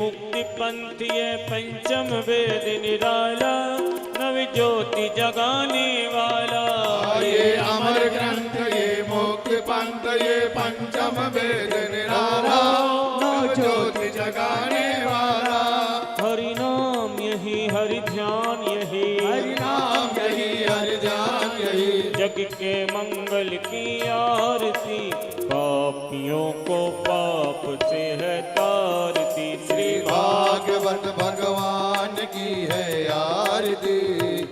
मुक्ति पंथ ये पंचम वेद निराला, नव ज्योति जगाने वाला। ये अमर ग्रंथ ये मुक्ति पंथ ये पंचम वेद निराला, नव ज्योति जगाने वाला। हरि नाम यही हरि ध्यान यही, हरि नाम यही हरि ध्यान यही, जग के मंगल की आरती, पापियों को पाप से है तारती। श्री भागवत भगवान की है आरती,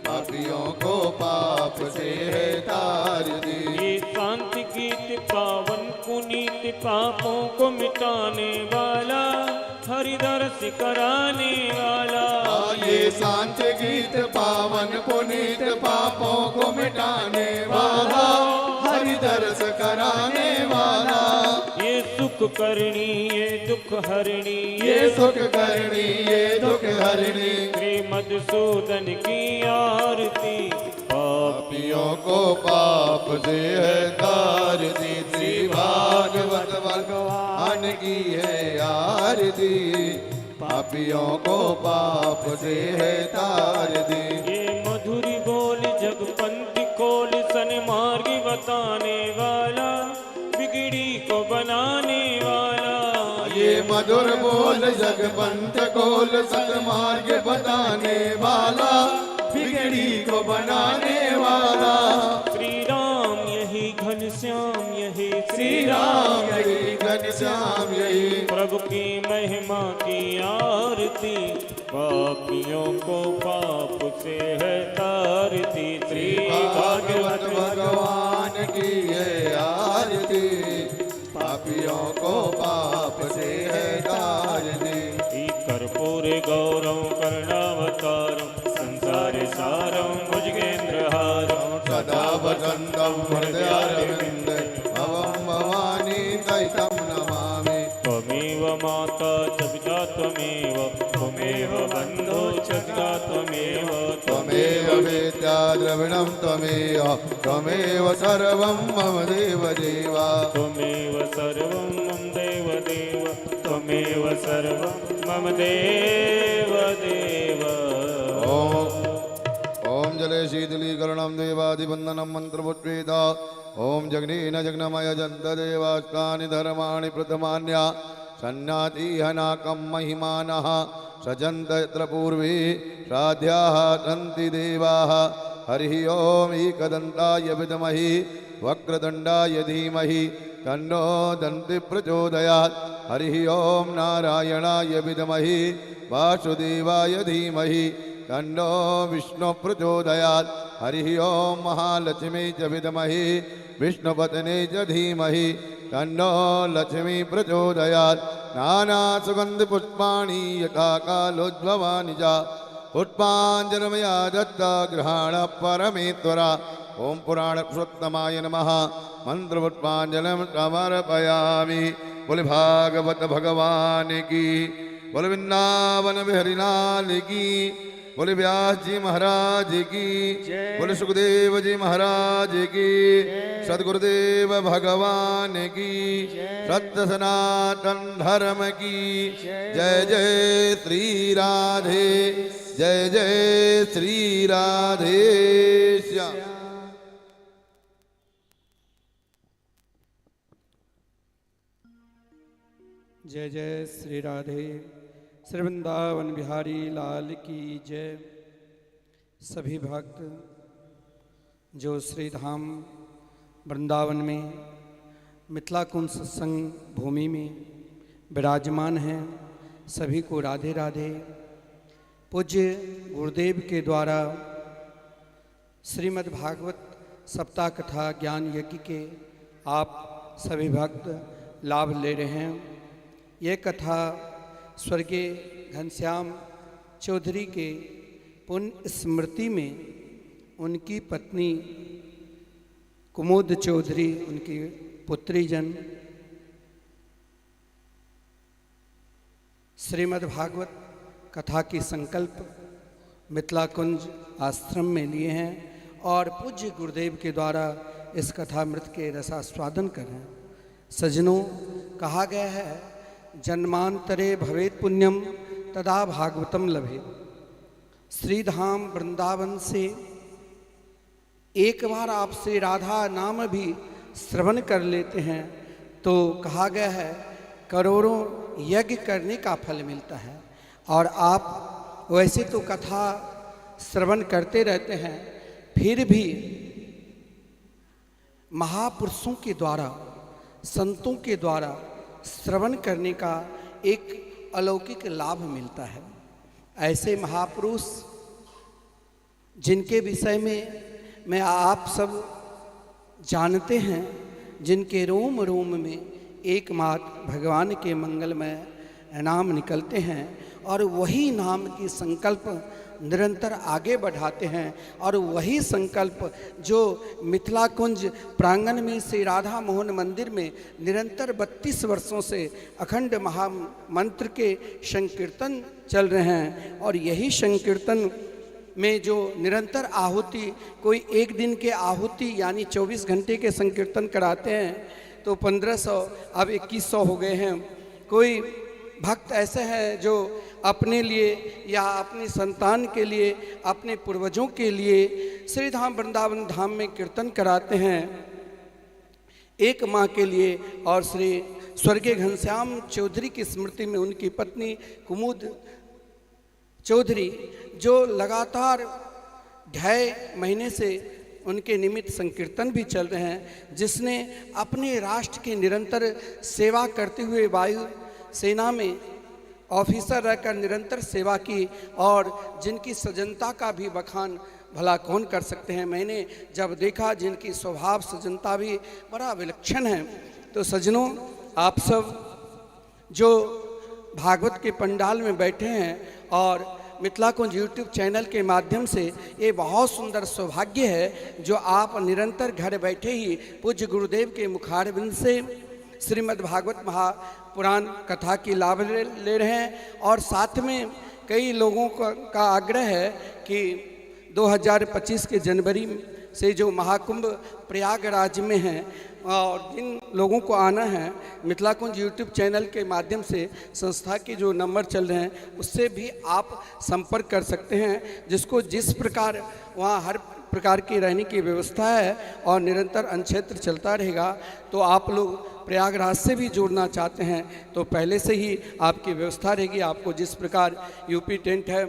पापियों को पाप से है तारती। ये शांति गीत पावन पुनीत, पापों को मिटाने वाला, हरि दर्श कराने वाला। ये शांति गीत पावन पुनीत, पापों को मिटाने वाला, हरि दर्श कराने वाला। ये सुख करणी ये दुख हरणी, ये सुख करणी ये दुख हरणी, श्री मधुसूदन की आरती, पापियों को पाप से है तारती। श्री भागवत भगवान की है आरती, पापियों को पाप से है तारती। ये मधुरी बोल जगपंथी खोल, सन्मार्ग बताने वाला, बिगड़ी को बनाने वाला। ये मधुर बोल जगपंथ खोल, सन्मार्ग बताने वाला, बिगड़ी को बनाने वाला। श्री राम यही घनश्याम यही, श्री राम यही घनश्याम यही, प्रभु की महिमा की आरती, पापियों को पाप से है तारती। श्री भागवत भगवान की है आरती, पापियों को पाप से है तारती। कर्पूर गौरव करुणावतारम, संसार सारम भुजगेन्द्रहारम, सदा वसन्तं हृदयारविन्दे, भवं भवानी सहितं नमामि। त्वमेव माता च पिता त्वमेव, त्वमेव बन्धो च सखा त्वमेव, त्वमेव वेद्या द्रविणं त्वमेव, त्वमेव सर्वं मम देवदेव। त्वमेव सर्वं मम देवदेव, त्वमेव सर्वं मम देवदेव। ओम जले शीतलीकरणं देवादिवन्दनं मन्त्रपुष्पेत। ओम जग्नेन जग्नमय जन्तदेवाष्टानि धर्माणि प्रथमान्या, सन्नातिहनाकं महिमानः सजन्त यत्र पूर्वे श्राद्धाः सन्ति देवाः। हरिः ओम एकदन्ताय विद्महे वक्रतुण्डाय धीमहि तन्नो दन्ति प्रचोदयात्। हरिः ओम नारायणाय विद्महे वासुदेवाय धीमहि तन्नो विष्णु प्रचोदयात्। हरिः ओम महालक्ष्मी च विद्महे विष्णुपत्नी च धीमहि तन्नो लक्ष्मी प्रचोदयात्। नानासुगन्ध पुष्पाणि यथा कालोद्भवानि च, पुष्पाञ्जलिर्मया दत्ता गृहाण परमेश्वरा। ओम पुराण पुरुषोत्तमाय नमः। मंत्रपुष्पाञ्जलिं समर्पयामि। बोले भागवत भगवान की, बोले वृंदावन बिहारी लाल की, बोले व्यास जी महाराज की, बोले सुखदेव जी महाराज की, सदगुरुदेव भगवान की, सत्य सनातन धर्म की जय। जय श्री राधे, जय जय श्री राधे श्याम। जय जय श्री राधे, श्री वृंदावन बिहारी लाल की जय। सभी भक्त जो श्री धाम वृंदावन में मिथिला कुंज सत्संग भूमि में विराजमान हैं, सभी को राधे राधे। पूज्य गुरुदेव के द्वारा श्रीमद् भागवत सप्ताह कथा ज्ञान यज्ञ के आप सभी भक्त लाभ ले रहे हैं। ये कथा स्वर्गीय घनश्याम चौधरी के पुण्य स्मृति में उनकी पत्नी कुमुद चौधरी, उनकी पुत्री जन श्रीमद् भागवत कथा की संकल्प मिथिला कुंज आश्रम में लिए हैं और पूज्य गुरुदेव के द्वारा इस कथामृत के रसास्वादन कर रहे हैं। सज्जनों, कहा गया है जन्मांतरे भवेत पुण्यम तदा भागवतम लभे। श्रीधाम वृंदावन से एक बार आप श्री राधा नाम भी श्रवण कर लेते हैं तो कहा गया है करोड़ों यज्ञ करने का फल मिलता है। और आप वैसे तो कथा श्रवण करते रहते हैं, फिर भी महापुरुषों के द्वारा, संतों के द्वारा श्रवण करने का एक अलौकिक लाभ मिलता है। ऐसे महापुरुष जिनके विषय में मैं आप सब जानते हैं, जिनके रोम रोम में एकमात्र भगवान के मंगलमय नाम निकलते हैं और वही नाम की संकल्प निरंतर आगे बढ़ाते हैं। और वही संकल्प जो मिथिला कुंज प्रांगण में श्री राधा मोहन मंदिर में निरंतर 32 वर्षों से अखंड महामंत्र के संकीर्तन चल रहे हैं। और यही संकीर्तन में जो निरंतर आहुति, कोई एक दिन के आहुति यानी 24 घंटे के संकीर्तन कराते हैं तो 1500 अब 2100 हो गए हैं। कोई भक्त ऐसे हैं जो अपने लिए या अपनी संतान के लिए, अपने पूर्वजों के लिए श्री धाम वृंदावन धाम में कीर्तन कराते हैं एक माँ के लिए। और श्री स्वर्गीय घनश्याम चौधरी की स्मृति में उनकी पत्नी कुमुद चौधरी जो लगातार 2.5 महीने से उनके निमित्त संकीर्तन भी चल रहे हैं, जिसने अपने राष्ट्र की निरंतर सेवा करते हुए वायु सेना में ऑफिसर रहकर निरंतर सेवा की और जिनकी सजनता का भी बखान भला कौन कर सकते हैं। मैंने जब देखा जिनकी स्वभाव सजनता भी बड़ा विलक्षण है। तो सजनों, आप सब जो भागवत के पंडाल में बैठे हैं और मिथिला कुंज यूट्यूब चैनल के माध्यम से, ये बहुत सुंदर सौभाग्य है जो आप निरंतर घर बैठे ही पूज्य गुरुदेव के मुखारबिंद से श्रीमद् भागवत महापुराण कथा की लाभ ले रहे हैं। और साथ में कई लोगों का आग्रह है कि 2025 के जनवरी से जो महाकुंभ प्रयागराज में है और जिन लोगों को आना है, मिथिला कुंज यूट्यूब चैनल के माध्यम से संस्था के जो नंबर चल रहे हैं उससे भी आप संपर्क कर सकते हैं। जिसको जिस प्रकार वहाँ हर प्रकार की रहने की व्यवस्था है और निरंतर अनक्षेत्र चलता रहेगा, तो आप लोग प्रयागराज से भी जुड़ना चाहते हैं तो पहले से ही आपकी व्यवस्था रहेगी। आपको जिस प्रकार यूपी टेंट है,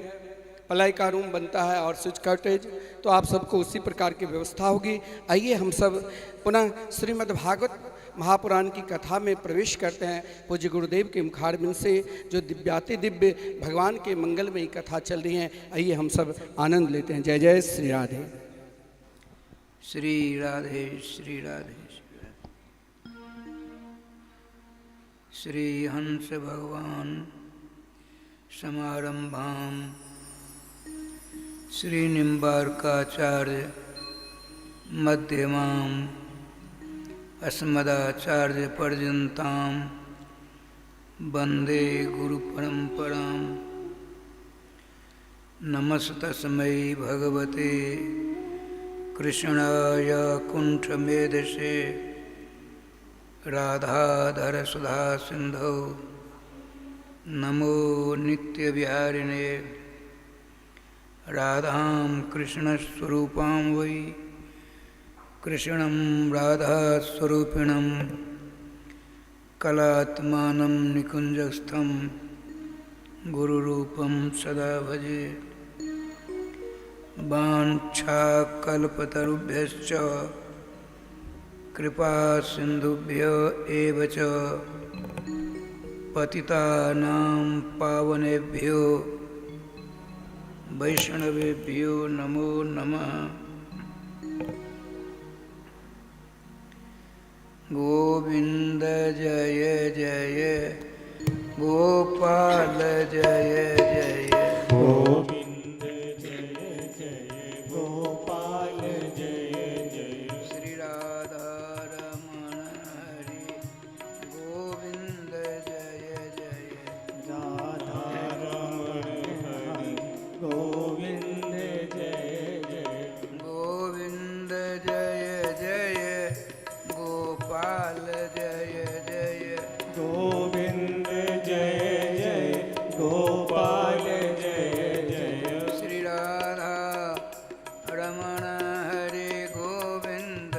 पलाई का रूम बनता है और स्विच कॉटेज, तो आप सबको उसी प्रकार की व्यवस्था होगी। आइए हम सब पुनः श्रीमद् भागवत महापुराण की कथा में प्रवेश करते हैं। पूज्य गुरुदेव के मुखारबिंद से जो दिव्याति दिव्य भगवान के मंगलमयी कथा चल रही हैं, आइए हम सब आनंद लेते हैं। जय जय श्री राधे। श्री राधे श्री राधे। श्री हंस भगवान समारंभाम श्री निम्बार्काचार्य मध्यमाम अस्मदाचार्य पर्यन्ताम वंदे गुरु परंपराम। नमस्तस्मै भगवते कृष्णाय कुंठमेधसे राधाधर सुधा सिंधौ नमो नित्यविहारिणे। राधां कृष्णस्वरूपां वै कृष्णं राधास्वरूपिणं कलात्मानं निकुञ्जस्थं गुरुरूपं सदा भजे। वाञ्छाकल्पतरुभ्यश्च कृपा सिन्धुभ्य एव च पतितानां पावनेभ्यो वैष्णवेभ्यो नमो नमः। गोविंद जय जय गोपाल जय जय गोविंद जय जय गोपाल जय जय। श्री राधा रमण हरि गोविंद जय जय राधा रमण हरि गोविंद जय जय। गोविंद जय जय गोपाल जय जय गोविंद गोपाल जय जय श्री राधा रमण हरे गोविंद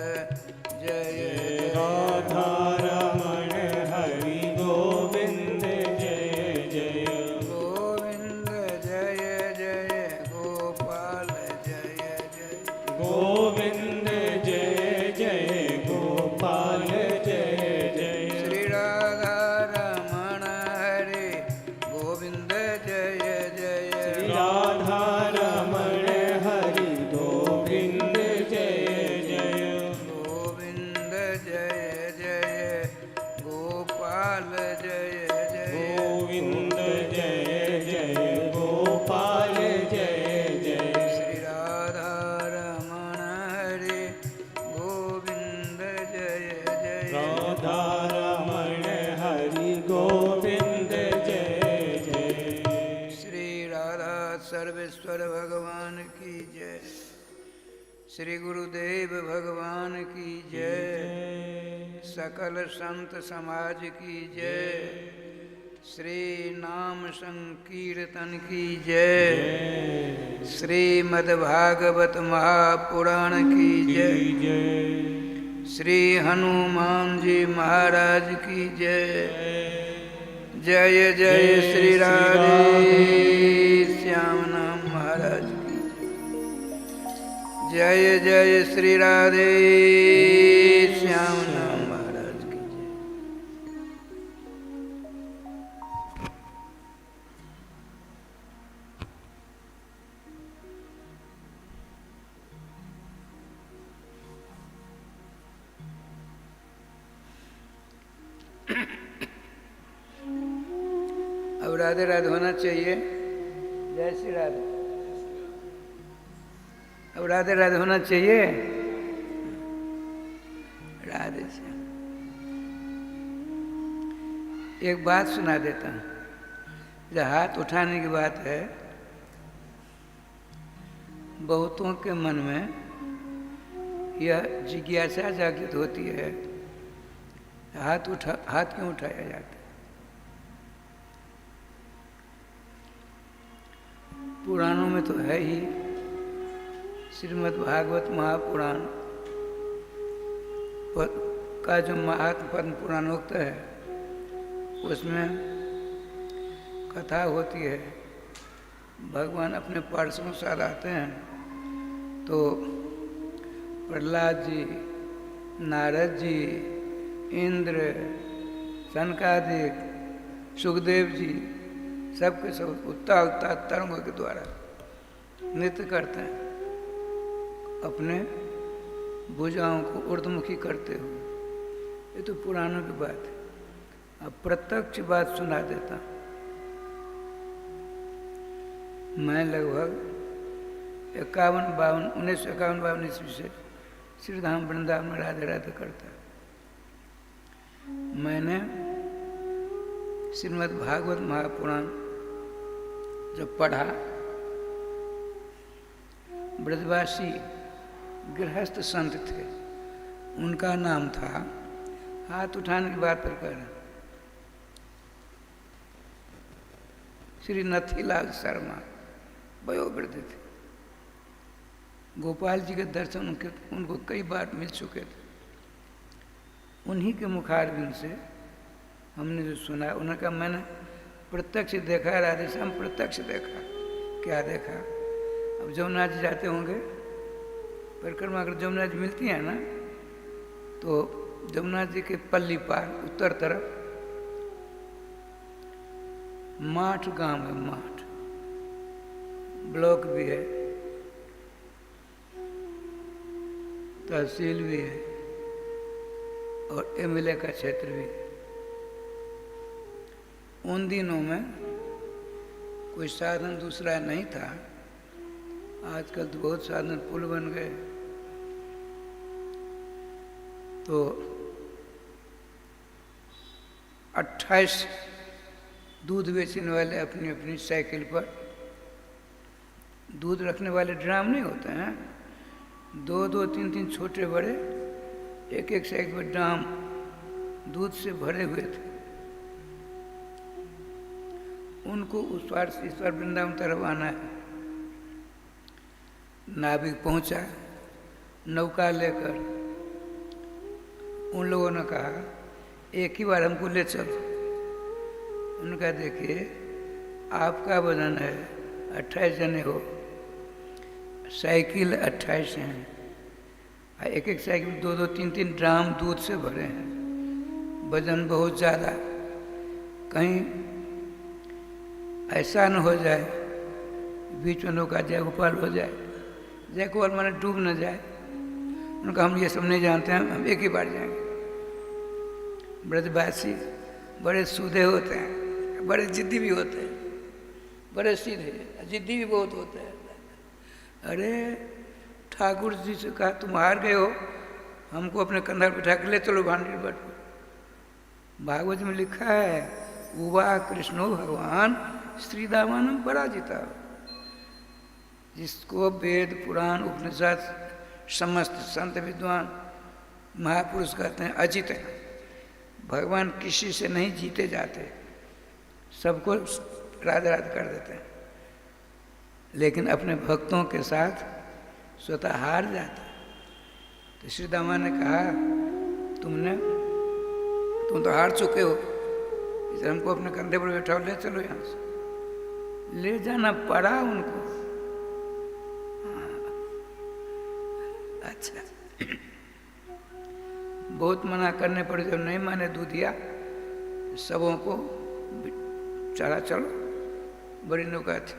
जय राधा रमण हरि गोविंद जय जय गोविंद जय जय गोपाल जय जय गोविंद जय जय गोपाल जय जय श्री राधा रमण हरे गोविंद जय जय राधा रमण हरि गोविंद जय जय गोविंद जय जय गोपाल जय जय गोविंद जय जय गोपाल जय जय श्री राधा रमण हरे गोविंद जय जय राधा रमण हरि गोविंद जय जय श्री राधा सर्वेश्वर भगवान की जय श्री गुरुदेव भगवान की जय सकल संत समाज की जय श्री नाम संकीर्तन की जय श्रीमद्भागवत महापुराण की जय श्री हनुमान जी महाराज की जय जय जय श्री राधे श्याम नाम महाराज की जय जय श्री राधे श्याम नाम महाराज की जय अब राधे राधे होना चाहिए। जय श्री राधे। अब राधे राधे होना चाहिए। राधे से एक बात सुना देता हूँ। जब हाथ उठाने की बात है, बहुतों के मन में यह जिज्ञासा जागृत होती है, हाथ क्यों उठाया जाता है। पुराणों में तो है ही, श्रीमद् भागवत महापुराण का जो महात्म पद्म पुराणोक्त है, उसमें कथा होती है। भगवान अपने पार्षदों के साथ आते हैं, तो प्रहलाद जी, नारद जी, इंद्र, सनकादिक, सुखदेव जी, सबके सब उत्ता तरंगों के द्वारा नृत्य करते हैं, अपने भुजाओं को ऊर्ध्वमुखी करते हुए। ये तो पुराणों की बात है। अब प्रत्यक्ष बात सुना देता। मैं लगभग 1951-52 ईस्वी से श्रीधाम वृंदावन में राधे राधे करता। मैंने श्रीमद् भागवत महापुराण जब पढ़ा, ब्रजवासी गृहस्थ संत थे, उनका नाम था, हाथ उठाने की बात पर कर, श्री नथीलाल शर्मा, वयोवृद्ध थे। गोपाल जी के दर्शन उनको कई बार मिल चुके थे। उन्हीं के मुखारबिंद से हमने जो सुना, उन्होंने कहा मैंने प्रत्यक्ष देखा, राधे श्याम प्रत्यक्ष देखा। क्या देखा? अब जमुना जी जाते होंगे परिक्रमा, अगर जमुना जी मिलती है ना, तो जमुना जी के पल्ली पार उत्तर तरफ माठ गांव है। माठ ब्लॉक भी है, तहसील भी है और एमएलए का क्षेत्र भी है। उन दिनों में कोई साधन दूसरा नहीं था। आजकल तो बहुत साधन पुल बन गए। तो 28 दूध बेचने वाले अपनी अपनी साइकिल पर, दूध रखने वाले ड्राम नहीं होते हैं, 2-2, 3-3 छोटे बड़े, एक साइकिल पर ड्राम दूध से भरे हुए थे। उनको उस पार से इस पार वृंदावन तरफ आना है। नाविक पहुंचा नौका लेकर। उन लोगों ने कहा एक ही बार हमको ले चलो। उनका देखिए आपका वजन है 28 जने हो, साइकिल 28 हैं, एक एक साइकिल 2-2, 3-3 ड्राम दूध से भरे हैं, वजन बहुत ज़्यादा। कहीं ऐसा न हो जाए बीच में नौका जयगोपाल हो जाए, जयगोपाल माने डूब न जाए। उनका हम ये सब नहीं जानते हैं, हम एक ही बार जाएंगे। ब्रजवासी बड़े सूधे होते हैं, बड़े जिद्दी भी होते हैं, बड़े सीधे, जिद्दी भी बहुत होते हैं। अरे ठाकुर जी से कहा तुम हार गए हो, हमको अपने कंधा पर बिठा के ले चलो भांडी भट्ट पर। भागवत में लिखा है उवा कृष्णो भगवान श्री दामानम पराजिता। जिसको वेद पुराण उपनिषद समस्त संत विद्वान महापुरुष कहते हैं अजित है। भगवान किसी से नहीं जीते जाते, सबको राध राध कर देते हैं, लेकिन अपने भक्तों के साथ स्वतः हार जाते। तो श्री दामा ने कहा तुम तो हार चुके हो, इसलिए हमको अपने कंधे पर बैठाओ, ले चलो यहाँ से। ले जाना पड़ा उनको। अच्छा बहुत मना करने पड़े, जब नहीं माने दूधिया सबों को चढ़ा चलो, बड़ी नौका थी।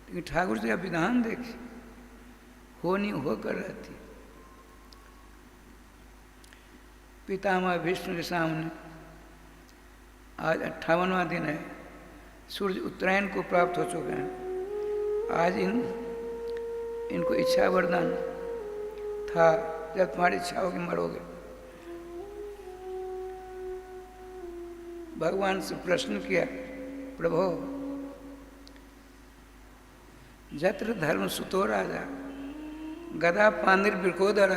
लेकिन ठाकुर जी का विधान देखिए, हो नहीं होकर रहती। पितामह विष्णु के सामने आज 58वां दिन है, सूर्य उत्तरायण को प्राप्त हो चुके हैं। आज इनको इच्छा वरदान था, जब तुम्हारी इच्छा होगी मरोगे। भगवान से प्रश्न किया, प्रभु जत्र धर्म सुतो राजा गदा पांदिर बिरकोदर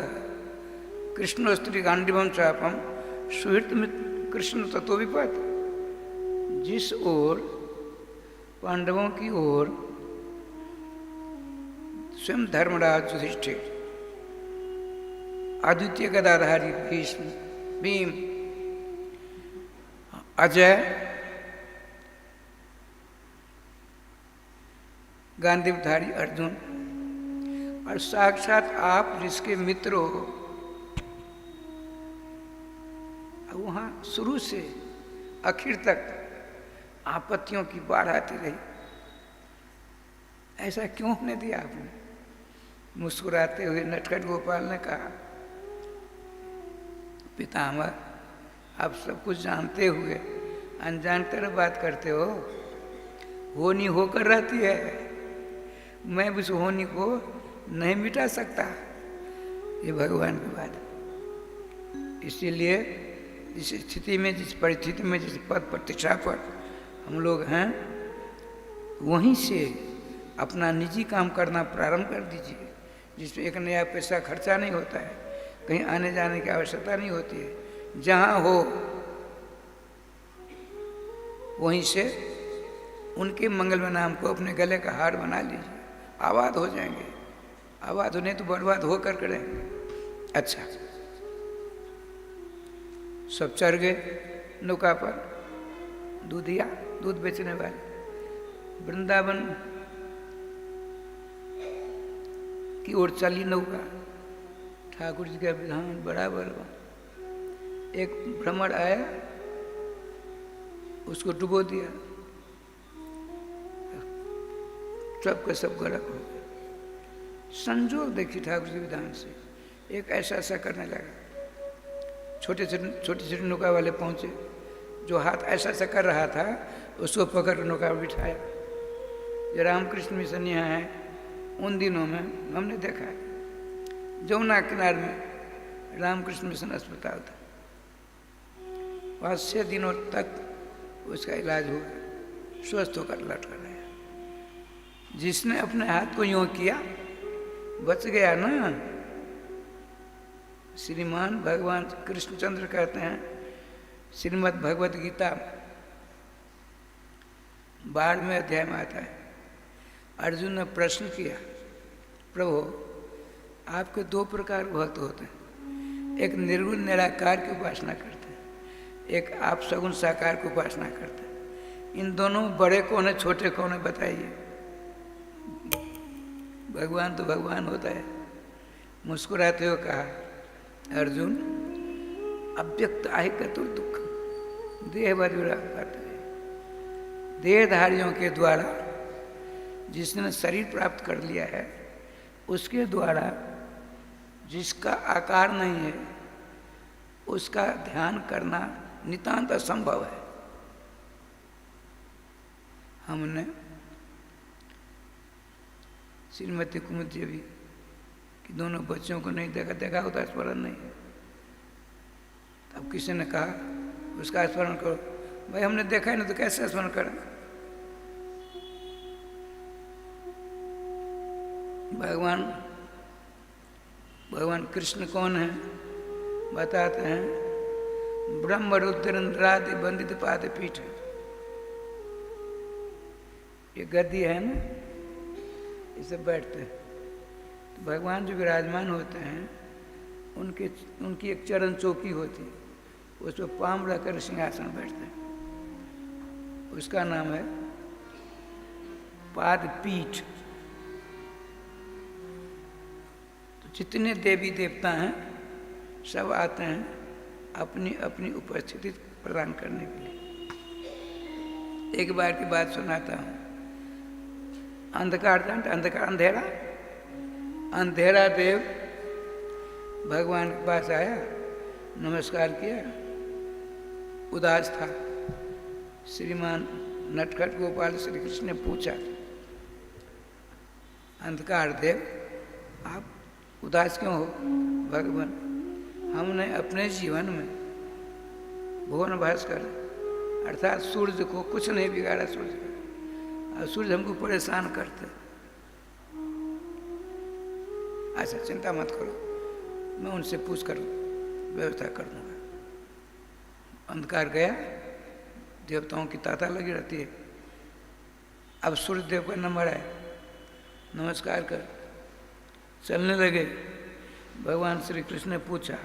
कृष्ण स्त्री गांडीवम चापम सुहृत कृष्ण तत्व विपत। जिस ओर पांडवों की ओर स्वयं धर्मराज युधिष्ठिर, अद्वितीय गदाधारी भीष्म भीम, अजय गांधीधारी अर्जुन, और साक्षात आप जिसके मित्र हो। वहाँ शुरू से आखिर तक आपत्तियों की बाढ़ आती रही। ऐसा क्यों होने दिया आपने? मुस्कुराते हुए नटखट गोपाल ने कहा, पितामह आप सब कुछ जानते हुए अनजान तरह बात करते हो। होनी होकर रहती है, मैं उस होनी को नहीं मिटा सकता, ये भगवान की बात है। इसीलिए जिस स्थिति में, जिस परिस्थिति में, जिस पद प्रतिष्ठा पर हम लोग हैं, वहीं से अपना निजी काम करना प्रारंभ कर दीजिए, जिसमें एक नया पैसा खर्चा नहीं होता है, कहीं आने जाने की आवश्यकता नहीं होती है। जहाँ हो वहीं से उनके मंगलमय नाम को अपने गले का हार बना लीजिए, आबाद हो जाएंगे। आबाद होने तो बर्बाद होकर करेंगे। अच्छा, सब चढ़ गए नौका पर। दूधिया, दूध बेचने वाले, वृंदावन की ओर चली नौका। ठाकुर जी का विधान बड़ा बलवान। एक भ्रमर आया, उसको डुबो दिया, सब का सब गड़क हो गया। संजोग देखिए ठाकुर जी विधान से, एक ऐसा ऐसा करने लगा। छोटे छोटे नौका वाले पहुंचे, जो हाथ ऐसा ऐसा कर रहा था उसको पकड़ कर नौका बिठाया। जो रामकृष्ण मिशन यहाँ है, उन दिनों में हमने देखा है, जमुना किनारे में रामकृष्ण मिशन अस्पताल था। 5-6 दिनों तक उसका इलाज हुआ, स्वस्थ होकर लौट कर आया। जिसने अपने हाथ को यूँ किया बच गया ना। श्रीमान भगवान कृष्णचंद्र कहते हैं, श्रीमद् भगवत गीता 12वें अध्याय में आता है। अर्जुन ने प्रश्न किया, प्रभु आपके दो प्रकार भक्त होते हैं, एक निर्गुण निराकार की उपासना करते हैं, एक आप सगुण साकार की उपासना करते हैं। इन दोनों बड़े कौन है, छोटे कौन है, बताइए। भगवान तो भगवान होता है। मुस्कुराते हुए कहा, अर्जुन अव्यक्त आहे कतुर दुख देह बदुरा पाते। देहधारियों के द्वारा जिसने शरीर प्राप्त कर लिया है, उसके द्वारा जिसका आकार नहीं है, उसका ध्यान करना नितांत असंभव है। हमने श्रीमती कुमुद देवी कि दोनों बच्चों को नहीं देखा, देखा होता स्मरण नहीं है। तब किसी ने कहा उसका स्मरण करो। भाई हमने देखा ही नहीं तो कैसे स्मरण करें। भगवान कृष्ण कौन है बताते हैं, ब्रह्म रुद्र इंद्रादि वंदित पाद पीठ। ये गद्दी है ना, इसे बैठते हैं तो भगवान जो विराजमान होते हैं उनकी एक चरण चौकी होती है, उस पर पाम रखकर सिंहासन बैठते हैं। उसका नाम है पाद पीठ। तो जितने देवी देवता हैं सब आते हैं अपनी अपनी उपस्थिति प्रदान करने के लिए। एक बार की बात सुनाता हूँ। अंधकार जानते, अंधकार अंधेरा, अंधेरा देव भगवान के पास आया, नमस्कार किया, उदास था। श्रीमान नटखट गोपाल श्री कृष्ण ने पूछा, अंधकार देव आप उदास क्यों हो? भगवान हमने अपने जीवन में भुवन भास्कर अर्थात सूर्य को कुछ नहीं बिगाड़ा। सूर्य का और सूर्य हमको परेशान करते। अच्छा चिंता मत करो, मैं उनसे पूछ कर व्यवस्था कर दूंगा। अंधकार गया, देवताओं की ताता लगी रहती है। अब सूर्य देव का नंबर आए, नमस्कार कर चलने लगे। भगवान श्री कृष्ण ने पूछा,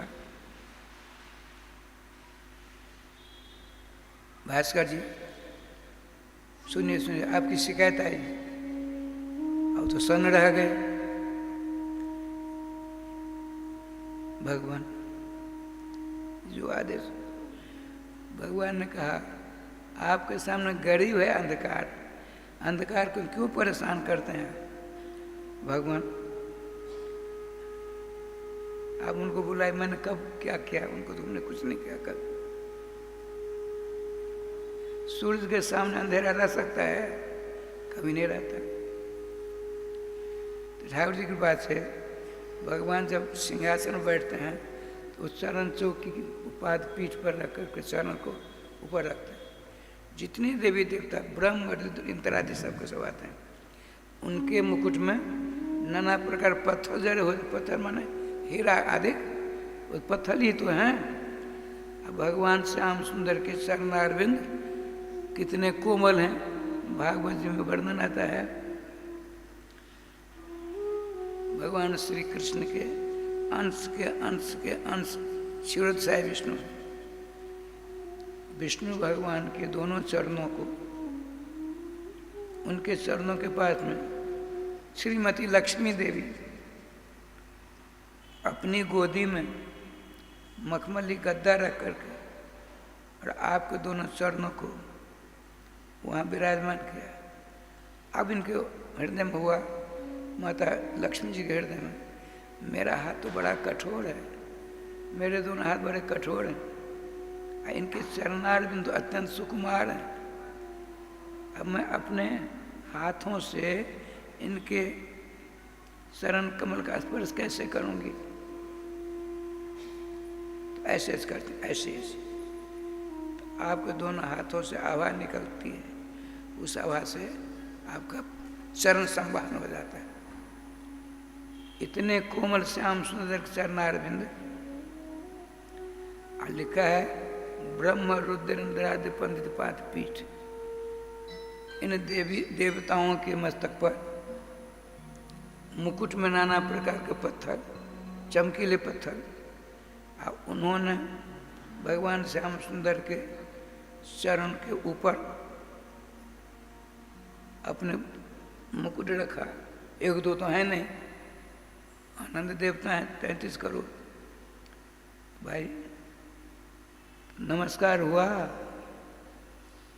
भास्कर जी सुनिए सुनिए, आपकी शिकायत आई। अब तो सन्न रह गए। भगवान जो आदेश, भगवान ने कहा आपके सामने गरीब है अंधकार, अंधकार को क्यों परेशान करते हैं? भगवान आप उनको बुलाए, मैंने कब क्या किया? उनको तुमने कुछ नहीं किया। कब सूर्य के सामने अंधेरा रह सकता है? कभी नहीं रहता। तो ठाकुर जी की बात है, भगवान जब सिंहासन में बैठते हैं तो उस चरण चौकी की पाद पीठ पर रख कर चरण को ऊपर रखते हैं। जितनी देवी देवता ब्रह्म इंद्रादि सब के सब आते हैं, उनके मुकुट में नाना प्रकार पत्थर जड़े हो, पत्थर माने हीरा आदि, वो पत्थर ही तो हैं। अब भगवान श्याम सुंदर के चरणारविंद कितने कोमल हैं, भागवत जी में वर्णन आता है। भगवान श्री कृष्ण के अंश के अंश के अंश क्षीरोद साई विष्णु, विष्णु भगवान के दोनों चरणों को, उनके चरणों के पास में श्रीमती लक्ष्मी देवी अपनी गोदी में मखमली गद्दा रख करके और आपके दोनों चरणों को वहाँ विराजमान किया। अब इनके हृदय में हुआ, माता लक्ष्मी जी के हृदय में, मेरा हाथ तो बड़ा कठोर है, मेरे दोनों हाथ बड़े कठोर हैं, इनके चरणारविंद तो अत्यंत सुकुमार हैं। अब मैं अपने हाथों से इनके चरण कमल का स्पर्श कैसे करूँगी? तो ऐसे ऐसे करते, ऐसे ऐसे तो आपके दोनों हाथों से आवाज निकलती है, उस आवाज से आपका चरण संवाहन हो जाता है। इतने कोमल श्याम सुंदर चरणारविंद, लिखा है ब्रह्म रुद्र इंद्रादि पंडित पाद पीठ। इन देवी देवताओं के मस्तक पर मुकुट में नाना प्रकार के पत्थर, चमकीले पत्थर, और उन्होंने भगवान श्याम सुंदर के चरण के ऊपर अपने मुकुट रखा। एक दो तो है नहीं, आनंद देवता है 33 करोड़। भाई नमस्कार हुआ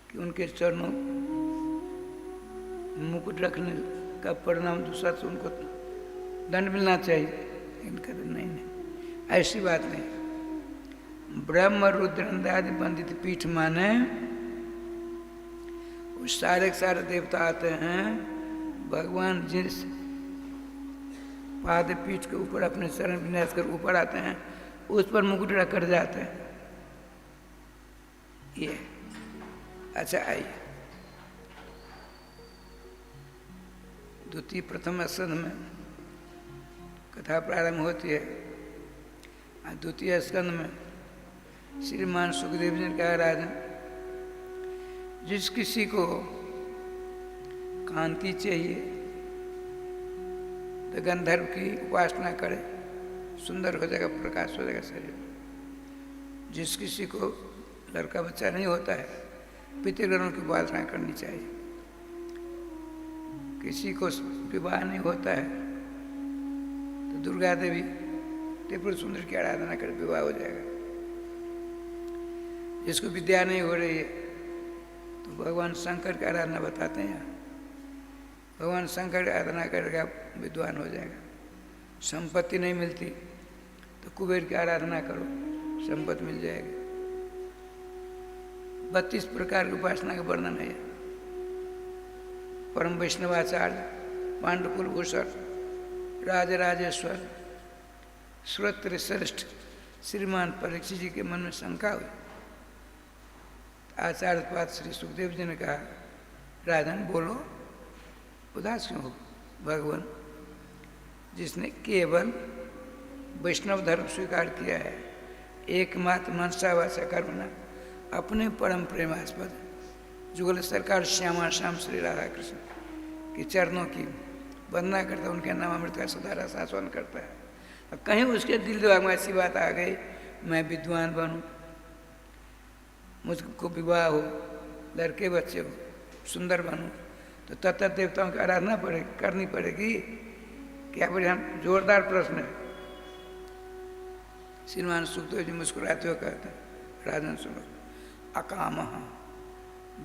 कि उनके चरणों मुकुट रखने का परिणाम दूसरा से उनको दंड मिलना चाहिए। इनका तो नहीं, ऐसी बात नहीं। ब्रह्म रुद्र आदि वंदित पीठ माने उस सारे देवता आते हैं, भगवान जिस पाद पीठ के ऊपर अपने चरण विन्यास कर ऊपर आते हैं, उस पर मुकुट रख कर जाते हैं। ये अच्छा, आइए द्वितीय प्रथम स्कंद में कथा प्रारंभ होती है। द्वितीय स्कंद में श्रीमान सुखदेव जी ने कहा, राजन, जिस किसी को कांति चाहिए तो गंधर्व की उपासना करे, सुंदर हो जाएगा, प्रकाश हो जाएगा शरीर। जिस किसी को लड़का बच्चा नहीं होता है, पितृगणों की उपासना करनी चाहिए। किसी को विवाह नहीं होता है तो दुर्गा देवी त्रिपुर सुंदर की आराधना कर विवाह हो जाएगा। जिसको विद्या नहीं हो रही है तो भगवान शंकर की आराधना बताते हैं। भगवान शंकर की आराधना करेगा, विद्वान हो जाएगा। संपत्ति नहीं मिलती तो कुबेर की आराधना करो, संपत्ति मिल जाएगी। 32 प्रकार की उपासना का वर्णन है। परम वैष्णवाचार्य पांडुकुल भूषण राजराजेश्वर श्रोत्र श्रेष्ठ श्रीमान परीक्षित जी के मन में शंका हुई। आचार्य पाद श्री सुखदेव जी ने कहा, राजन बोलो, उदास क्यों हो? भगवान जिसने केवल वैष्णव धर्म स्वीकार किया है, एकमात्र मनसा वाचा कर्मणा, अपने परम प्रेमास्पद जुगल सरकार श्यामा श्याम श्री राधा कृष्ण के चरणों की वंदना करता है, उनके नाम अमृत का सदा शासन करता है। और कहीं उसके दिल दिमाग में ऐसी बात आ गई, मैं विद्वान बनूं, मुझको विवाह हो, लड़के बच्चे हो, सुंदर बनूं, तो तत्त देवताओं की आराधना करनी पड़ेगी। क्या बढ़िया जोरदार प्रश्न है। श्रीमान सुखदेव जी मुस्कुराते हुए कहते हैं, राजन सुनो, अकाम,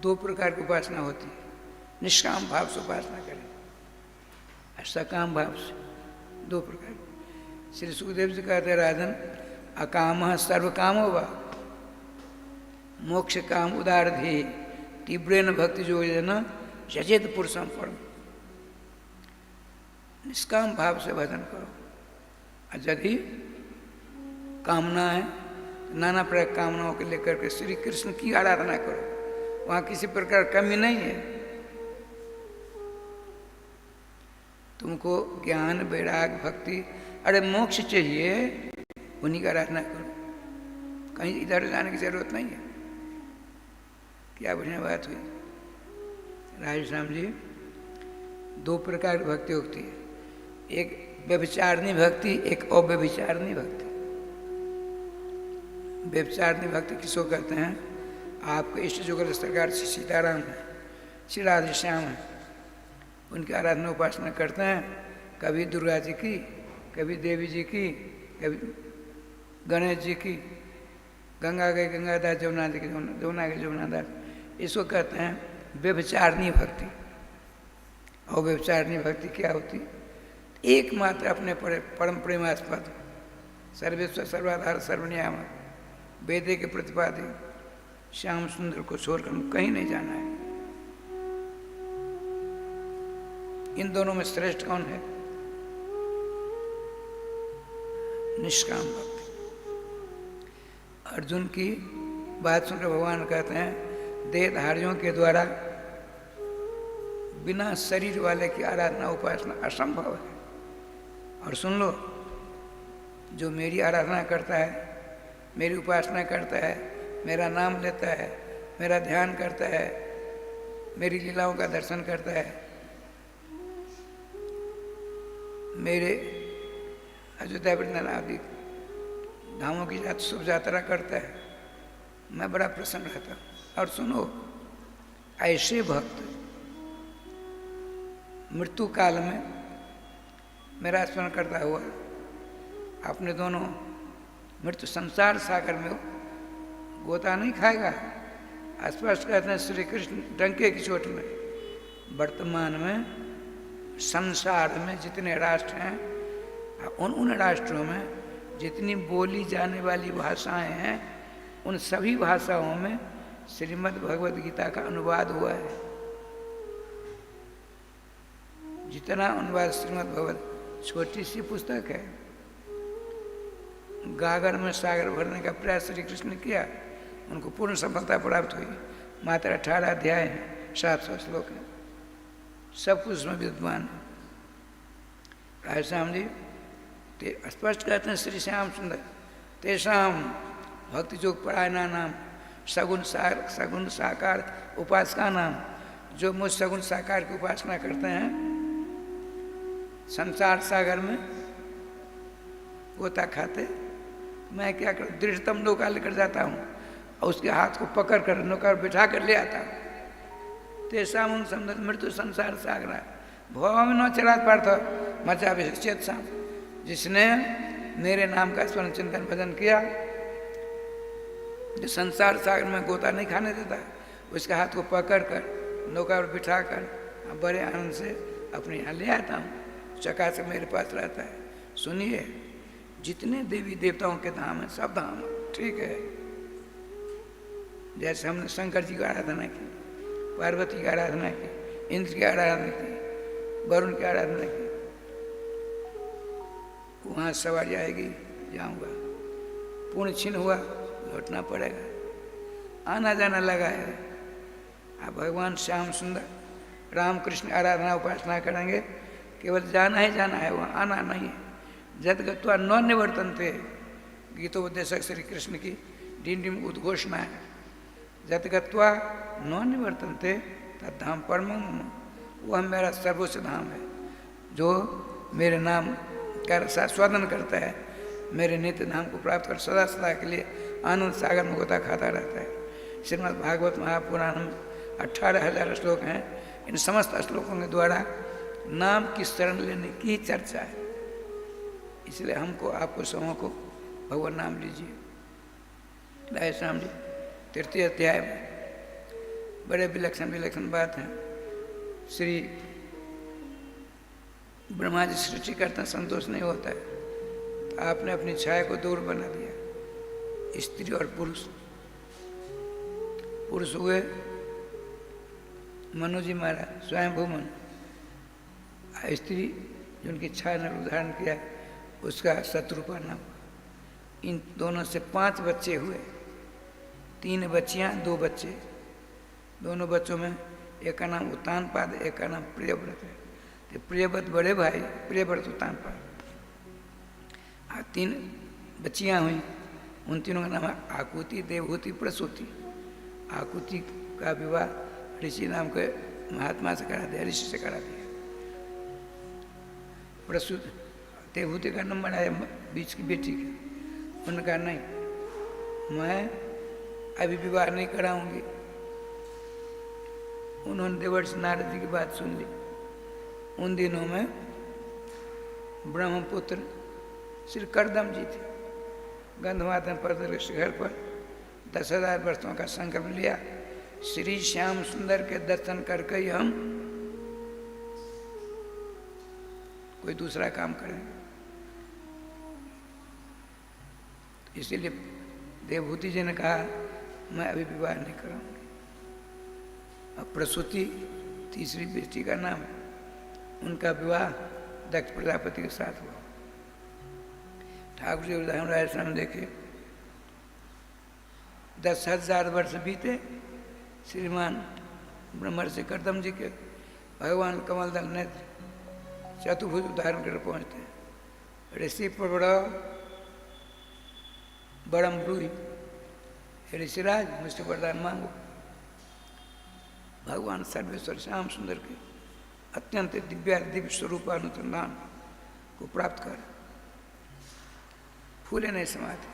2 प्रकार की उपासना होती है। निष्काम भाव से उपासना करें, सकाम भाव से 2 प्रकार। श्री सुखदेव जी कहते हैं, राजन, अकाम सर्व काम होगा, मोक्ष काम उदारधि तीव्रेन भक्ति जो न यजेत पुरुषम परम। निष्काम भाव से भजन करो, और यदि कामना है तो नाना प्रकार कामनाओं को लेकर के श्री कृष्ण की आराधना करो, वहाँ किसी प्रकार कमी नहीं है। तुमको ज्ञान वैराग भक्ति, अरे मोक्ष चाहिए, उन्हीं का आराधना करो, कहीं इधर जाने की जरूरत नहीं है। क्या बढ़िया बात हुई। राजश्याम जी, 2 प्रकार की भक्ति होती है, एक व्यभिचारिणी भक्ति, एक अव्यभिचारिणी भक्ति। व्यभिचारिणी भक्ति किसको कहते हैं? आपके इष्ट जुगल सरकार श्री सीताराम है, श्री राधेश्याम है, उनकी आराधना उपासना करते हैं। कभी दुर्गा जी की, कभी देवी जी की, कभी गणेश जी की, गंगा गए गंगादास, जमुना जी की जमुना गए जमुनादास, इसको कहते हैं व्यभिचारिणी भक्ति। और व्यभिचारिणी भक्ति क्या होती? एकमात्र अपने परम प्रेमास्पद सर्वेश्वर सर्वाधार सर्वनियामक वेदे के प्रतिपादी श्याम सुंदर को छोड़कर कहीं नहीं जाना है। इन दोनों में श्रेष्ठ कौन है? निष्काम भक्ति। अर्जुन की बात सुनकर भगवान कहते हैं, देहधारियों के द्वारा बिना शरीर वाले की आराधना उपासना असंभव है। और सुन लो, जो मेरी आराधना करता है, मेरी उपासना करता है, मेरा नाम लेता है, मेरा ध्यान करता है, मेरी लीलाओं का दर्शन करता है, मेरे अयोध्या वृंदावन आदि धामों की शुभ यात्रा करता है, मैं बड़ा प्रसन्न रहता हूँ। और सुनो, ऐसे भक्त मृत्यु काल में मेरा स्मरण करता हुआ अपने दोनों मृत्यु संसार सागर में गोता नहीं खाएगा। स्पष्ट कहते हैं श्री कृष्ण डंके की चोट में, वर्तमान में संसार में जितने राष्ट्र हैं, उन राष्ट्रों में जितनी बोली जाने वाली भाषाएं हैं, उन सभी भाषाओं में श्रीमद् भगवद गीता का अनुवाद हुआ है। जितना अनुवाद श्रीमद् भगवद, छोटी सी पुस्तक है, गागर में सागर भरने का प्रयास श्री कृष्ण ने किया, उनको पूर्ण सफलता प्राप्त हुई। मात्र 18 अध्याय हैं, 700 श्लोक हैं, सब कुछ उसमें विद्वान है। राय श्याम जी स्पष्ट कहते हैं, श्री श्याम सुंदर तेषाम भक्ति योग परायणा नाम सगुण साकार उपासका नाम, जो मुझ सगुण साकार की उपासना करते हैं, संसार सागर में गोता खाते, मैं क्या करूँ, दृढ़तम नौका लेकर जाता हूँ और उसके हाथ को पकड़ कर नौका बिठा कर ले आता हूँ। तेषाम उन समझ मृत्यु संसार सागर भव में न चला पार्थ मचा चेत शाम, जिसने मेरे नाम का स्मरण चिंतन भजन किया, जो संसार सागर में गोता नहीं खाने देता, उसके हाथ को पकड़ कर नौका पर बिठा कर बड़े आनंद से अपने यहाँ ले आता हूँ, चका से मेरे पास रहता है। सुनिए, जितने देवी देवताओं के धाम हैं, सब धाम ठीक है। जैसे हमने शंकर जी की आराधना की, पार्वती की आराधना की, इंद्र की आराधना की, वरुण की आराधना की, वहाँ सवारी आएगी, जाऊँगा, पूर्ण छिन्न हुआ लौटना पड़ेगा, आना जाना लगा है। आप भगवान श्याम सुंदर राम कृष्ण आराधना उपासना करेंगे, केवल जाना ही जाना है, वहाँ आना नहीं है। जद गत्वा न निवर्तन थे, गीतोपदेशक श्री कृष्ण की डिंडिम उद्घोषणा है। जद गत्वा न निवर्तन थे तद्धाम परम, वह मेरा सर्वोच्च धाम है, जो मेरे नाम का स्वादन करता है, मेरे नित्य नाम को प्राप्त कर सदा सदा के लिए आनंद सागर में गोता खाता रहता है। श्रीमद् भागवत महापुराण में 18,000 श्लोक हैं। इन समस्त श्लोकों के द्वारा नाम की शरण लेने की ही चर्चा है। इसलिए हमको, आपको सबों को भगवान नाम लीजिए। राय श्याम जी तृतीय अध्याय में बड़े विलक्षण बात है। श्री ब्रह्मा जी सृष्टि करते संतोष नहीं होता है, तो आपने अपनी छाया को दूर बना दिया। स्त्री और पुरुष हुए मनु जी महाराज स्वयं भूमन, स्त्री जिनकी छाया ने उदाहरण किया, उसका शत्रुपा नाम। इन दोनों से 5 बच्चे हुए, 3 बच्चियां 2 बच्चे। दोनों बच्चों में एक का नाम उत्तानपाद, एक का नाम प्रियव्रत है। तो प्रियव्रत बड़े भाई, प्रियव्रत उत्तानपाद। 3 बच्चियां हुई, उन तीनों का नाम है आकुति, देवहूति, प्रसूति। आकुति का विवाह ऋषि नाम के महात्मा से करा दिया, ऋषि से करा दिया। प्रसूति देवहूति का नंबर आया बीच की बेटी का, उनका नहीं, मैं अभी विवाह नहीं कराऊंगी। उन्होंने देवर्षि नारद जी की बात सुन ली। उन दिनों में ब्रह्मपुत्र श्री करदम जी थे। गंधमादन पर्वत के शिखर पर 10,000 वर्षों का संकल्प लिया, श्री श्याम सुंदर के दर्शन करके ही हम कोई दूसरा काम करेंगे। इसीलिए देवहूति जी ने कहा, मैं अभी विवाह नहीं करूँगी। अब प्रसूति तीसरी बेटी का नाम है, उनका विवाह दक्ष प्रजापति के साथ हुआ। ठाकुर जी उदाहरण राजस्थान में देखे, 10,000 वर्ष बीते, श्रीमान ब्रह्मर्षि करदम जी के भगवान कमलदल नेत्र चतुर्भुज उदाहरण कर पहुँचते हैं। ऋषि प्रबड़ा बड़म ब्रूही, ऋषिराज मुझसे वरदान मांगो। भगवान सर्वेश्वर श्याम सुंदर के अत्यंत दिव्य स्वरूपानुसंधान को प्राप्त कर फूले नहीं समाते,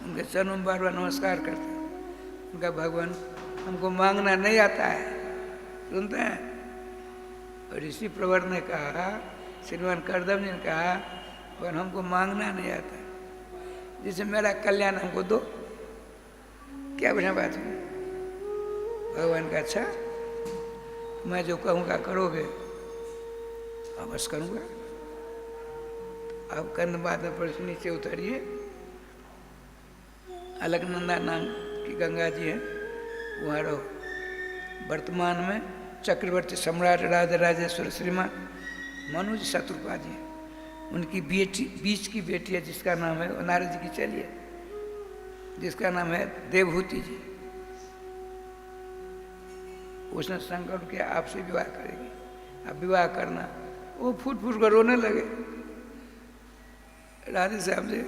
उनके चरणों में बार बार नमस्कार करते हैं। उनका भगवान हमको मांगना नहीं आता है, सुनते हैं। और ऋषि प्रवर ने कहा, श्रीमान करदम जी ने कहा, पर हमको मांगना नहीं आता है, जिससे मेरा कल्याण हमको दो। क्या बढ़िया बात है। भगवान का अच्छा, मैं जो कहूँगा करोगे, अवश्य करूँगा। अब कंद बाद में पर नीचे उतरिए। अलकनंदा नाम की गंगा जी है, वहाँ रहो। वर्तमान में चक्रवर्ती सम्राट राजा राजेश्वर श्रीमान मनु जी शत्रुपा जी हैं। उनकी बेटी, बीच की बेटी है जिसका नाम है, नारद जी की चलिए, जिसका नाम है देवहूति जी। उसने संकल्प किया आपसे विवाह करेगी। अब विवाह करना, वो फूट फूट कर रोने लगे। राधे साहब से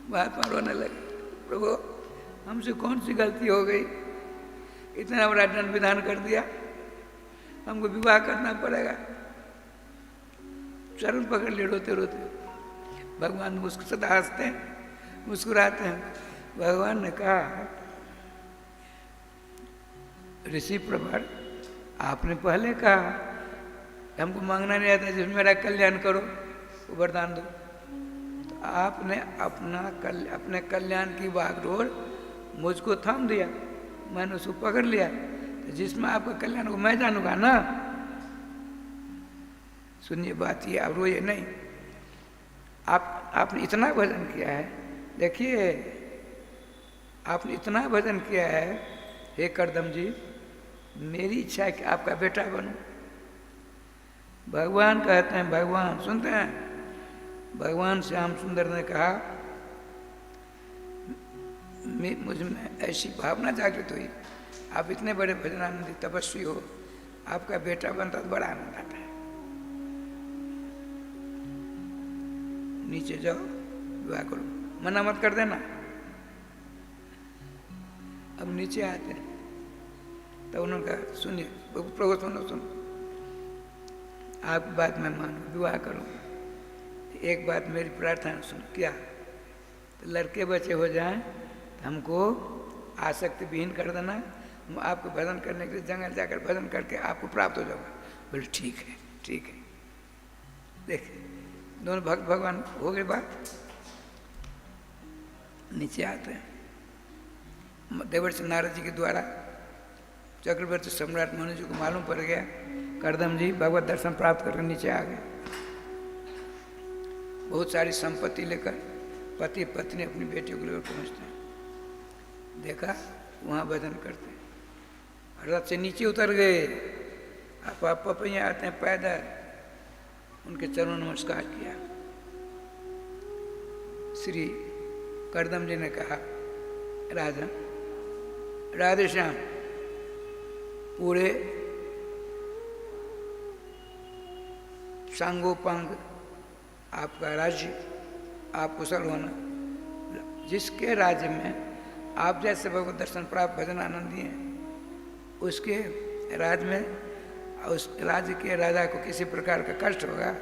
महात्मा रोने लगे, प्रभु हमसे कौन सी गलती हो गई, इतना बड़ा दंड विधान कर दिया, हमको विवाह करना पड़ेगा। चरण पकड़ लिए रोते रोते। भगवान मुस्कुरा सदा हंसते हैं, मुस्कुराते हैं। भगवान ने कहा, ऋषि प्रवर आपने पहले कहा हमको मांगना नहीं आता, जिसमें मेरा कल्याण करो, वो वरदान दो। तो आपने अपने कल्याण की बागडोर मुझको थाम दिया, मैंने उसको पकड़ लिया। तो जिसमें आपका कल्याण को मैं जानूंगा ना। सुनिए बात ये, अब रोइए नहीं। आपने इतना भजन किया है, देखिए आपने इतना भजन किया है। हे करदम जी, मेरी इच्छा है कि आपका बेटा बनूं। भगवान कहते हैं, भगवान सुनते हैं, भगवान श्याम सुंदर ने कहा, मुझ में ऐसी भावना जागृत हुई, आप इतने बड़े भजनानंदी तपस्वी हो, आपका बेटा बनता तो बड़ा आनंद आता है। नीचे जाओ, विवाह करो, मना मत कर देना। अब नीचे आते हैं, तब उन्होंने कहा, सुनिए प्रभु, सुनो, आपकी बात मैं मानू, विवाह करूँ। एक बात मेरी प्रार्थना सुनो। क्या? तो लड़के बच्चे हो जाएं तो हमको आसक्ति विहीन कर देना, हम आपको भजन करने के लिए जंगल जाकर भजन करके आपको प्राप्त हो जाऊंगा। बोले ठीक है, ठीक है। देखिए दोनों भक्त भगवान हो गए बात। नीचे आते हैं। देवर्षि नारद जी के द्वारा चक्रवर्ती सम्राट मनु जी को मालूम पड़ गया, करदम जी भगवत दर्शन प्राप्त करके नीचे आ गए। बहुत सारी संपत्ति लेकर पति पत्नी अपनी बेटियों को लेकर पहुँचते हैं। देखा वहाँ भजन करते हैं। रथ से नीचे उतर गए। आप पपैया आते हैं पैदल, उनके चरणों नमस्कार किया। श्री करदम जी ने कहा, राजन राधे श्याम, पूरे सांगोपांग आपका राज्य, आप कुशल होना। जिसके राज्य में आप जैसे भगवत दर्शन प्राप्त भजन आनंदी हैं, उसके राज्य में उस राज्य के राजा को किसी प्रकार का कष्ट होगा,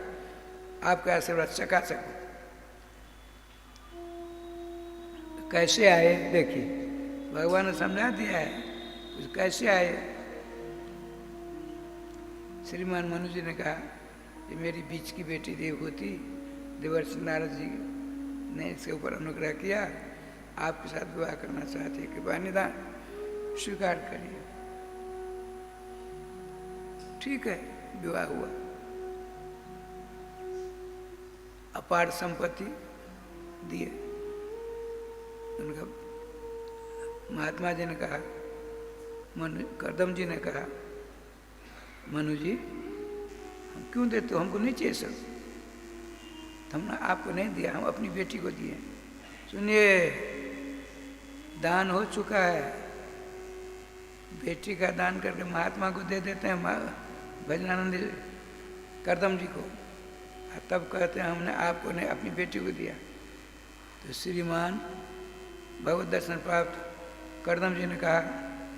आपका आशीर्वाद चकाचक। कैसे आए देखिए, भगवान ने समझा दिया है कैसे आए। श्रीमान मनु जी ने कहा, ये मेरी बीच की बेटी देवहूति, देवर्षि नारद जी ने इसके ऊपर अनुग्रह किया, आपके साथ विवाह करना चाहती है, कृपा निदान स्वीकार करिए। ठीक है, विवाह हुआ। अपार संपत्ति दिए। उनका महात्मा जी ने कहा, करदम जी ने कहा, मनु जी हम क्यों देते हो, हमको नहीं चाहिए सब, हमने आपको नहीं दिया, हम अपनी बेटी को दिए। सुनिए, दान हो चुका है, बेटी का दान करके महात्मा को दे देते हैं, भजनानंद करदम जी को, तब कहते हैं हमने आपको नहीं अपनी बेटी को दिया। तो श्रीमान भगवत दर्शन प्राप्त करदम जी ने कहा,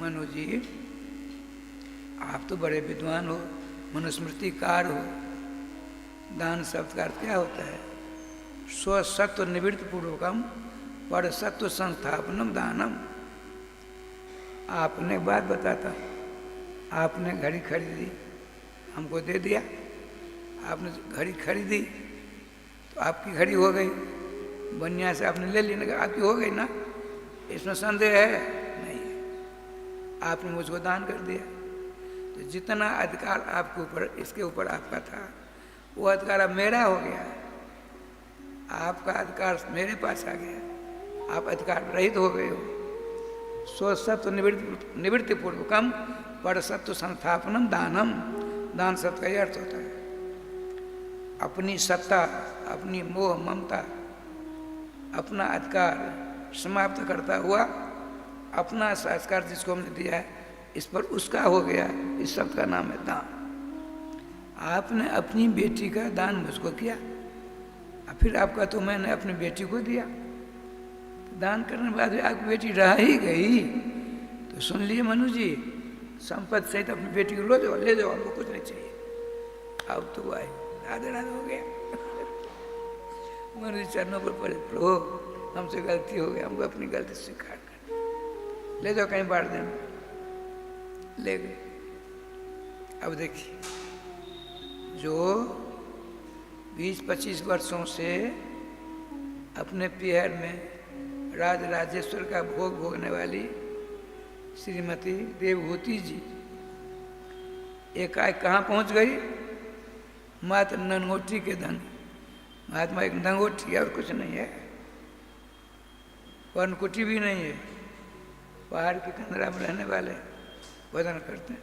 मनु जी आप तो बड़े विद्वान हो, मनुस्मृतिकार हो। दान शब्द का अर्थ क्या होता है? स्वसत्व निवृत्त पूर्वकम पर सत्व संस्थापनम दानम। आपने एक बात बताता, आपने घड़ी खरीदी, हमको दे दिया। आपने घड़ी खरीदी तो आपकी घड़ी हो गई, बनिया से आपने ले ली, आपकी हो गई ना, इसमें संदेह है नहीं। आपने मुझको दान कर दिया, तो जितना अधिकार आपके ऊपर, इसके ऊपर आपका था, वो अधिकार अब मेरा हो गया। आपका अधिकार मेरे पास आ गया, आप अधिकार रहित हो गए हो। स्वसत्व निवृत्ति पूर्वकम पर सत्व संस्थापनम दानम। दान शब्द का ही अर्थ होता है अपनी सत्ता, अपनी मोह ममता, अपना अधिकार समाप्त करता हुआ अपना संस्कार जिसको हमने दिया है, इस पर उसका हो गया। इस शब्द का नाम है दान। आपने अपनी बेटी का दान मुझको किया, और फिर आपका तो मैंने अपनी बेटी को दिया। दान करने के बाद भी आपकी बेटी रह ही गई, तो सुन लिए मनु जी, संपत्ति सहित अपनी बेटी को ले जाओ, हमको कुछ नहीं चाहिए। अब तो भाई राधे राधे हो गया। मनु जी चरणों पर पड़े, प्रभु हमसे गलती हो गई, हमको अपनी गलती स्वीकार कर, ले जाओ कहीं बांट देना। ले गए। अब देखिए, जो 20-25 वर्षों से अपने पीहर में राज राजेश्वर का भोग भोगने वाली श्रीमती देवभूति जी एकाएक कहाँ पहुँच गई? मात्र नंगोटी के धन। महात्मा एक नंगोटी है और कुछ नहीं है, पर्णकुटी भी नहीं है। पहाड़ की कंदरा में रहने वाले भजन करते हैं।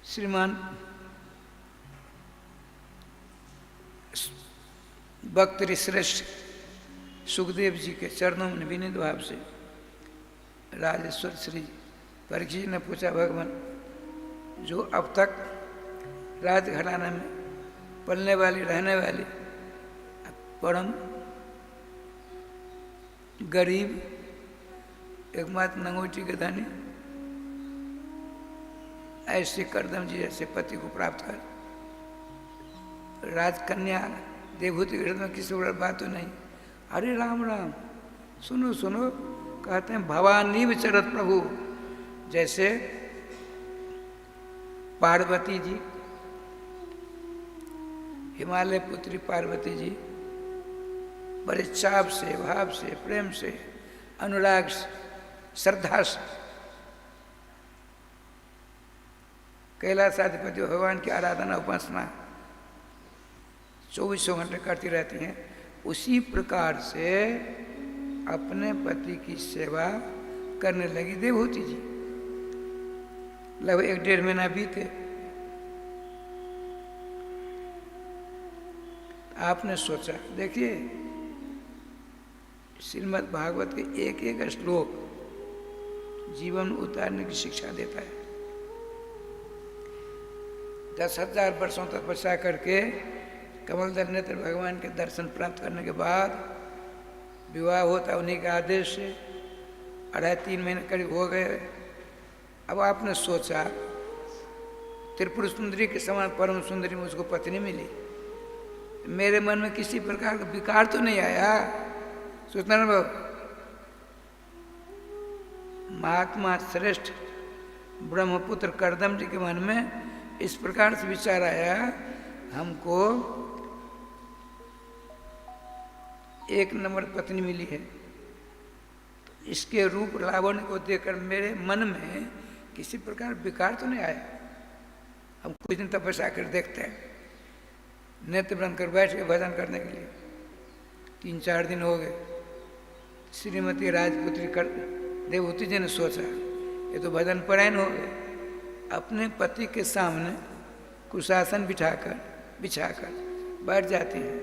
श्रीमान भक्त श्रेष्ठ सुखदेव जी के चरणों में विनीत भाव से राजेश्वर श्री परीक्षित जी ने पूछा, भगवान जो अब तक राजघराना में पलने वाली रहने वाली परम गरीब एकमात्र नंगोटी के धनी ऐसे करदम जी जैसे पति को प्राप्त कर, राजकन्या देवभूति के में किसी और बात तो नहीं। अरे राम राम, सुनो सुनो, कहते हैं भवानी विचरत प्रभु। जैसे पार्वती जी, हिमालय पुत्री पार्वती जी बड़े चाव से, भाव से, प्रेम से, अनुराग से, श्रद्धा से कैलाशाधिपति भगवान की आराधना उपासना 24 घंटे करती रहती हैं। उसी प्रकार से अपने पति की सेवा करने लगी देवभूति जी। लगभग 1-1.5 महीना बीते। आपने सोचा, देखिए श्रीमद् भागवत के एक एक श्लोक जीवन में उतारने की शिक्षा देता है। 10,000 वर्षों तक तपस्या करके कमलदल नेत्र भगवान के दर्शन प्राप्त करने के बाद विवाह होता उन्हीं के आदेश से। 2.5-3 महीने करीब हो गए। अब आपने सोचा त्रिपुर सुंदरी के समान परम सुंदरी मुझको पत्नी मिली, मेरे मन में किसी प्रकार का विकार तो नहीं आया? सोचना ना बाबू। महात्मा श्रेष्ठ ब्रह्मपुत्र करदम जी के मन में इस प्रकार से विचार आया, हमको 1 नंबर पत्नी मिली है, तो इसके रूप लावण्य को देखकर मेरे मन में किसी प्रकार विकार तो नहीं आया। हम कुछ दिन तपस्या कर देखते हैं। नेत्र बंद कर बैठ के भजन करने के लिए 3-4 दिन हो गए। श्रीमती राजपुत्री कर देवभूति जी ने सोचा, ये तो भजन परायण हो गए। अपने पति के सामने कुशासन बिछाकर बैठ जाती हैं।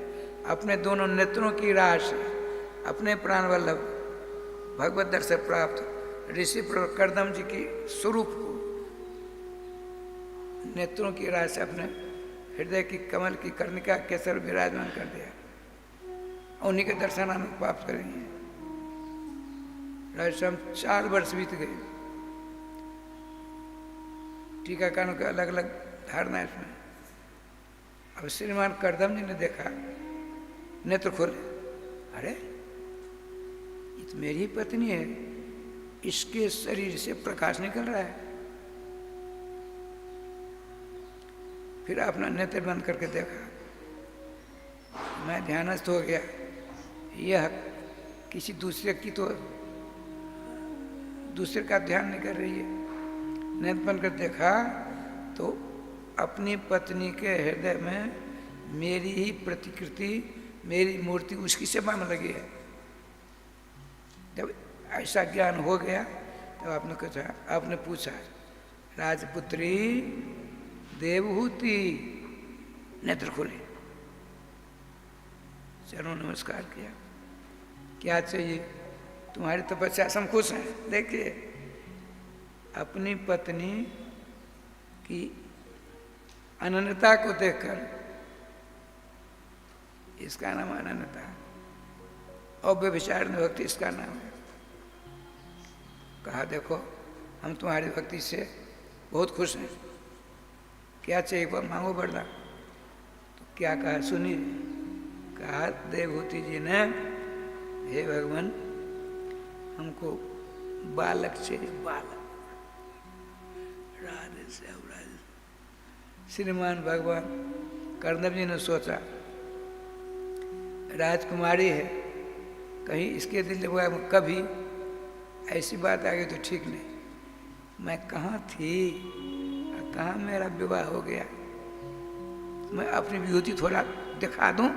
अपने दोनों नेत्रों की राह से अपने प्राण वल्लभ भगवत दर्शन प्राप्त ऋषि करदम जी की स्वरूप को नेत्रों की राह से अपने हृदय की कमल की कर्णिका केसर विराजमान कर दिया। उन्हीं के दर्शन हम प्राप्त करेंगे। राजश्याम 4 वर्ष बीत गए। टीकाकारों के अलग अलग धारणा है इसमें। अब श्रीमान करदम जी ने देखा, नेत्र खोले, अरे ये तो मेरी ही पत्नी है, इसके शरीर से प्रकाश निकल रहा है। फिर अपना नेत्र बंद करके देखा, मैं ध्यानस्थ हो गया, यह किसी दूसरे की तो दूसरे का ध्यान नहीं कर रही है। नेत्र बंद कर देखा तो अपनी पत्नी के हृदय में मेरी ही प्रतिकृति, मेरी मूर्ति उसकी सेवा में लगी है। जब ऐसा ज्ञान हो गया तब आपने पूछा, राजपुत्री देवहूति, नेत्र खोले, चलो नमस्कार किया, क्या चाहिए? तुम्हारी तपस्या से हम खुश हैं। देखिए, अपनी पत्नी की अनन्यता को देखकर, इसका नाम अनन्यता, और व्यभिचार भक्ति इसका नाम है। कहा देखो हम तुम्हारी भक्ति से बहुत खुश हैं, क्या चाहिए वो मांगो वरदान। तो क्या कहा सुनिए, कहा देवहूति जी ने, हे भगवान हमको बालक चाहिए, बालक। राधे श्याम राधे। श्रीमान भगवान करदम जी ने सोचा राजकुमारी है, कहीं इसके दिल में कभी ऐसी बात आ गई तो ठीक नहीं। मैं कहाँ थी और कहाँ मेरा विवाह हो गया, मैं अपनी विभूति थोड़ा दिखा दूं।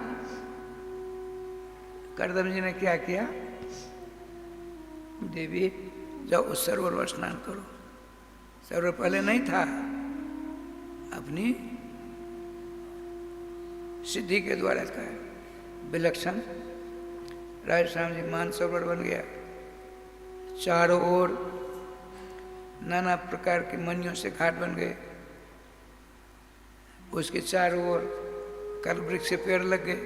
करदम जी ने क्या किया, देवी जाओ उस सरोवर में स्नान करो। सरोवर पहले नहीं था, अपनी सिद्धि के द्वारा का है, विलक्षण राजश्याम जी मान सरोवर बन गया। चारों ओर नाना प्रकार के मनियों से घाट बन गए, उसके चारों ओर कल्पवृक्ष से पेड़ लग गए,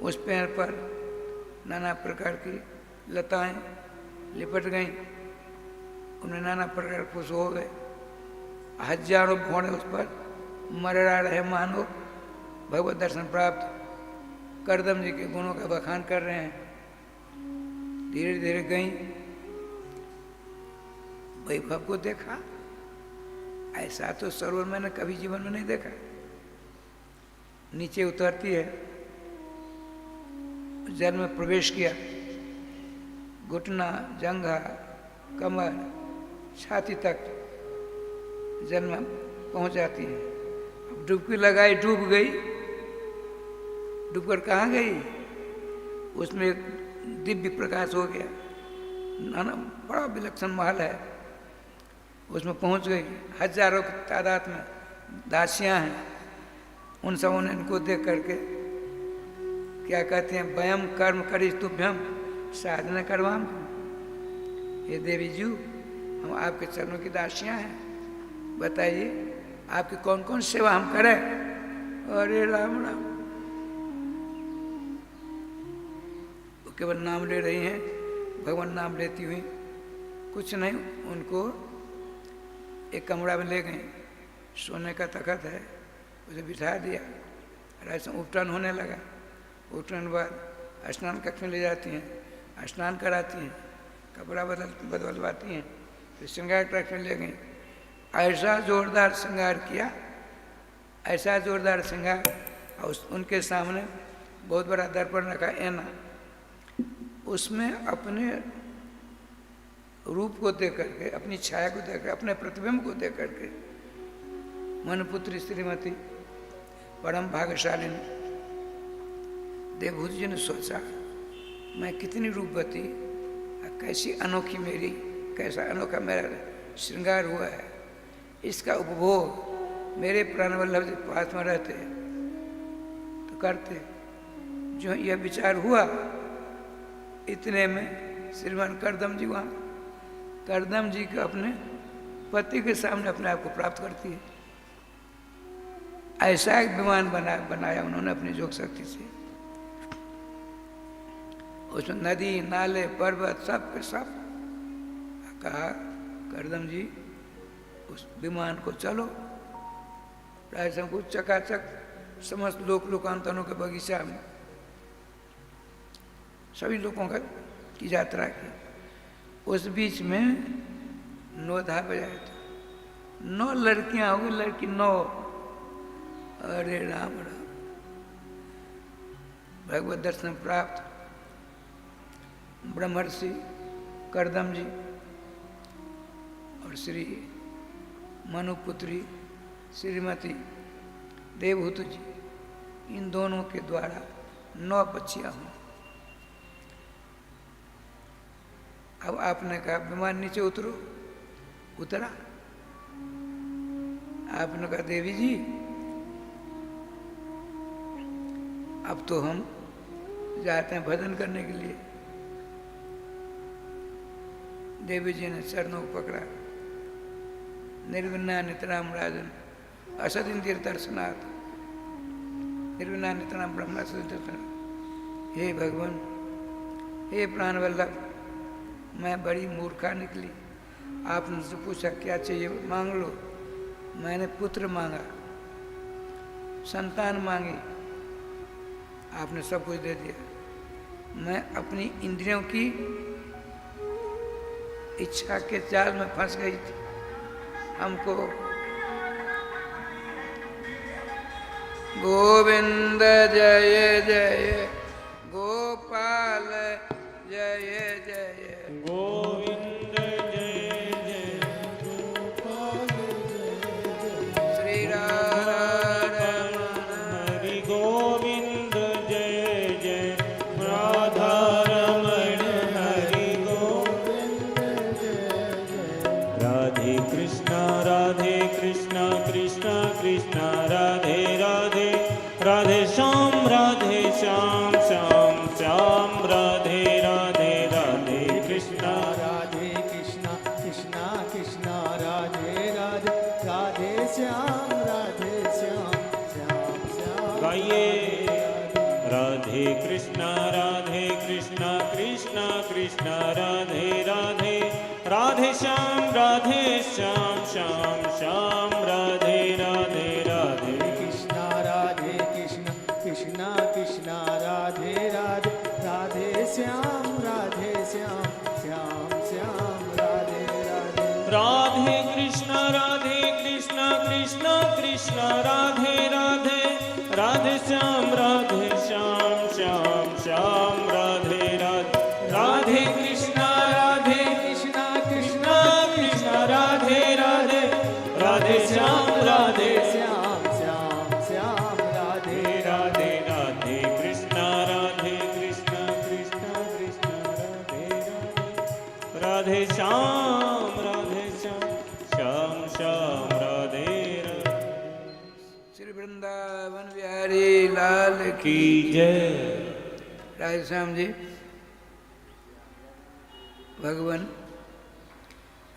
उस पेड़ पर नाना प्रकार की लताएं लिपट गईं, उनमें नाना प्रकार खुश हो गए। हजारों घोड़े उस पर मरड़ा रहे, मानो भगवत दर्शन प्राप्त। करदम जी के गुणों का बखान कर रहे हैं। धीरे धीरे गई, वैभव को देखा, ऐसा तो सरोवर मैंने कभी जीवन में नहीं देखा। नीचे उतरती है, जल में प्रवेश किया, घुटना, जंघा, कमर, छाती तक जल में पहुंच जाती है। अब डुबकी लगाई, डूब गई। डूबकर कहाँ गई? उसमें एक दिव्य प्रकाश हो गया, नाना बड़ा विलक्षण महल है, उसमें पहुंच गई। हजारों की तादाद में दासियां हैं, उन सबों ने इनको देख करके क्या कहते हैं, वयम कर्म करी तुभ्यम साधना करवाम। ये देवी जी, हम आपके चरणों की दासियां हैं, बताइए आपकी कौन कौन सेवा हम करें। अरे राम राम, वो केवल नाम ले रही हैं, भगवान नाम लेती हुई, कुछ नहीं। उनको एक कमरा में ले गई, सोने का तखत है, उसे बिठा दिया। रात उपटन होने लगा, उपटन के बाद स्नान कक्ष में ले जाती हैं, स्नान कराती हैं, कपड़ा बदलवाती हैं, फिर श्रृंगार कक्ष में ले गई। ऐसा जोरदार श्रृंगार किया, ऐसा जोरदार श्रृंगार, और उनके सामने बहुत बड़ा दर्पण रखा, ऐना, उसमें अपने रूप को देख करके, अपनी छाया को देख कर, अपने प्रतिबिंब को देख करके मनपुत्री श्रीमती परम भाग्यशालिनी देवभूति जी ने सोचा, मैं कितनी रूपवती, कैसी अनोखी मेरी, कैसा अनोखा मेरा श्रृंगार हुआ है, इसका उपभोग मेरे प्राणवल्लभ जी पास में रहते तो करते। जो यह विचार हुआ, इतने में श्रीमान करदम जी वहाँ, करदम जी के अपने पति के सामने अपने आप को प्राप्त करती है। ऐसा एक विमान बनाया उन्होंने अपनी योग शक्ति से, उसमें नदी, नाले, पर्वत सब के सब। कहा करदम जी उस विमान को चलो, राजस्थान को चकाचक समस्त लोक लोकांतरों के बगीचा में सभी लोगों का की यात्रा की। उस बीच में 9 धा बजाए थे, 9 लड़कियां होगी, लड़की 9। अरे राम राम, भगवत दर्शन प्राप्त। ब्रह्मर्षि करदम जी और श्री मनुपुत्री श्रीमती देवहूत जी, इन दोनों के द्वारा 9 बच्चियां हुई। अब आपने कहा विमान नीचे उतरो, उतरा। आपने कहा देवी जी अब तो हम जाते हैं भजन करने के लिए। देवी जी ने चरणों को पकड़ा। निर्विन्ना नितराम राजन असदिन तीर्थर्शनाथ, निर्विन्ना नितराम ब्रह्मा सदिन। हे भगवान, हे प्राण वल्लभ, मैं बड़ी मूर्खा निकली। आपने मुझसे पूछा क्या चाहिए मांग लो। मैंने पुत्र मांगा, संतान मांगी, आपने सब कुछ दे दिया। मैं अपनी इंद्रियों की इच्छा के जाल में फंस गई थी। हमको गोविंद जय जय, गोपाल जय जय, गोविंद जय जय, गोपाल जय जय, श्री राधा हरि गोविंद जय जय, राधा रमण हरि गोविंद जय जय, राधे कृष्णा कृष्णा कृष्णा राधे राधे, राधे श्याम श्याम श्याम, राधे राधे राधे कृष्णा। राधे कृष्णा कृष्णा कृष्णा राधे राधे, राधे श्याम श्याम श्याम। गाइए राधे कृष्णा कृष्णा कृष्णा राधे राधे, राधे श्याम श्याम श्याम, राधे राधे राधे कृष्णा कृष्णा कृष्णा राधे राधे, राधे श्याम श्याम श्याम, राधे राधे। राधे कृष्णा कृष्णा कृष्णा राधे राधे, राधे श्याम श्याम श्याम, राधे राधे। राधे कृष्णा कृष्णा कृष्णा राधे राधे, राधे श्याम श्याम श्याम, राधे राधे राधे कृष्णा कृष्णा कृष्णा राधे राधे, राधे श्याम श्याम श्याम, राधे राधे। श्री वृंदावन बिहारी लाल की की जय। राधे श्याम जी, भगवान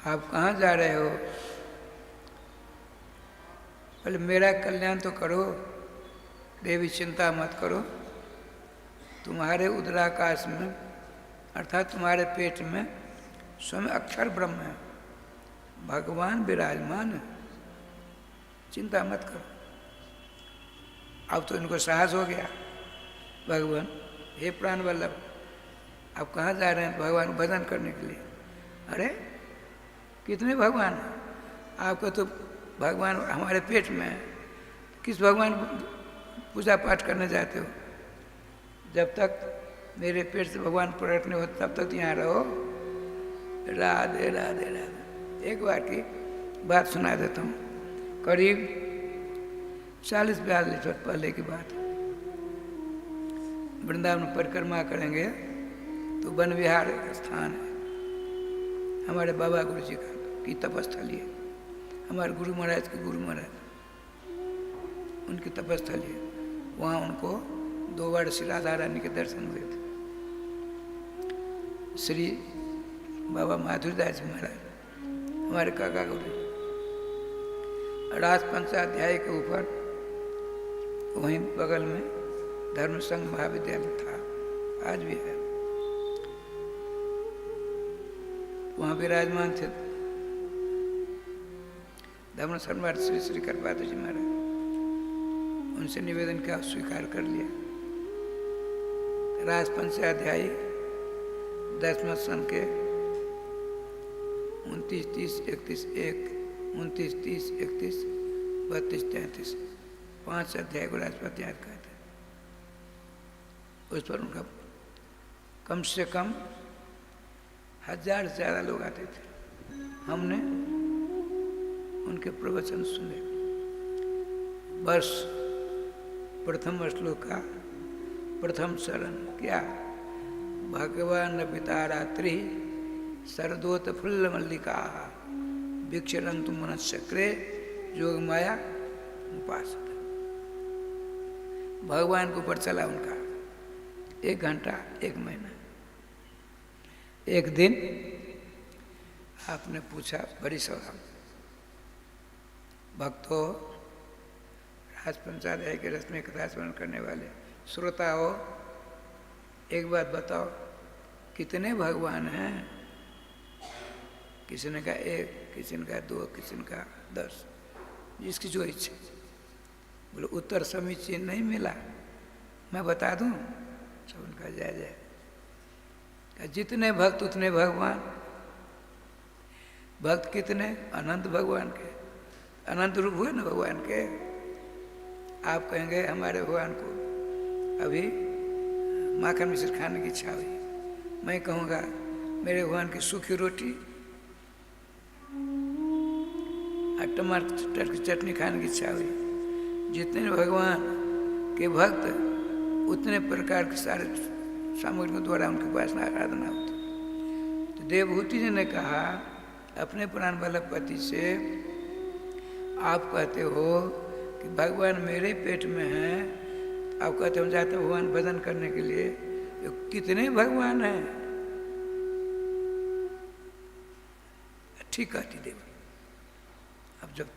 आप कहाँ जा रहे हो? बोले मेरा कल्याण तो करो देवी, चिंता मत करो। तुम्हारे उदराकाश में अर्थात तुम्हारे पेट में स्वयं अक्षर ब्रह्म है, भगवान विराजमान है, चिंता मत करो। अब तो इनको साहस हो गया। भगवान हे प्राण वल्लभ, आप कहाँ जा रहे हैं? भगवान को भजन करने के लिए। अरे कितने भगवान हैं? आपको तो भगवान हमारे पेट में है, किस भगवान पूजा पाठ करने जाते हो? जब तक मेरे पेट से भगवान प्रकट नहीं होते तब तक यहाँ रहो। राधे राधे राधे। एक बार की बात सुना देता हूँ, करीब 40-42 वर्ष पहले की बात। वृंदावन परिक्रमा करेंगे तो वन विहार स्थान है, हमारे बाबा गुरु जी की तपस्थली है, हमारे गुरु महाराज के गुरु महाराज उनकी तपस्थली है। वहाँ उनको 2 बार श्री राधा रानी के दर्शन हुए थे। श्री बाबा माधुरदास महाराज हमारे काका गुरु, राज पंचाध्याय के ऊपर वहीं बगल में धर्म संघ महाविद्यालय था, आज भी है, वहाँ विराजमान थे। धर्म सम्राट श्री श्री करपात्र जी महाराज, उनसे निवेदन किया, स्वीकार कर लिया। राजपंचाध्यायी 10वें सन के 29, 30, 31, 1, 29, 30, 31, 32, 33 5 अध्याय को राजपंचाध्याय कहते हैं। उस पर उनका कम से कम 1000 से ज़्यादा लोग आते थे। हमने उनके प्रवचन सुने। प्रथम श्लोक का प्रथम शरण क्या? भगवान पितारात्रि शरदोत फुल्ल मल्लिका भिक्षरंतु मनश्चक्रे योग माया उपासना। भगवान के ऊपर चला उनका 1 घंटा, 1 महीना। एक दिन आपने पूछा बड़ी सभा, भक्तों, राजपंचाध्याय के रस में कथा स्मरण करने वाले श्रोता हो, एक बात बताओ, कितने भगवान हैं? किसी ने कहा 1, किसी ने कहा 2, किसी ने कहा 10, जिसकी जो इच्छा। बोले उत्तर समीचीन नहीं मिला, मैं बता दूं? सब उनका जय जय। जितने भक्त उतने भगवान। भक्त कितने? अनंत भगवान के, अनंत रूप हुए ना भगवान के। आप कहेंगे हमारे भगवान को अभी माखन मिश्र खाने की इच्छा हुई, मैं कहूँगा मेरे भगवान की सूखी रोटी और टमाटर की चटनी खाने की इच्छा हुई। जितने भगवान के भक्त उतने प्रकार के सारे सामग्रियों द्वारा उनके पास आराधना होती। तो देवभूति जी ने कहा अपने प्राण वल्लभ पति से, आप कहते हो कि भगवान मेरे पेट में हैं, आप कहते हम जाते हैं भगवान भजन करने के लिए, तो कितने भगवान हैं? ठीक कहती देव। अब जब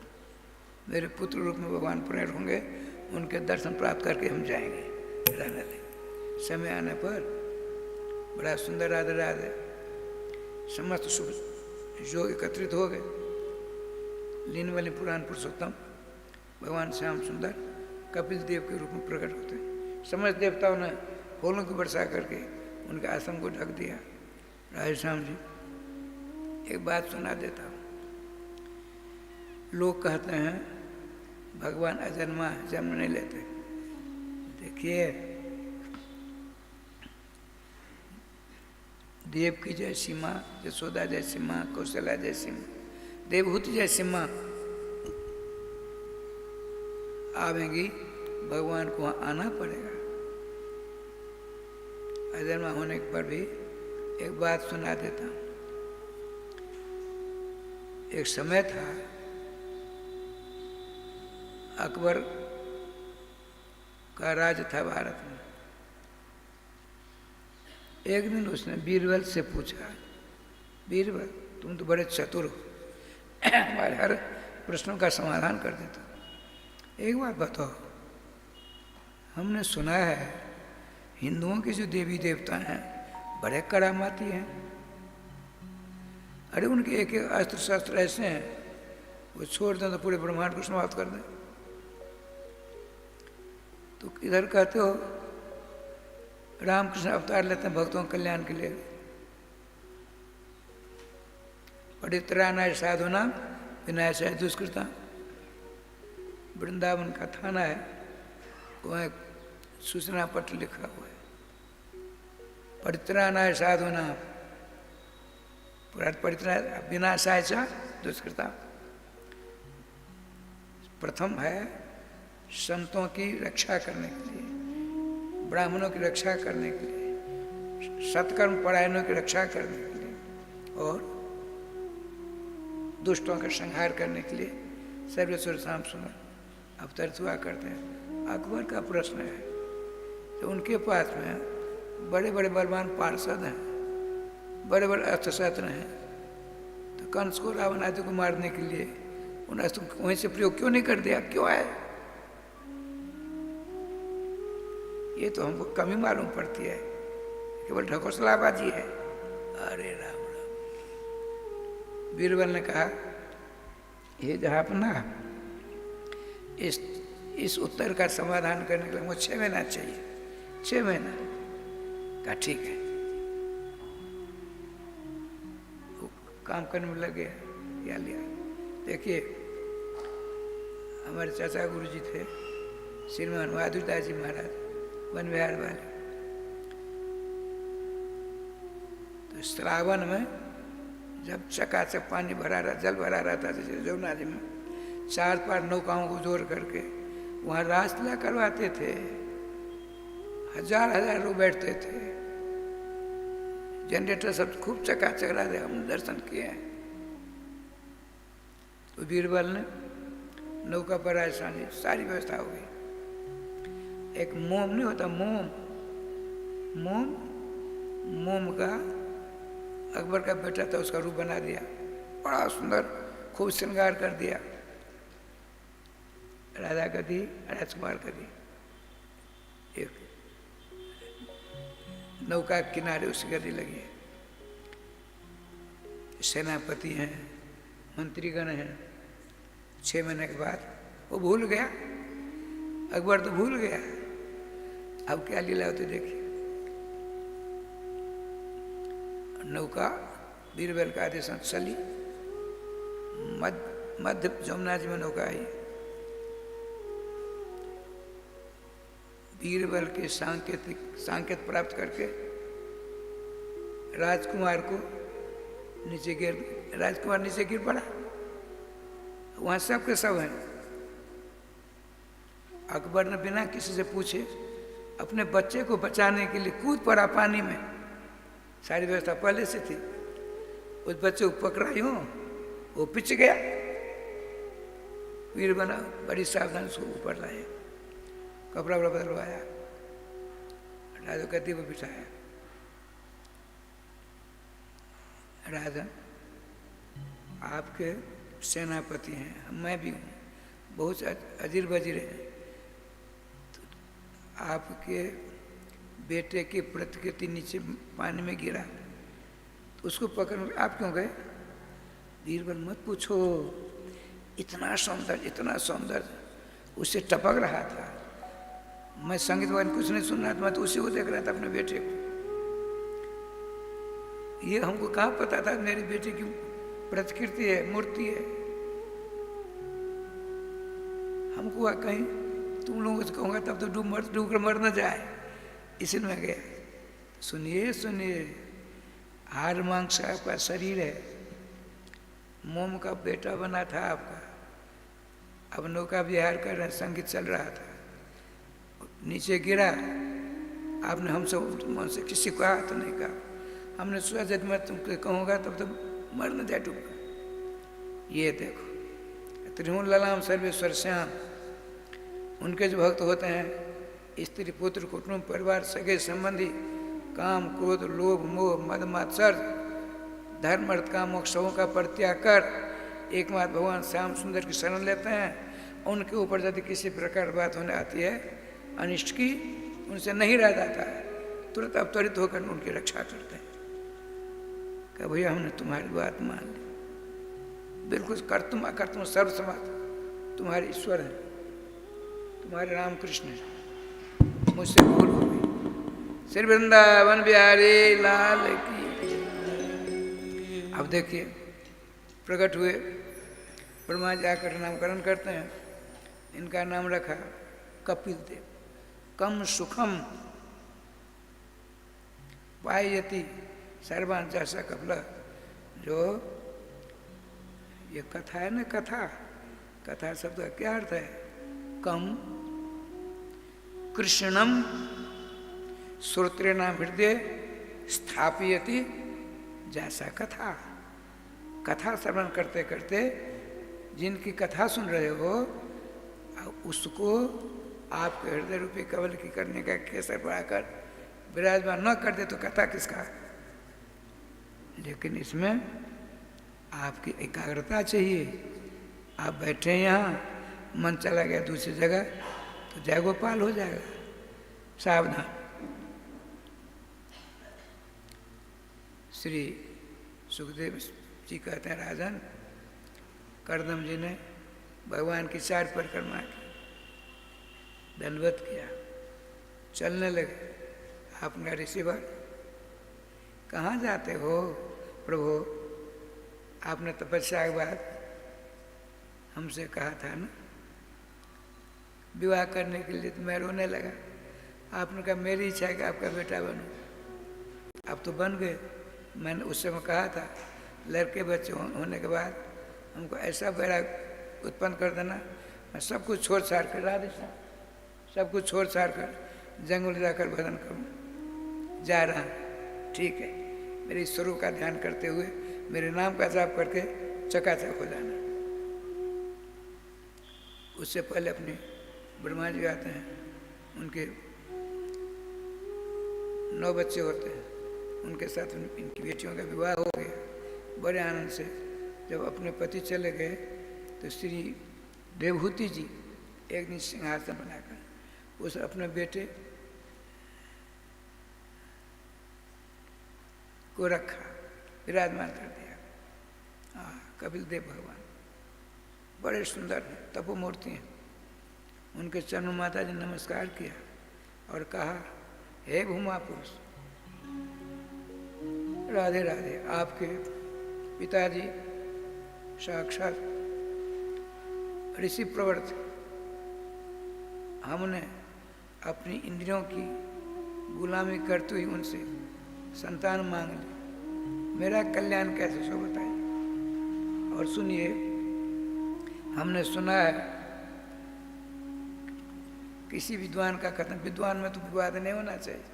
मेरे पुत्र रूप में भगवान प्रेर होंगे, उनके दर्शन प्राप्त करके हम जाएंगे रहने दें। समय आने पर बड़ा सुंदर राधे राधे समस्त शुभ योग एकत्रित हो गए। लीनवली पुराण पुरुषोत्तम भगवान श्याम सुंदर कपिल देव के रूप में प्रकट होते हैं। समस्त देवताओं ने फूलों की वर्षा करके उनके आश्रम को ढक दिया। राधे श्याम जी, एक बात सुना देता हूँ। लोग कहते हैं भगवान अजन्मा, जन्म नहीं लेते। देखिए, देव की जैसी माँ, यशोदा जैसी माँ, कौशल्या जैसी माँ, देवहूति जैसी माँ आवेंगी, भगवान को वहाँ आना पड़ेगा। अजन्मा होने पर भी एक बात सुना देता हूँ। एक समय था, अकबर का राज था भारत में। एक दिन उसने बीरबल से पूछा, बीरबल तुम तो बड़े चतुर हो, हमारे हर प्रश्नों का समाधान कर देते हो। एक बात बताओ, हमने सुना है हिंदुओं के जो देवी देवता हैं बड़े करामाती हैं। अरे उनके एक एक अस्त्र शस्त्र ऐसे हैं, वो छोड़ दें तो पूरे ब्रह्मांड को समाप्त कर दें। तो इधर कहते हो रामकृष्ण अवतार लेते हैं भक्तों के कल्याण के लिए। पवित्रानाय साधुना विनाशाय दुष्कृता। वृंदावन का थाना है, वहाँ सूचना पत्र लिखा हुआ है, परित्राणाय साधुना परित्राण विनाशाय च दुष्कृता। प्रथम है संतों की रक्षा करने के लिए, ब्राह्मणों की रक्षा करने के लिए, सत्कर्म परायणों की रक्षा करने के लिए और दुष्टों का संहार करने के लिए सर्वेश्वर शाम सुंदर अवतरित हुआ करते हैं। अकबर का प्रश्न है, तो उनके पास में बड़े बड़े बलवान पार्षद हैं, बड़े बड़े अस्त्र शस्त्र हैं, तो कंस को रावण आदि को मारने के लिए उन अस्त्रों को वहीं से प्रयोग क्यों नहीं कर दिया? क्यों है? ये तो हमको कमी मालूम पड़ती है, केवल ढकोसलाबाजी है। अरे राम राम। बीरबल ने कहा ये जहाँपना, इस उत्तर का समाधान करने के लिए मुझे 6 महीना चाहिए। 6 महीना का ठीक है। वो काम करने में लगे या लिया। देखिए हमारे चाचा गुरु जी थे श्रीमान माधुरदास जी महाराज, वन विहार वाले। तो श्रावण में जब चकाचक पानी भरा रहा, जल भरा रहता जैसे जमुना जी में, 4 नौकाओं को जोड़ करके वहाँ रासलीला करवाते थे। हजार लोग बैठते थे, जनरेटर सब खूब चकाचक रहा थे। हम दर्शन किए हैं। तो बीरबल ने नौका पर आसानी सारी व्यवस्था हो गई। एक मोम नहीं होता, मोम का अकबर का बेटा था, उसका रूप बना दिया, बड़ा सुंदर, खूब श्रृंगार कर दिया। राजा का दी, राजकुमार का दी, एक नौका के किनारे उसकी गद्दी लगी है। सेनापति हैं, मंत्रीगण हैं। 6 महीने के बाद वो भूल गया, अकबर तो भूल गया। अब क्या लीला होती देखिए। नौका बीरबल का आदेश चली, मध्य जमुना जी में नौका आई। बीरबल के सांकेत प्राप्त करके राजकुमार को राजकुमार नीचे गिर पड़ा। वहां सब के सब हैं। अकबर ने बिना किसी से पूछे अपने बच्चे को बचाने के लिए कूद पड़ा पानी में। सारी व्यवस्था पहले से थी। उस बच्चे को पकड़ा यूं, वो पिच गया। वीर बना, बड़ी सावधानी से ऊपर लाए, कपड़ा वपड़ा बदलवाया, राजा गद्दी पर बिठाया। राजा आपके सेनापति हैं, मैं भी हूँ, बहुत अजीर बजीर हैं। तो आपके बेटे की प्रतिकृति नीचे पानी में गिरा, तो उसको पकड़ आप क्यों गए? बीरबल मत पूछो, इतना सौंदर्य उससे टपक रहा था। मैं संगीत वाले कुछ नहीं सुन रहा था, मैं तो उसी को देख रहा था, अपने बेटे को। ये हमको कहाँ पता था मेरे बेटे की प्रतिकृति है, मूर्ति है। हमको कहीं तुम लोगों से कहूँगा तब तो डूब कर मर न जाए, इसलिए मैं गया। सुनिए, हाड़ मांस का आपका शरीर है, मोम का बेटा बना था आपका। अब नौका विहार कर रहे, संगीत चल रहा था, नीचे गिरा। आपने हमसे मन से किसी को कहा तो नहीं कहा। हमने सोचा जब मैं तुमको कहूँगा तब तो मर न जाए डूबकर। ये देखो, त्रिभुवन ललाम सर्वेश्वर श्याम, उनके जो भक्त होते हैं, स्त्री पुत्र कुटुंब परिवार सगे संबंधी, काम क्रोध लोभ मोह मद मात्सर्य धर्म अर्थ काम मोक्षों का परित्याग कर एकमात्र भगवान श्याम सुंदर की शरण लेते हैं। उनके ऊपर यदि किसी प्रकार बात होने आती है अनिष्ट की, उनसे नहीं रह जाता है, तुरंत अवतरित होकर उनकी रक्षा करते हैं। क्या भैया हमने तुम्हारी बात मान ली, बिल्कुल कर्तुम अकर्तुम सर्वसमर्थ तुम्हारे ईश्वर हैं, तुम्हारे राम कृष्ण हैं, मुझसे भूल हो गई। श्री वृंदावन बिहारी लाल की। अब देखिए प्रकट हुए, ब्रह्मा जी आकर नामकरण करते हैं। इनका नाम रखा कपिल देव। कम सुखम पायति सर्वान जैसा कपिल। जो ये कथा है ना, कथा शब्द का क्या अर्थ है? कम कृष्णम श्रोत्रेणाम हृदय स्थापयति जैसा कथा श्रवण करते करते जिनकी कथा सुन रहे हो, उसको आपके हृदय रूपी कवल की करने का केसर बढ़ाकर विराजमान न कर दे तो कथा किसका? लेकिन इसमें आपकी एकाग्रता चाहिए। आप बैठे यहाँ, मन चला गया दूसरी जगह तो जय गोपाल हो जाएगा। सावधान। श्री सुखदेव जी कहते हैं, राजन करदम जी ने भगवान की 4 परिक्रमा की, दंडवत किया, चलने लगे। आपने कहा ऋषिवर कहाँ जाते हो प्रभु? आपने तपस्या के बाद हमसे कहा था ना विवाह करने के लिए, तो मैं रोने लगा। आपने कहा मेरी इच्छा है कि आपका बेटा बनूं। आप तो बन गए। मैंने उस समय कहा था लड़के बच्चे होने के बाद हमको ऐसा वैराग उत्पन्न कर देना, मैं सब कुछ छोड़ छाड़ कर राधे सब कुछ छोड़ छाड़ कर जंगल जाकर भजन करूँ जा रहा। ठीक है, मेरे स्वरूप का ध्यान करते हुए मेरे नाम का जाप करके चकाचक हो जाना। उससे पहले अपने ब्रह्मा जी आते हैं, उनके 9 बच्चे होते हैं, उनके साथ इनकी बेटियों का विवाह हो गया बड़े आनंद से। जब अपने पति चले गए तो श्री देवहूति जी एक दिन सिंहासन बनाकर उस अपने बेटे को रखा, विराजमान कर दिया। कपिल देव भगवान बड़े सुंदर हैं, तपोमूर्ति हैं। उनके चरण माता जी ने नमस्कार किया और कहा, हे भूमा पुरुष, राधे राधे। आपके पिताजी साक्षात ऋषि प्रवर्त, हमने अपनी इंद्रियों की गुलामी करते हुए उनसे संतान मांग ली, मेरा कल्याण कैसे सो बताइए। और सुनिए, हमने सुना है किसी विद्वान का कथन, विद्वान में तो विवाद नहीं होना चाहिए,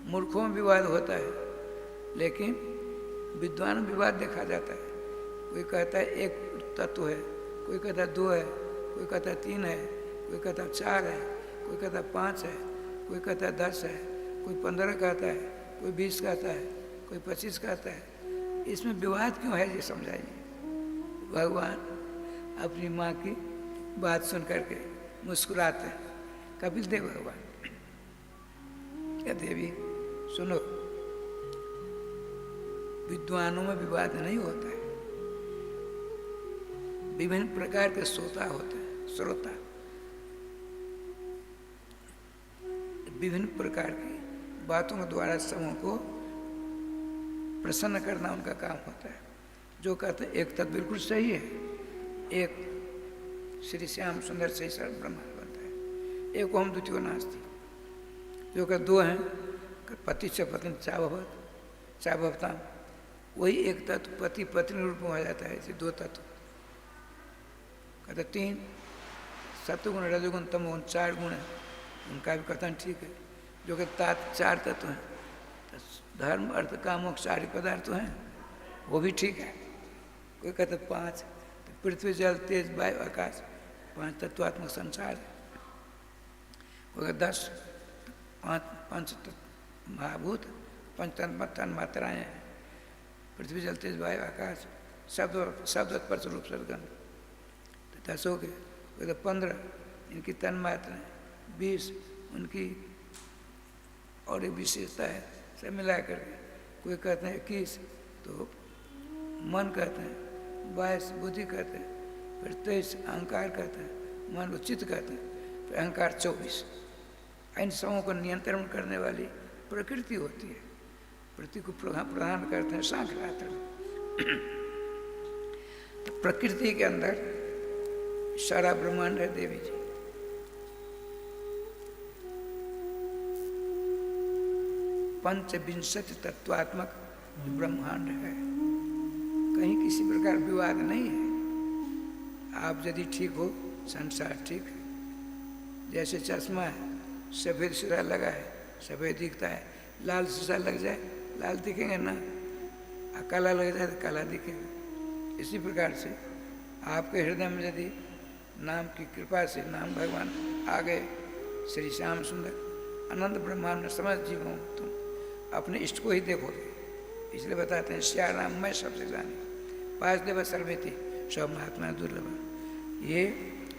मूर्खों में विवाद होता है, लेकिन विद्वान में विवाद देखा जाता है। कोई कहता है 1 तत्व है, कोई कहता है 2 है, कोई कहता है 3 है, कोई कहता है 4 है, कोई कहता है 5 है, कोई कहता है 10 है, कोई 15 कहता है, कोई 20 कहता है, कोई 25 कहता है। इसमें विवाद क्यों है ये समझाइए। भगवान अपनी माँ की बात सुन करके मुस्कुराते हैं। कपिल देव भगवान, क्या देवी सुनो, विद्वानों में विवाद नहीं होता है, विभिन्न प्रकार के श्रोता होते हैं, श्रोता विभिन्न प्रकार की बातों के द्वारा समूह को प्रसन्न करना उनका काम होता है। जो कहते हैं एक तत्व बिल्कुल सही है, एक श्री श्याम सुंदर से ब्रह्मांड बनता है, एक ओम द्वितीयो नास्ति। जो कहते 2 हैं, पति च पत्नी चाभवता, वही एक तत्व पति पत्नी रूप में हो जाता है। ऐसे 2 तत्व कहते 3 सत्वगुण रजोगुण तमोगुण 4 गुण है, उनका भी कथन ठीक है। जो कि 4 तत्व हैं, धर्म अर्थ काम मोक्ष 4 पदार्थ हैं, वो भी ठीक है। कोई कहते 5, तो पृथ्वी जल तेज वायु आकाश 5 तत्वात्मक संसार है। कोई 10, 5 महाभूत 5 तन मात्राएँ हैं, पृथ्वी जल तेज वायु आकाश शब्द स्पर्श रूप सदगंध, तो 10 हो गए। कोई 15 इनकी तन मात्राएँ, 20 उनकी और एक विशेषता है, सब मिला करके। कोई कहते हैं 21, तो मन कहते हैं, 22 बुद्धि कहते हैं, फिर 23 अहंकार कहते हैं, मन को चित्त कहते हैं, फिर अहंकार 24। इन सबों को नियंत्रण करने वाली प्रकृति होती है, प्रकृति को प्रदान करते हैं सांख्यशास्त्र। तो प्रकृति के अंदर सारा ब्रह्मांड है देवी जी। पंचविंशति तत्वात्मक ब्रह्मांड है, कहीं किसी प्रकार विवाद नहीं है। आप यदि ठीक हो, संसार ठीक है। जैसे चश्मा है, सफ़ेद शीशा लगा है, सफ़ेद दिखता है, लाल शीशा लग जाए लाल दिखेंगे ना, काला लग जाए तो काला दिखेगा। इसी प्रकार से आपके हृदय में यदि नाम की कृपा से नाम भगवान आ गए, श्री श्याम सुंदर अनंत ब्रह्मांड में समझ जीवों तुम अपने इष्ट को ही देखोगे। इसलिए बताते हैं श्या राम मैं सबसे जाने, पास देव सर्वेति सब महात्मा दुर्लभ। ये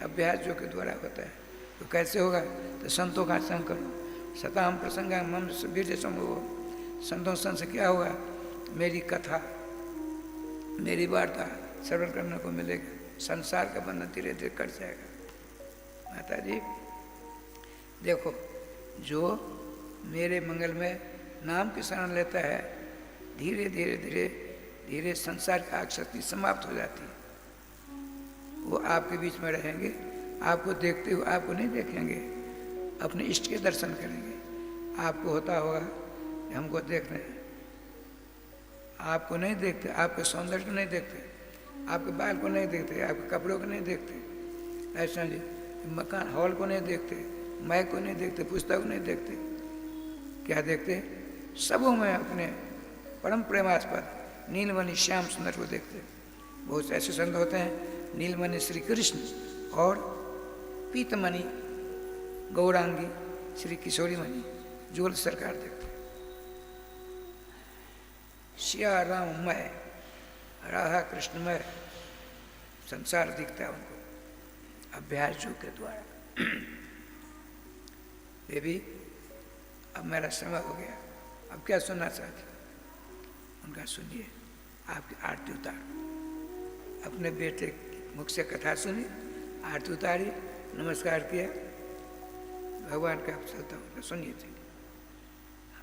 अभ्यास जो के द्वारा होता है, तो कैसे होगा, तो संतों का संग करो, सताम प्रसंगा मम वीर्य संभव। संतों संग से क्या होगा, मेरी कथा मेरी वार्ता श्रवण करने को मिलेगा, संसार का बंधन धीरे धीरे कट जाएगा। माता जी देखो, जो मेरे मंगल में नाम की शरण लेता है, धीरे धीरे धीरे धीरे संसार की आसक्ति समाप्त हो जाती है। वो आपके बीच में रहेंगे, आपको देखते हुए आपको नहीं देखेंगे, अपने इष्ट के दर्शन करेंगे। आपको होता होगा कि हमको देख रहे हैं, आपको नहीं देखते, आपके सौंदर्य को नहीं देखते, आपके बाल को नहीं देखते, आपके कपड़ों को नहीं देखते, ऐसा जी मकान हॉल को नहीं देखते, माइक को नहीं देखते, पुस्तक को नहीं देखते। क्या देखते? सबों में अपने परम प्रेमास्पद नीलमणि श्याम सुंदर को देखते। बहुत से ऐसे संत होते हैं, नीलमणि श्री कृष्ण और पीतमणि गौरांगी श्री किशोरी मणि जुगल सरकार देखते। सिया राममय राधा कृष्णमय संसार दिखता है उनको अभ्यास योग के द्वारा। देवी अब मेरा समय हो गया, अब क्या सुनना चाहते? उनका सुनिए, आपकी आरती उतारो। अपने बेटे की मुख से कथा सुनी, आरती उतारी, नमस्कार किया, भगवान का चलता हूँ सुनिए थे।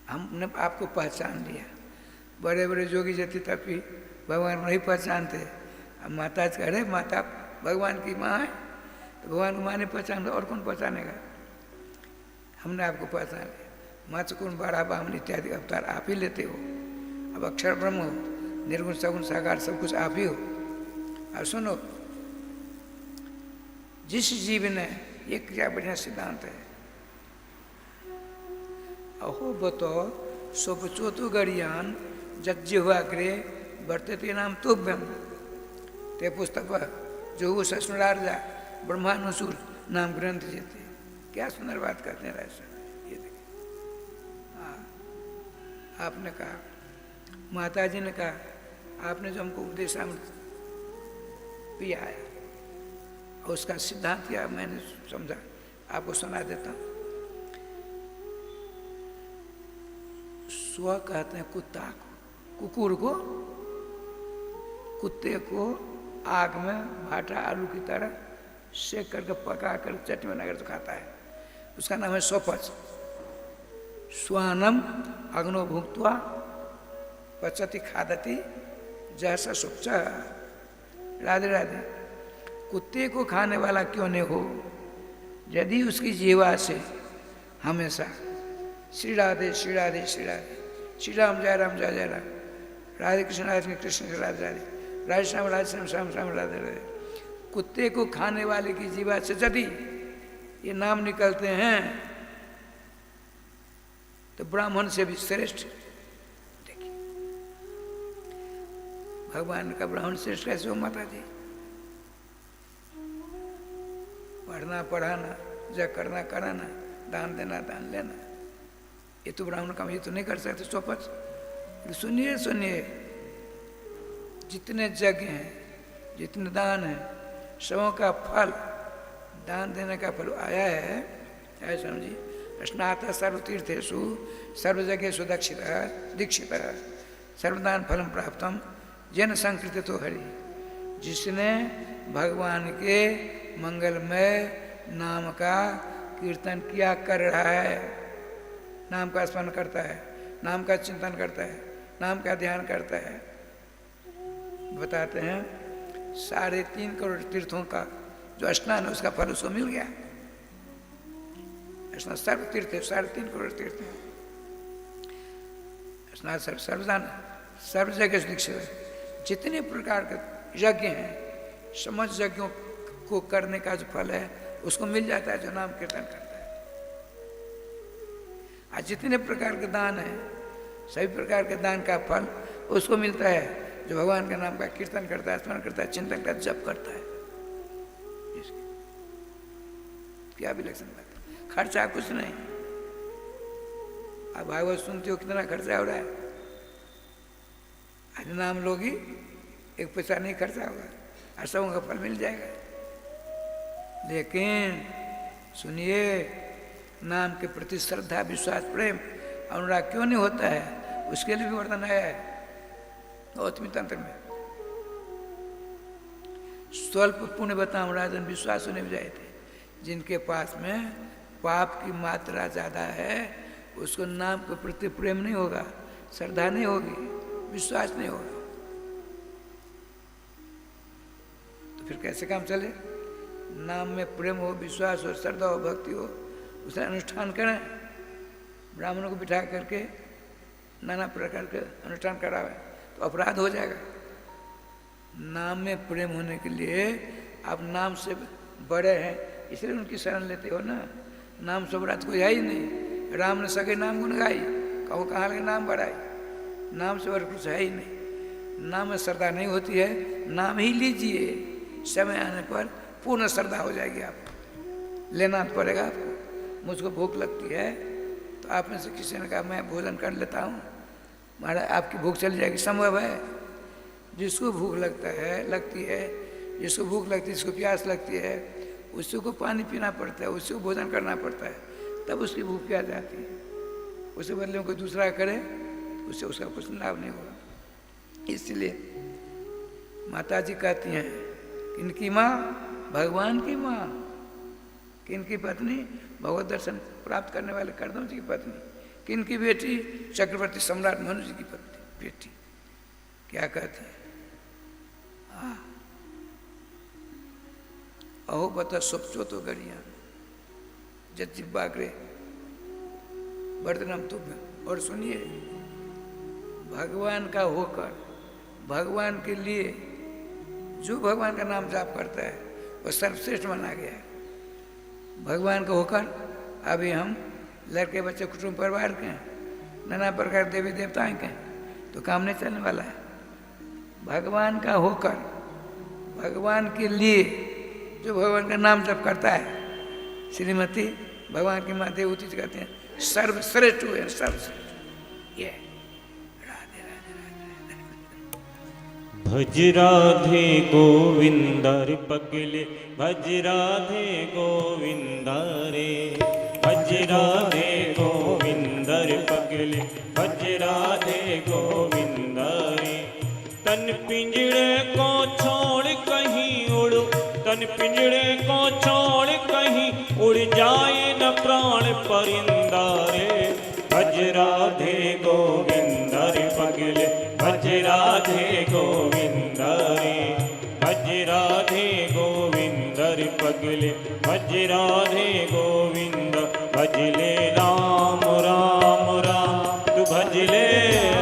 हमने आपको पहचान लिया। बड़े बड़े जोगी जति तक भी भगवान को नहीं पहचानते। अब माता कह रहे माता भगवान की माँ है, तो भगवान को माँ ने पहचान, और कौन पहचानेगा? हमने आपको पहचान लिया। मत्स्यकुंड बाड़ा बामन इत्यादि अवतार आप ही लेते हो। अब अक्षर ब्रह्म हो, निर्गुण सगुण साकार सब कुछ आप ही हो। अब सुनो, जिस जीव ने, ये क्या बढ़िया सिद्धांत है, अहो बतो सोपचो तो गरियान जज्जे हुआ ग्रे बढ़ते ते नाम तो ते पुस्तक जो वो ससुरार जा ब्रह्मानुसूर नाम ग्रंथ जेते। क्या सुंदर बात करते हैं राय साहब, ये देखिए। हाँ, आपने कहा, माता जी ने कहा, आपने जो हमको उपदेश अमृत पिया है और उसका सिद्धांत क्या मैंने समझा, आपको सुना देता हूँ। स्व कहते हैं कुत्ता को, कुकुर को, कुत्ते को आग में भाटा आलू की तरह सेक करके पका कर चटनी बनाकर तो खाता है, उसका नाम है स्वपच। स्वानम अग्नो भुक्त्वा पचति खादति जैसा सुच। राधे राधे। कुत्ते को खाने वाला क्यों नहीं हो, यदि उसकी जीवा से हमेशा श्री राधे श्री राधे श्री राधे, श्री राम जय राम जय जय राम, राधे कृष्ण कृष्ण राधे राधे, राधे श्याम श्याम श्याम राधे राधे। कुत्ते को खाने वाले की जीवा से यदि ये नाम निकलते हैं तो ब्राह्मण से भी श्रेष्ठ। देखिए भगवान का ब्राह्मण श्रेष्ठ कैसे हो माता जी? पढ़ना पढ़ाना, जग करना कराना, दान देना दान लेना, ये तो ब्राह्मण काम ये तो नहीं कर सकते चौपच। सुनिए सुनिए, जितने यज्ञ हैं, जितने दान हैं, सबों का फल, दान देने का फल आया है। ऐसा समझिए, स्नातः सर्वतीर्थेषु सर्वजगेषु दीक्षित सर्वदान फलम प्राप्तम जन संकृत तो हरि। जिसने भगवान के मंगलमय नाम का कीर्तन किया कर रहा है, नाम का स्मरण करता है, नाम का चिंतन करता है, नाम का ध्यान करता है, बताते हैं 3.5 करोड़ तीर्थों का जो स्नान है उसका फल उसको मिल गया। स्नान सर्व तीर्थ है, 3.5 करोड़ तीर्थ है। स्नान सर्वदान सर्व जगह दीक्षित है। जितने प्रकार के यज्ञ हैं, समस्त यज्ञों को करने का जो फल है उसको मिल जाता है जो नाम कीर्तन करता है। आज जितने प्रकार के दान हैं, सभी प्रकार के दान का फल उसको मिलता है जो भगवान के नाम का कीर्तन करता है, स्मरण करता है, चिंतन करता है, जप करता है। क्या विलक्षण बात है। खर्चा कुछ नहीं। आप भागवत सुनते हो कितना खर्चा हो रहा है। आज नाम लोगी, 1 पैसा नहीं खर्चा होगा और सबों का फल मिल जाएगा। लेकिन सुनिए, नाम के प्रति श्रद्धा विश्वास प्रेम अनुराग क्यों नहीं होता है, उसके लिए भी वर्णन आया है गौतमी तंत्र में। स्वल्प पुण्य बताम राजन विश्वास होने जाए थे। जिनके पास में पाप की मात्रा ज़्यादा है उसको नाम के प्रति प्रेम नहीं होगा, श्रद्धा नहीं होगी, विश्वास नहीं होगा, तो फिर कैसे काम चले? नाम में प्रेम हो, विश्वास हो, श्रद्धा हो, भक्ति हो, उसका अनुष्ठान करें। ब्राह्मणों को बिठा करके नाना प्रकार के अनुष्ठान करावे तो अपराध हो जाएगा। नाम में प्रेम होने के लिए आप नाम से बड़े हैं इसलिए उनकी शरण लेते हो ना। नाम से बड़ा तो कोई है ही नहीं। राम ने सगे नाम गुण गाई, कहो कहाँ लगे नाम बढ़ाई, नाम से बड़ा कुछ है ही नहीं। नाम में श्रद्धा नहीं होती है, नाम ही लीजिए, समय आने पर पूर्ण श्रद्धा हो जाएगी। आपको लेना पड़ेगा। आपको मुझको भूख लगती है तो आप में से किसी ने कहा मैं भोजन कर लेता हूँ, महाराज आपकी भूख चली जाएगी, संभव है? जिसको भूख लगती है, जिसको भूख लगती है, जिसको प्यास लगती है, उसी को पानी पीना पड़ता है, उसी को भोजन करना पड़ता है, तब उसकी भूख प्यास जाती है। उसके बदले में कोई दूसरा करे उससे उसका कुछ लाभ नहीं होगा। इसलिए माता जी कहती हैं, किनकी माँ? भगवान की माँ। किनकी पत्नी? भगवत दर्शन प्राप्त करने वाले कर्दम जी की पत्नी। किनकी बेटी? चक्रवर्ती सम्राट मनु जी की पत्नी बेटी। क्या कहते हैं? अहो बता सोचो तो गरिया जज्जिबाग्रे वर्धनम तुभ्य। और सुनिए, भगवान का होकर भगवान के लिए जो भगवान का नाम जाप करता है वो सर्वश्रेष्ठ माना गया है। भगवान का होकर अभी हम लड़के बच्चे कुटुंब परिवार के हैं, नाना प्रकार देवी देवताएं के हैं, तो काम नहीं चलने वाला है। भगवान का होकर भगवान के लिए जो भगवान का नाम जप करता है, श्रीमती भगवान की माँ देवती कहते हैं सर्वश्रेष्ठ हुए, सर्वश्रेष्ठ। ये राधे राधे राधे। भज राधे गोविंदर पगले, भज राधे गोविंदरे, भज राधे गोविंदर पगले, भज राधे गोविंदरे। तन पिंजड़े को छोड़ कहीं उड़, तन पिंजड़े को छोड़ कहीं उड़ जाए न प्राण परिंदारे। भज राधे गोविंदर पगले, भज राधे गोविंदरे, भज राधे गोविंदर पगले, भज राधे गोविंद। भजले राम राम राम, तू भजले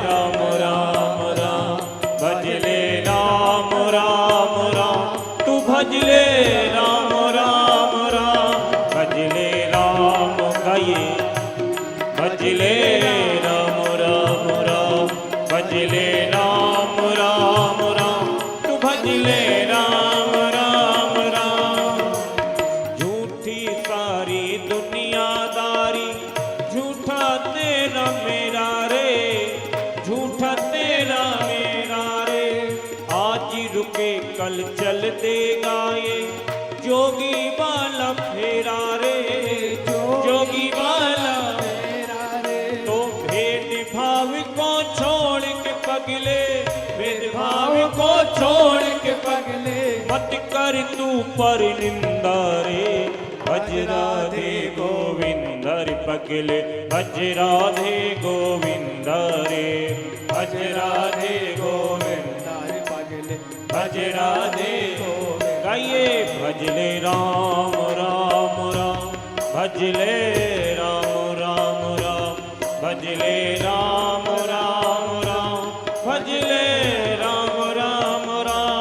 राम राम राम, भजले राम राम राम, तू भजले राम राम राम, भजले राम गाइए, भजले राम राम राम, भजले राम राम राम, तू भजले राम राम राम। झूठी सारी दुनियादारी, झूठा तेरा मेरा रे, झूठा तेरा मेरा रे। आज रुके कल चल देगा ये जोगी वाला फेरा रे, जोगी वाला फेरा रे। तो भेदभाव को छोड़ के पगले, भेदभाव को छोड़ के पगले, मत कर तू पर निंदा रे। भज राधे गोविंदर पगले, भज राधे गोविंदरे, भज राधे गोविंदर पगले, भज राधे गोविंद। गाइए, भजले राम राम राम, भजले राम राम राम, भजले राम राम राम, भजले राम राम राम।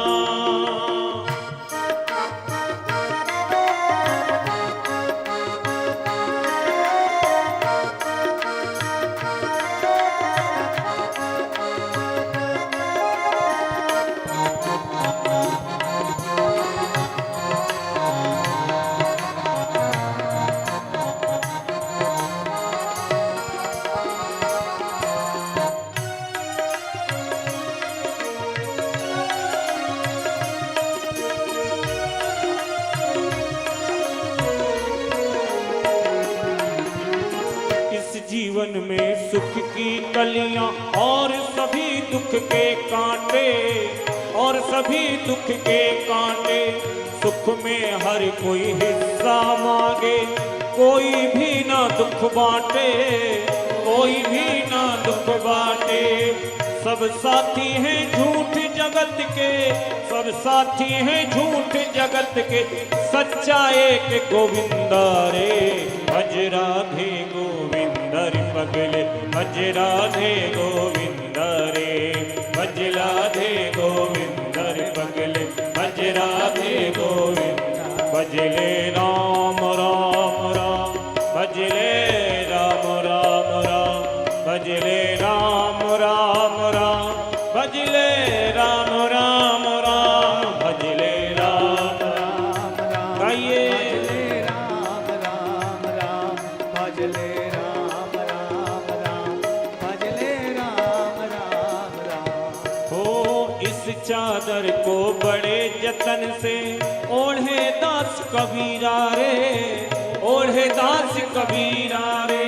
जीवन में सुख की कलियां और सभी दुख के कांटे, और सभी दुख के कांटे, सुख में हर कोई हिस्सा मांगे, कोई भी ना दुख बांटे, कोई भी ना दुख बांटे। सब साथी हैं झूठ जगत के, सब साथी हैं झूठ जगत के, सच्चा एक गोविंदा रे। भज राधे गोविंदा रे पगले, भज राधे गोविंदा रे, भज राधे गोविंदा रे पगले, भज राधे गोविंदा। भजले राम राम राम, भजले राम राम राम, भजले राम राम राम, भजले राम राम राम, भजले राम राम राम। गाइए राम राम राम, भजले राम राम राम, भजले राम राम राम। हो इस चादर को बड़े जतन से ओढ़े दास कबीरा रे, ओढ़े दास कबीरा रे।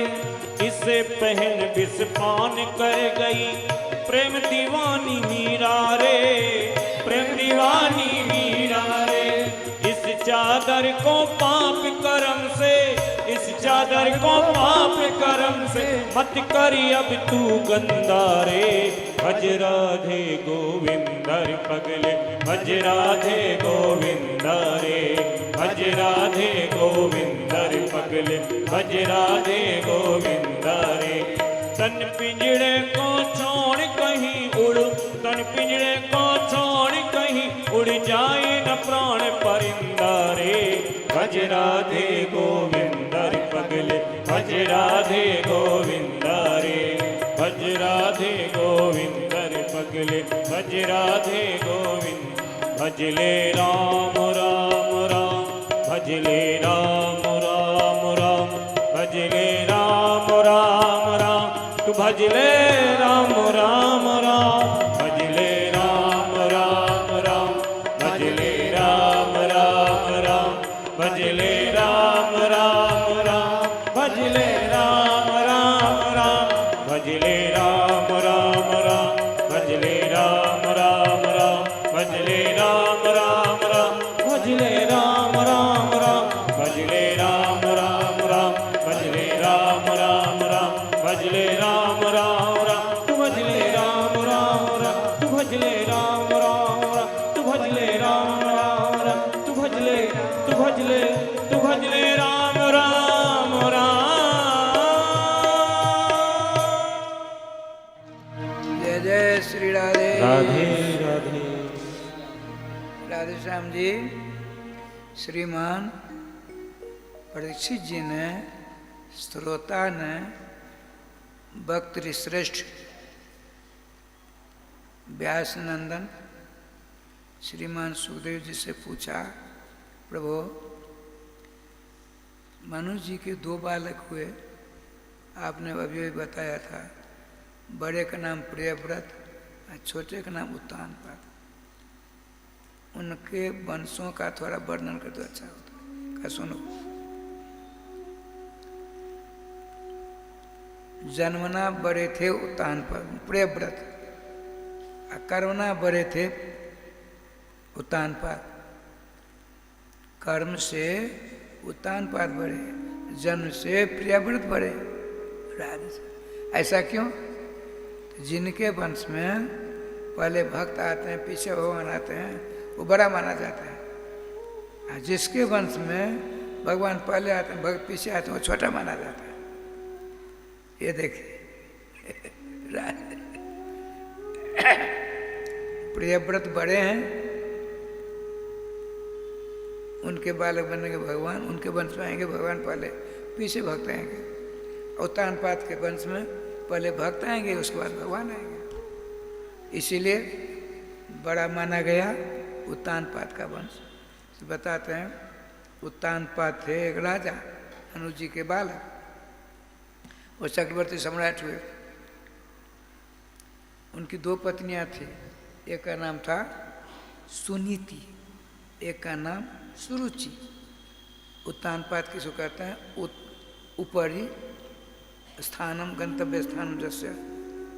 इसे पहन बिस पान कर गई प्रेम दीवानी मीरा रे, प्रेम दीवानी मीरा रे। इस चादर को पाप कर्म से, इस चादर को पाप कर्म से मत करी अब तू गंदा रे। भज राधे गोविंदा रे पगले, भज राधे गोविंदा रे, भज राधे गोविंदा रे पगले, भज राधे गोविंदा रे। तन पिंजड़े को छोड़ कहीं उड़, तन पिंजड़े को छोड़ कहीं उड़ जाए न प्राण परिंदा रे। भज राधे गोविंदा रे पगले, भज राधे गोविंदा रे, भज राधे गोविंदा रे पगले, भज राधे गोविंद। भजले राम राम राम, भजले राम राम राम, भजले राम राम राम। तू भजले राम राम राम, भजले राम राम राम, भजले राम राम राम, भजले राम राम राम, भजले राम राम राम, भजले राम राम राम, भजले राम राम राम, भजले राम राम राम, भजले राम राम राम, भजले राम राम राम, भजले राम राम राम, भजले राम राम राम। तू भजले राम राम राम, तू भजले राम राम राम, तू भजले राम राम राम, तू भजले, तू भजले, तू भजले राम राम राम। जय जय श्री राधे राधे राधे। राधे श्याम जी। श्रीमान परीक्षित जी ने, श्रोता ने भक्त श्रेष्ठ व्यास नंदन श्रीमान सुखदेव जी से पूछा, प्रभु मनु जी के 2 बालक हुए, आपने अभी बताया था। बड़े का नाम प्रियव्रत और छोटे का नाम उत्तानपाद। उनके वंशों का थोड़ा वर्णन कर दो, अच्छा होता है। सुनो, जन्मना बड़े थे उत्तानपाद प्रियव्रत, कर्मना बड़े थे उत्तानपाद। कर्म से उत्तानपाद बड़े, जन्म से प्रियव्रत बड़े। ऐसा क्यों? जिनके वंश में पहले भक्त आते हैं, पीछे भगवान आते हैं, वो बड़ा माना जाता है। जिसके वंश में भगवान पहले आते हैं, भक्त पीछे आते हैं, वो छोटा माना जाता है। ये देखिए प्रियव्रत बड़े हैं, उनके बालक बनेंगे भगवान, उनके वंश में आएंगे भगवान, पहले पीछे भक्त आएंगे। उत्तानपाद के वंश में पहले भक्त आएंगे, उसके बाद भगवान आएंगे। इसीलिए बड़ा माना गया उत्तानपाद का वंश। तो बताते हैं, उत्तानपाद थे एक राजा, अनु जी के बालक, वो चक्रवर्ती सम्राट हुए। उनकी 2 पत्नियां थी, एक का नाम था सुनीति, एक का नाम सुरुचि। उत्तानपाद किसको कहते हैं? ऊपरी स्थानम गंतव्य स्थानम जस्य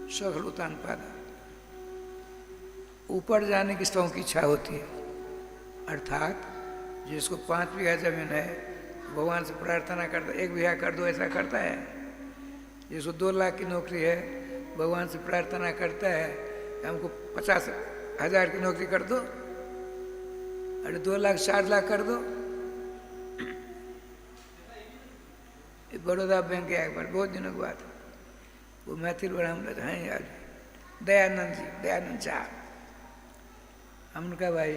सघल उत्तानपाद। ऊपर जाने की सबों की इच्छा होती है, अर्थात जिसको 5 बीघा जमीन है भगवान से प्रार्थना करता 1 बीघा कर दो, ऐसा करता है। जिसको 2 लाख की नौकरी है भगवान से प्रार्थना करता है हमको 50,000 की नौकरी कर दो, अरे 2 लाख 4 लाख कर दो। बड़ौदा बैंक गया एक बार, बहुत दिनों की बात है, वो मैथिल बड़ा हम लोग हैं यार, दयानंद जी, दयानंद साहब। हमने कहा भाई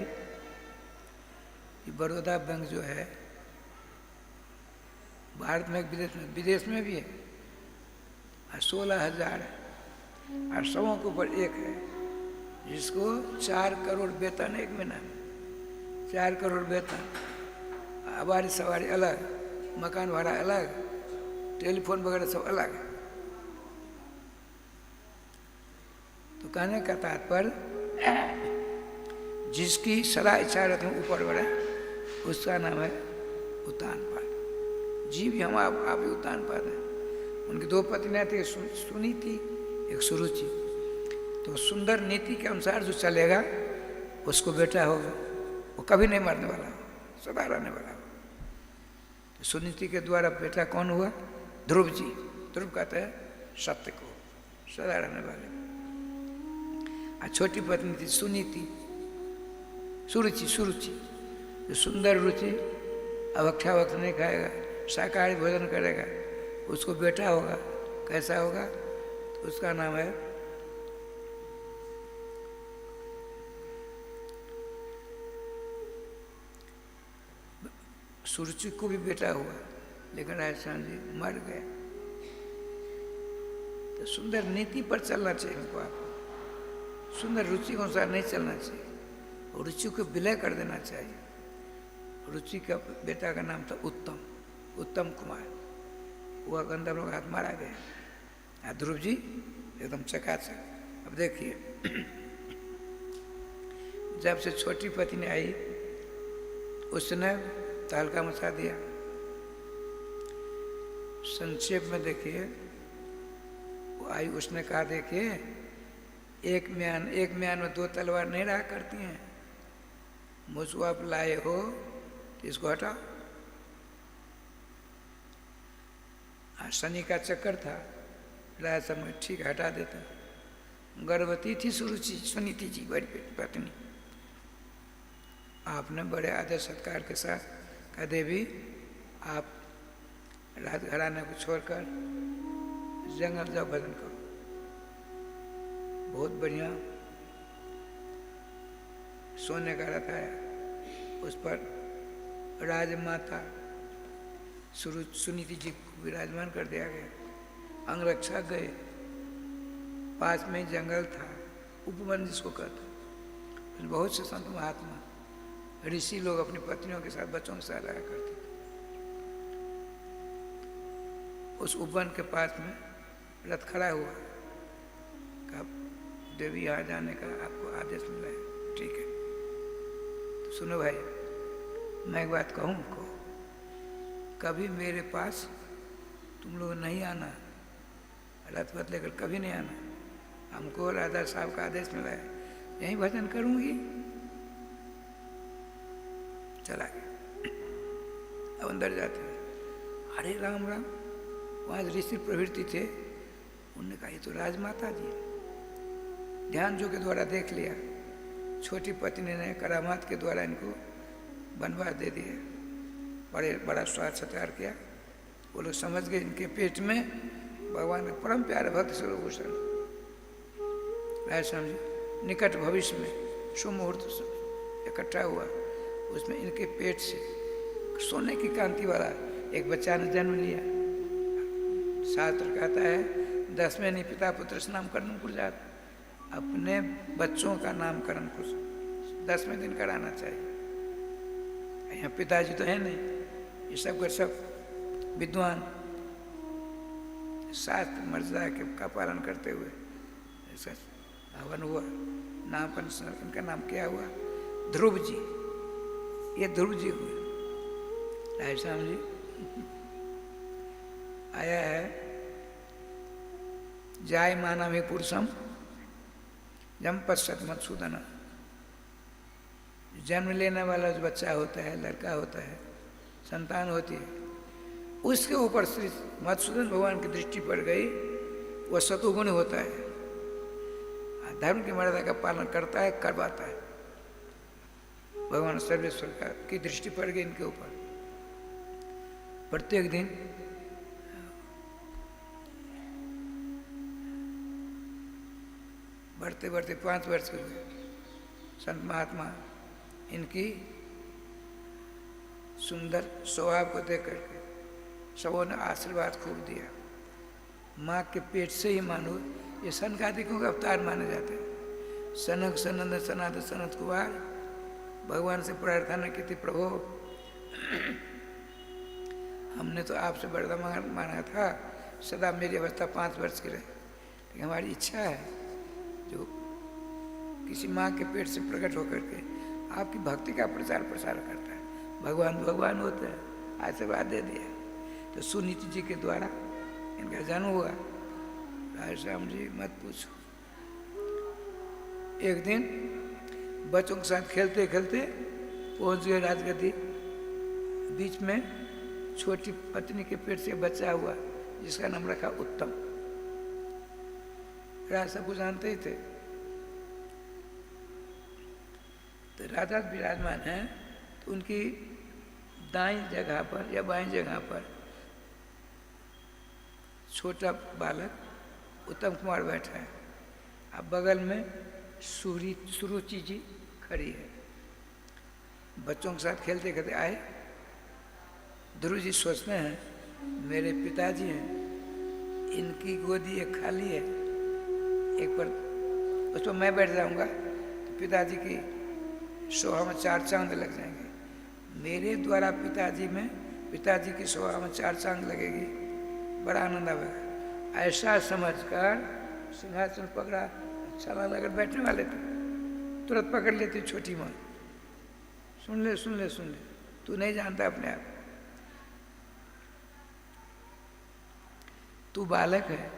ये बड़ौदा बैंक जो है भारत में, विदेश में भी है, और 16,000 है, और 100 के ऊपर एक है जिसको 4 करोड़ वेतन एक महीना में, 4 करोड़ वेतन, अबारी सवारी अलग, मकान भाड़ा अलग, टेलीफोन वगैरह सब अलग है। तो कहने का तात्पर्य जिसकी सदा इच्छा रहती है ऊपर बढ़े उसका नाम है उत्तानपाद। जी भी हम आप ही उत्तानपाद हैं। उनकी 2 पत्नियां थी, सुनीति एक सुरुचि। तो सुंदर नीति के अनुसार जो चलेगा उसको बेटा होगा, वो कभी नहीं मरने वाला हो, सदा रहने वाला हो। तो सुनीति के द्वारा बेटा कौन हुआ? ध्रुव जी। ध्रुव कहते हैं सत्य को, सदा रहने वाले। और छोटी पत्नी थी सुनीति, सुरुचि, सुरुचि जो सुंदर रुचि, अवक्षा वक्त नहीं खाएगा, शाकाहारी भोजन करेगा, उसको बेटा होगा। कैसा होगा? तो उसका नाम है सुरुचि को भी बेटा हुआ, लेकिन राजस्थान जी मर गए। तो सुंदर नीति पर चलना चाहिए हमको, आपको सुंदर रुचि के अनुसार नहीं चलना चाहिए, और रुचि को विलय कर देना चाहिए। रुचि का बेटा का नाम था उत्तम, उत्तम कुमार। वह गंधर्व लोग हाथ मारा गया। ध्रुव जी एकदम चकाचक। अब देखिए जब से छोटी पत्नी आई उसने तहलका मचा दिया। संक्षेप में देखिए वो आई, उसने कहा देखिए एक म्यान में 2 तलवार नहीं रहा करती हैं, मुझको आप लाए हो तो इसको हटाओ। शनि का चक्कर था, राय समय ठीक हटा देता। गर्भवती थी सुरुचि, सुनीति जी बड़ी पत्नी। आपने बड़े आदर सत्कार के साथ कहा देवी आप रात घराने को छोड़कर जंगल जाओ, भजन करो। बहुत बढ़िया सोने का रथ आया, उस पर राजमाता सुनीति जी को विराजमान कर दिया गया। अंगरक्षक गए, पास में जंगल था, उपवन जिसको कहते। बहुत से संत महात्मा ऋषि लोग अपनी पत्नियों के साथ, बच्चों के साथ आया करते थे। उस उपवन के पास में रथ खड़ा हुआ, कहा देवी यहाँ जाने का आपको आदेश मिला है। ठीक है, तो सुनो भाई, मैं एक बात कहूँ को, कभी मेरे पास तुम लोग नहीं आना, रथ पथ लेकर कभी नहीं आना। हमको राजा साहब का आदेश मिला है, यहीं भजन करूंगी। चला गया। अब अंदर जाते हैं, अरे राम राम, वहाँ ऋषि प्रवृत्ति थे, उन्होंने कहा ये तो राजमाता जी है। ध्यान जो के द्वारा देख लिया, छोटी पत्नी ने करामात के द्वारा इनको वनवास दे दिया। बड़ा स्वाद सत्कार किया। वो लोग समझ गए इनके पेट में भगवान के परम प्यारे भक्त सर्वभूषण राजश्याम जी निकट भविष्य में सुमुहूर्त इकट्ठा हुआ, उसमें इनके पेट से सोने की कांति वाला एक बच्चा ने जन्म लिया। शास्त्र कहता है 10वें नहीं पिता पुत्र से नामकरण कुर्जात, अपने बच्चों का नामकरण कुछ 10वें दिन कराना चाहिए। यहाँ पिताजी तो है नहीं, ये सब का सब विद्वान शास्त्र मर्यादा का पालन करते हुए इसका हवन हुआ। नामकरण इनका नाम क्या हुआ? ध्रुव जी। ये ध्रुव जी हुए। राजश्याम जी आया है, जाय मानव ही पुरुषम जम पश्चात मधुसूदन जन्म लेने वाला जो बच्चा होता है, लड़का होता है, संतान होती है, उसके ऊपर श्री मधुसूदन भगवान की दृष्टि पड़ गई, वह सतुगुण होता है, धर्म की मर्यादा का पालन करता है, करवाता है। भगवान सर्वेश्वर की दृष्टि पड़ गई इनके ऊपर। प्रत्येक दिन बढ़ते बढ़ते 5 वर्ष के हुए संत महात्मा इनकी सुंदर स्वभाव को देख करके सबों ने आशीर्वाद खूब दिया। माँ के पेट से ही मानो ये सनकादिकों का अवतार माने जाते हैं। सनक सनंद सनातन सनत कुमार भगवान से प्रार्थना की थी, प्रभु हमने तो आपसे वरदान मांगा था सदा मेरी अवस्था 5 वर्ष की रहे, लेकिन हमारी इच्छा है जो किसी माँ के पेट से प्रकट होकर के आपकी भक्ति का प्रचार प्रसार करता है, भगवान भगवान होते हैं, आशीर्वाद दे दिया। तो सुनीति जी के द्वारा इनका जन्म हुआ। राय श्याम जी मत पूछो। एक दिन बच्चों के साथ खेलते खेलते पहुंच गए राजगद्दी। बीच में छोटी पत्नी के पेट से बच्चा हुआ जिसका नाम रखा उत्तम। राजा सबको जानते ही थे। तो राजा विराजमान हैं, तो उनकी दाईं जगह पर या बाईं जगह पर छोटा बालक उत्तम कुमार बैठा है। अब बगल में सुरुचि जी खड़ी है। बच्चों के साथ खेलते खेलते आए। ध्रुव जी सोचते हैं मेरे पिताजी हैं, इनकी गोदी एक खाली है, एक पर उस पर मैं बैठ जाऊंगा तो पिताजी की शोभा में 4 चांद लग जाएंगे। मेरे द्वारा पिताजी की शोभा में 4 चांद लगेगी, बड़ा आनंद आएगा। ऐसा समझकर सिंहासन पकड़ा। अच्छा लगा, अगर बैठने वाले थे तुरंत पकड़ लेती छोटी माँ। सुन ले सुन ले सुन ले, तू नहीं जानता अपने आप, तू बालक है,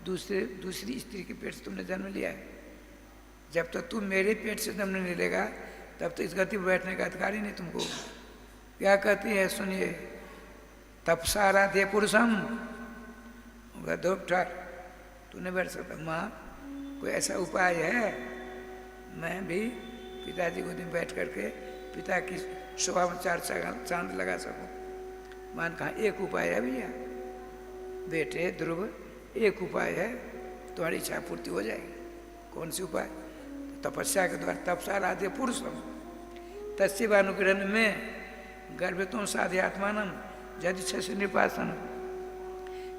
दूसरी स्त्री के पेट से तुमने जन्म लिया है। जब तक तू मेरे पेट से जन्म नहीं लेगा तब तो इस गति पर बैठने का अधिकार ही नहीं तुमको। क्या कहती है सुनिए, तपसारा दे पुरुषम ठाक, तू नहीं बैठ सकता। माँ कोई ऐसा उपाय है मैं भी पिताजी को दिन बैठ करके पिता की शोभा में 4 चांद लगा सकूं? मान कहा एक उपाय है भैया बेटे ध्रुव, एक उपाय है, तुम्हारी इच्छा पूर्ति हो जाएगी। कौन सी उपाय? तो तपस्या के द्वारा तपसा आदि पुरुषम तस्वानुग्रहण में गर्भतों साध्यात्मानम यदि से निपासन।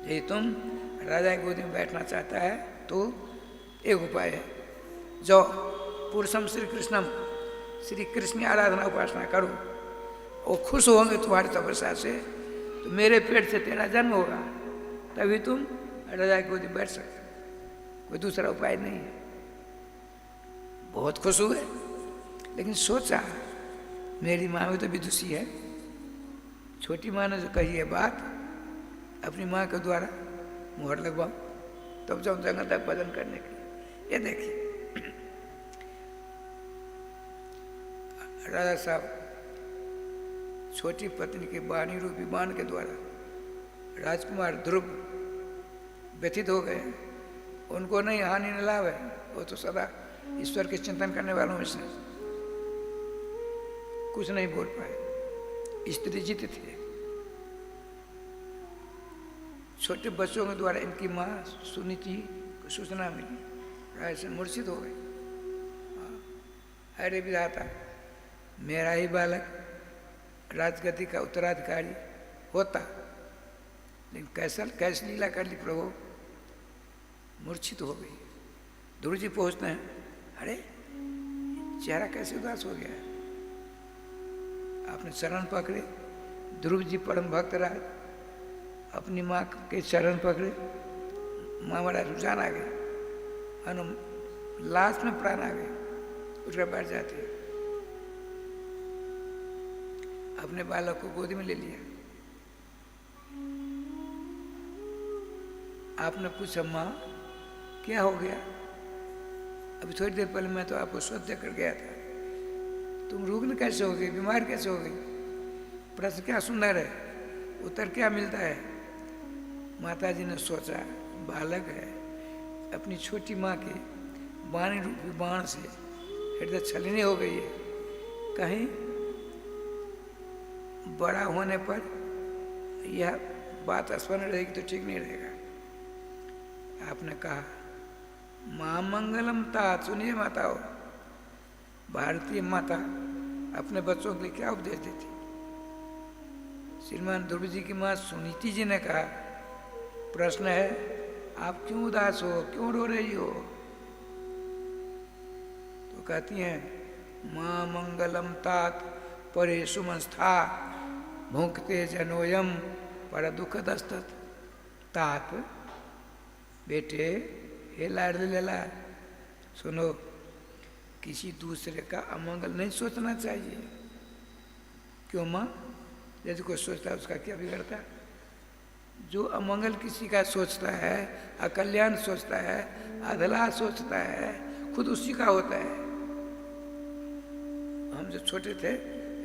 यदि तुम राजा की गोदी में बैठना चाहता है तो एक उपाय है, जाओ पुरुषम श्री कृष्ण की आराधना उपासना करो, और खुश होंगे तुम्हारी तपस्या से। तो मेरे पेट से तेरा जन्म होगा, तभी तुम राजा की गोदी में बैठ सकते, कोई दूसरा उपाय नहीं है। बहुत खुश हुए, लेकिन सोचा मेरी माँ भी तो विदुषी है। छोटी माँ ने जो कही है बात, अपनी माँ के द्वारा मुहर लगवाओ तब जाऊँ जगह तक भजन करने के लिए। ये देखिए राजा साहब छोटी पत्नी के वाणी रूपी बाण के द्वारा राजकुमार ध्रुव व्यथित हो गए। उनको नहीं हानि न लाभ है, वो तो सदा ईश्वर के चिंतन करने वालों में से कुछ नहीं बोल पाए। स्त्री जित थे। छोटे बच्चों के द्वारा इनकी माँ सुनीति को सूचना मिली, राय से मूर्छित हो गई। अरे विधाता, मेरा ही बालक राजगद्दी का उत्तराधिकारी होता, लेकिन कैसे लीला कर ली प्रभु, मूर्छित हो गई। ध्रुव जी पहुँचते हैं, अरे चेहरा कैसे उदास हो गया है। आपने चरण पकड़े। ध्रुव जी परम भक्त राज अपनी माँ के चरण पकड़े। माँ बड़ा रुझान आ गया, लास्ट में प्राण आ गए, उठकर बैठ जाती है। अपने बालक को गोदी में ले लिया। आपने पूछा माँ क्या हो गया? अभी थोड़ी देर पहले मैं तो आपको स्वच्छ कर गया था, तुम रुग्ण कैसे हो गई, बीमार कैसे हो गई? प्रश्न क्या सुंदर है, उत्तर क्या मिलता है? माता जी ने सोचा बालक है, अपनी छोटी माँ की वाणी रूपी बाण से हृदय छलनी हो गई है, कहीं बड़ा होने पर यह बात स्मरण रहेगी तो ठीक नहीं रहेगा। आपने कहा माँ मंगलम ता, सुनिए माताओं, भारतीय माता अपने बच्चों के लिए क्या उपदेश देती? श्रीमान ध्रुव जी की माँ सुनीति जी ने कहा, प्रश्न है आप क्यों उदास हो, क्यों रो रही हो? तो कहती हैं माँ मंगलम तात परे सुमंस्था भुंकते जनोयम पर दुख दस्तत। तात बेटे, हे लाडले लला, सुनो, किसी दूसरे का अमंगल नहीं सोचना चाहिए। क्यों माँ? यदि कोई सोचता है उसका क्या बिगड़ता? जो अमंगल किसी का सोचता है, अकल्याण सोचता है, अधला सोचता है, खुद उसी का होता है। हम जब छोटे थे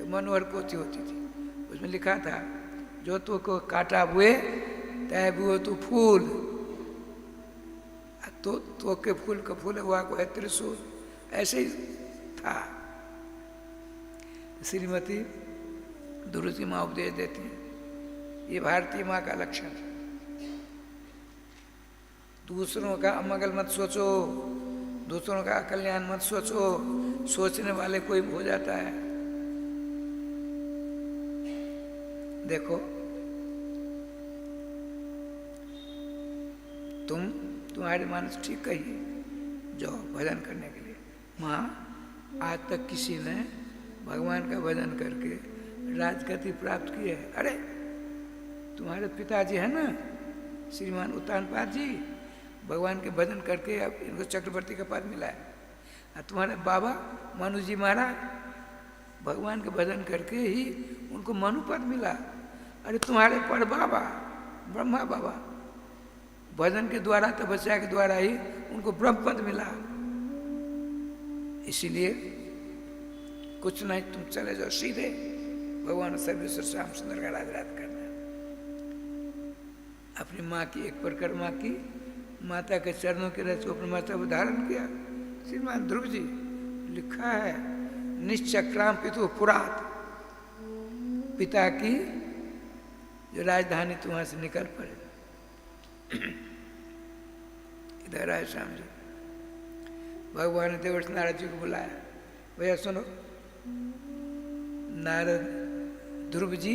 मनोहर पोथी होती थी, उसमें लिखा था जो तो को काटा बुए तय बुओ तू फूल, तो के फूल का फूल हुआ को है त्रिशूल, ऐसे ही था। श्रीमती ध्रुव जी माँ उपदेश देती हैं, ये भारतीय माँ का लक्षण है। दूसरों का अमंगल मत सोचो, दूसरों का कल्याण मत सोचो, सोचने वाले कोई हो जाता है। देखो तुम्हारी मानस ठीक कही, जाओ भजन करने के लिए। माँ, आज तक किसी ने भगवान का भजन करके राजगति प्राप्त की है? अरे तुम्हारे पिताजी है ना श्रीमान उत्तानपाद जी, भगवान के भजन करके अब इनको चक्रवर्ती का पद मिला है। और तुम्हारे बाबा मनु जी महाराज भगवान के भजन करके ही उनको मनु पद मिला। अरे तुम्हारे पर बाबा ब्रह्मा बाबा भजन के द्वारा, तपस्या के द्वारा ही उनको ब्रह्म पद मिला। इसीलिए कुछ नहीं, तुम चले जाओ सीधे भगवान सर्वेश्वर श्याम सुंदर का राज करना। अपनी माँ की एक परिक्रमा की, माता के चरणों के रस को अपने माता को धारण किया। श्रीमान ध्रुव जी लिखा है निश्चक्राम पितु पुरात, पिता की जो राजधानी तुम्हारे से निकल पड़े। इधर आए श्याम जी, भगवान ने देवर्षि नारद जी को बुलाया, भैया सुनो, नारद ध्रुव जी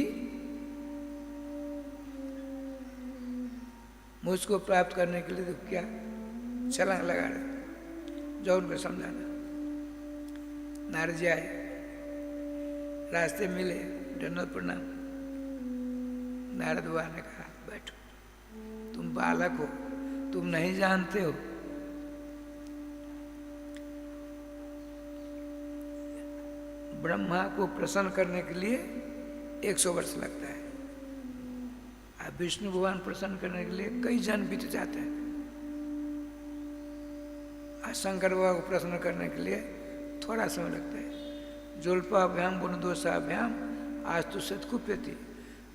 मुझको प्राप्त करने के लिए तो क्या छलांग लगा रहे, जो उनको समझाना। नारद जी आए, रास्ते मिले, दंडवत प्रणाम। नारद बाबा ने कहा बैठो, तुम बालक हो, तुम नहीं जानते हो, ब्रह्मा को प्रसन्न करने के लिए 100 वर्ष लगता है, अब विष्णु भगवान प्रसन्न करने के लिए कई जन्म बीत जाते हैं। शंकर बाबा को प्रसन्न करने के लिए थोड़ा समय लगता है। जोल्पाभ्याम गुणदोषाभ्याम आज तो सतकुप्यति,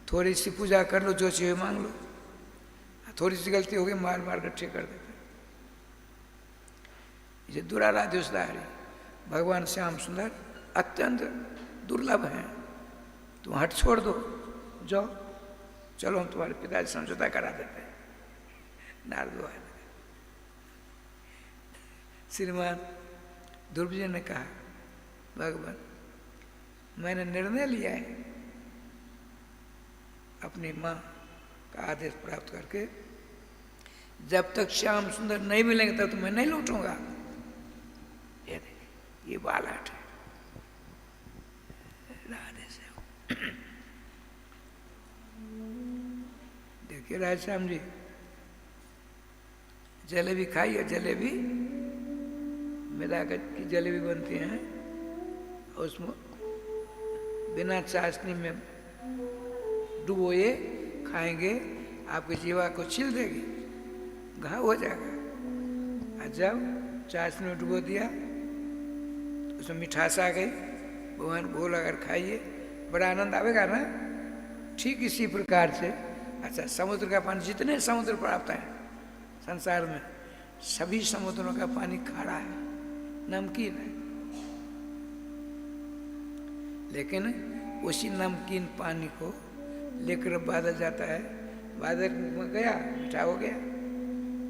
थोड़ी सी पूजा कर लो, जो चाहिए मांग लो, थोड़ी सी गलती हो गई मार मार कर ठीक कर देते। ये दुराराध्योषधारी भगवान श्याम सुंदर अत्यंत दुर्लभ हैं। तुम हट छोड़ दो, जाओ, चलो हम तुम्हारे पिताजी समझौता करा देते हैं। नारद आए, श्रीमान ध्रुव जी ने कहा भगवान मैंने निर्णय लिया है, अपनी माँ का आदेश प्राप्त करके जब तक श्याम सुंदर नहीं मिलेंगे तब तो मैं नहीं लौटूंगा। ये देखिए, ये बालाट है, राधे श्याम। देखिए राधे श्याम जी, जलेबी खाइए, जलेबी मैदा की जलेबी बनती हैं, और उसमें बिना चाशनी में डुबोए खाएंगे, आपकी जीवा को छिल देगी, घाव हो जाएगा। और जब चाशनी में डुबो दिया तो उसमें मिठास आ गई, भगवान भोग अगर खाइए बड़ा आनंद आवेगा ना। ठीक इसी प्रकार से अच्छा समुद्र का पानी, जितने समुद्र प्राप्त हैं संसार में, सभी समुद्रों का पानी खारा है, नमकीन है। लेकिन उसी नमकीन पानी को लेकर बादल जाता है, बादल में गया मीठा हो गया,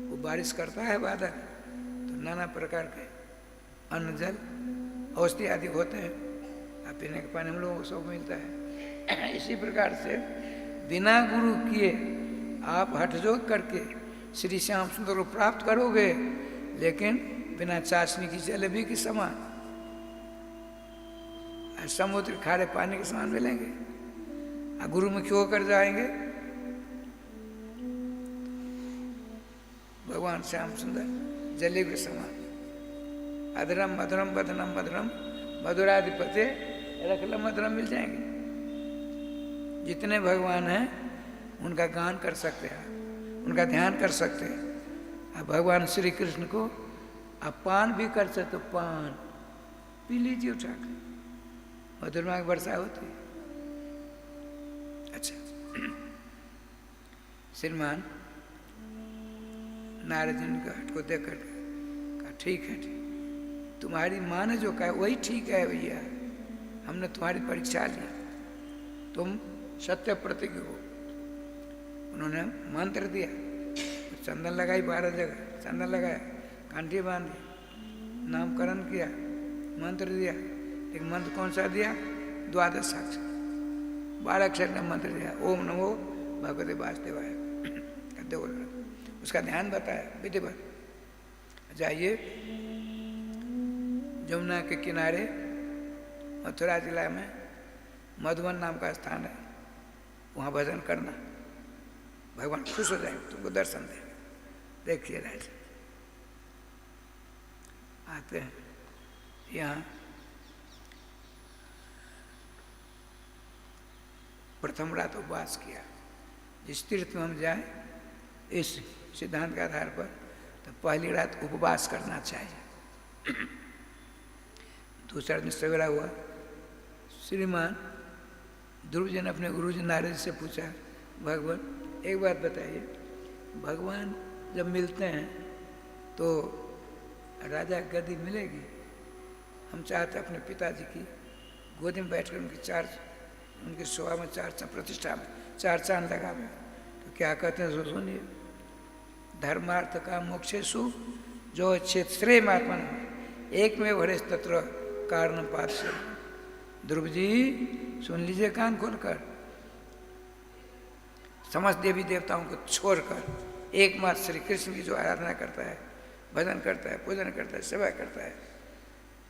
वो बारिश करता है बादल, तो नाना प्रकार के अन्न जल औषधि आदि होते हैं, और पीने का पानी हम लोगों को सब मिलता है। इसी प्रकार से बिना गुरु किए आप हठजोग करके श्री श्याम सुंदर को प्राप्त करोगे, लेकिन बिना चाशनी की जलेबी के समान, समुद्र खारे पानी के समान मिलेंगे। और गुरु मुखी होकर जाएंगे भगवान श्याम सुंदर जलेबी के समान। अधरम मधुरम बदनम मधुरम मधुराधिपते रखलम मधुरम मिल जाएंगे। जितने भगवान हैं उनका गान कर सकते हैं, उनका ध्यान कर सकते हैं। अब भगवान श्री कृष्ण को आप पान भी कर सकते, तो पान पी लीजिए उठाकर, मधुरमा की वर्षा होती है। अच्छा, श्रीमान नारद जी ने हट को देख कर कहा ठीक है, ठीक, तुम्हारी माँ ने जो कहा वही ठीक है भैया, हमने तुम्हारी परीक्षा ली, तुम सत्य प्रतिज्ञ हो। उन्होंने मंत्र दिया, चंदन लगाई 12 जगह चंदन लगाया, कांठी बांधी, नामकरण किया, मंत्र दिया। एक मंत्र कौन सा दिया? 12 अक्षर 12 अक्षर का मंत्र दिया, ओम नमो भगवते वासुदेवाय। उसका ध्यान बताया विधिवत। जाइए यमुना के किनारे मथुरा जिला में मधुबन नाम का स्थान है, वहाँ भजन करना, भगवान खुश हो जाएंगे, तुमको दर्शन देंगे। देखिए राजा आते हैं यहाँ, प्रथम रात उपवास किया। जिस तीर्थ में हम जाएं इस सिद्धांत के आधार पर, तो पहली रात उपवास करना चाहिए। दूसरा दिन सवेरा हुआ, श्रीमान ध्रुव जी ने अपने गुरु जी नारद से पूछा, भगवान एक बात बताइए, भगवान जब मिलते हैं तो राजा गद्दी मिलेगी? हम चाहते अपने पिताजी की गोदी में बैठकर उनकी शोभा में 4 प्रतिष्ठा में 4 चांद लगावे। तो क्या कहते हैं सुनिए, धर्मार्थ का मोक्षेषु जो क्षेत्रे महात्मा एक में भरे तत्र कारण पात से। ध्रुव जी सुन लीजिए कान खोलकर, समस्त देवी देवताओं को छोड़कर एकमात्र श्री कृष्ण की जो आराधना करता है, भजन करता है, पूजन करता है, सेवा करता है,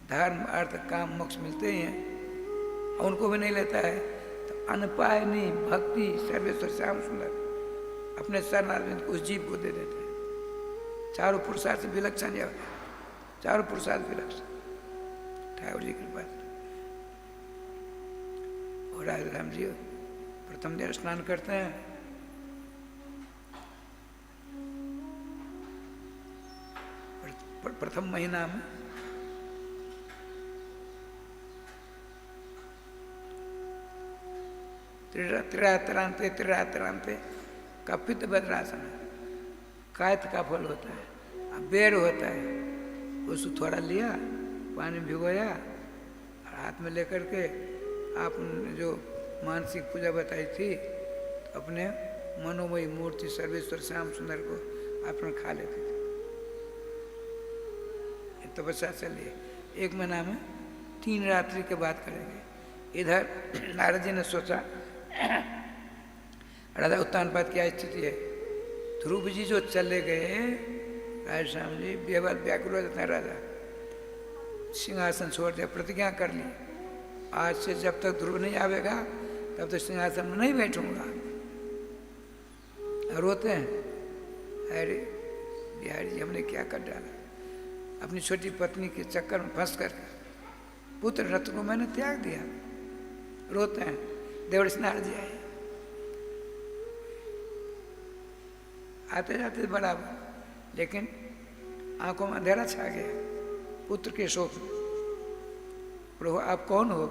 धर्म अर्थ काम मोक्ष मिलते ही हैं, और उनको भी नहीं लेता है, तो अनपायनी भक्ति सर्वेश्वर श्याम सुंदर अपने शरणार्थ उस जीव को दे देते हैं। चारों पुरुषार्थ से विलक्षण जाओ, चारों पुरुषार्थ विलक्षण ठाकुर जी कृपा। और राजा राम जी प्रथम दिन स्नान करते हैं, प्रथम महीना में त्रिरात्रांते कपित भद्रासन कायत का फल होता है, बेर होता है, उसको थोड़ा लिया, पानी भिगोया और हाथ में लेकर के आपने जो मानसिक पूजा बताई थी, तो अपने मनोमयी मूर्ति सर्वेश्वर श्याम सुंदर को अपने खा लेते थे। तपस्या चलिए, 1 महीना में 3 रात्रि के बाद करेंगे। इधर नारद जी ने सोचा राजा उत्तानपाद क्या स्थिति है, ध्रुव जी जो चले गए, राज श्याम जी बेबद व्याकुल हो जाते हैं। राजा सिंहासन छोड़ दिया, प्रतिज्ञा कर ली, आज से जब तक ध्रुव नहीं आवेगा तब तक सिंहासन में नहीं बैठूंगा। रोते हैं, अरे बिहारी जी हमने क्या कर डाला, अपनी छोटी पत्नी के चक्कर में फंस कर पुत्र रत्न को मैंने त्याग दिया। रोते हैं। देवड़ नारद जी आए, आते जाते बराबर, लेकिन आंखों में अंधेरा छा गया पुत्र के शोक में। प्रभु आप कौन हो?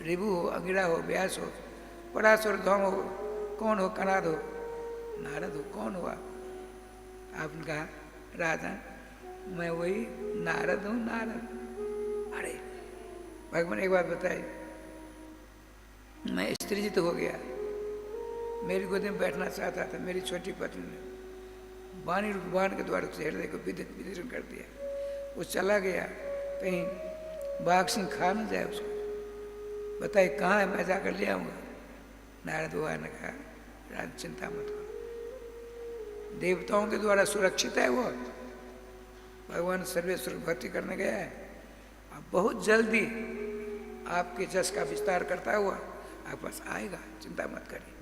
रिभु हो, अंगिरा हो, व्यास हो, पराशर, धौम हो, कौन हो, कनाद हो, नारद हो, कौन हुआ? आपने कहा राजन मैं वही नारद हूँ, नारद। अरे भगवान एक बात बताई, मैं स्त्रीजित हो गया, मेरी गोदी में बैठना चाहता था, मेरी छोटी पत्नी ने बाणी बाण के द्वारा उसे हृदय को विदीर्ण कर दिया। वो चला गया, कहीं बाघ सिंह खा न जाए उसको। बताइए कहाँ है, मैं जाकर ले आऊँगा। नारद भगवान ने कहा राज चिंता मत करो, देवताओं के द्वारा सुरक्षित है वो। भगवान सर्वेश्वर भक्ति करने गया है, अब बहुत जल्दी आपके जस का विस्तार करता हुआ आपके पास आएगा, चिंता मत करिए।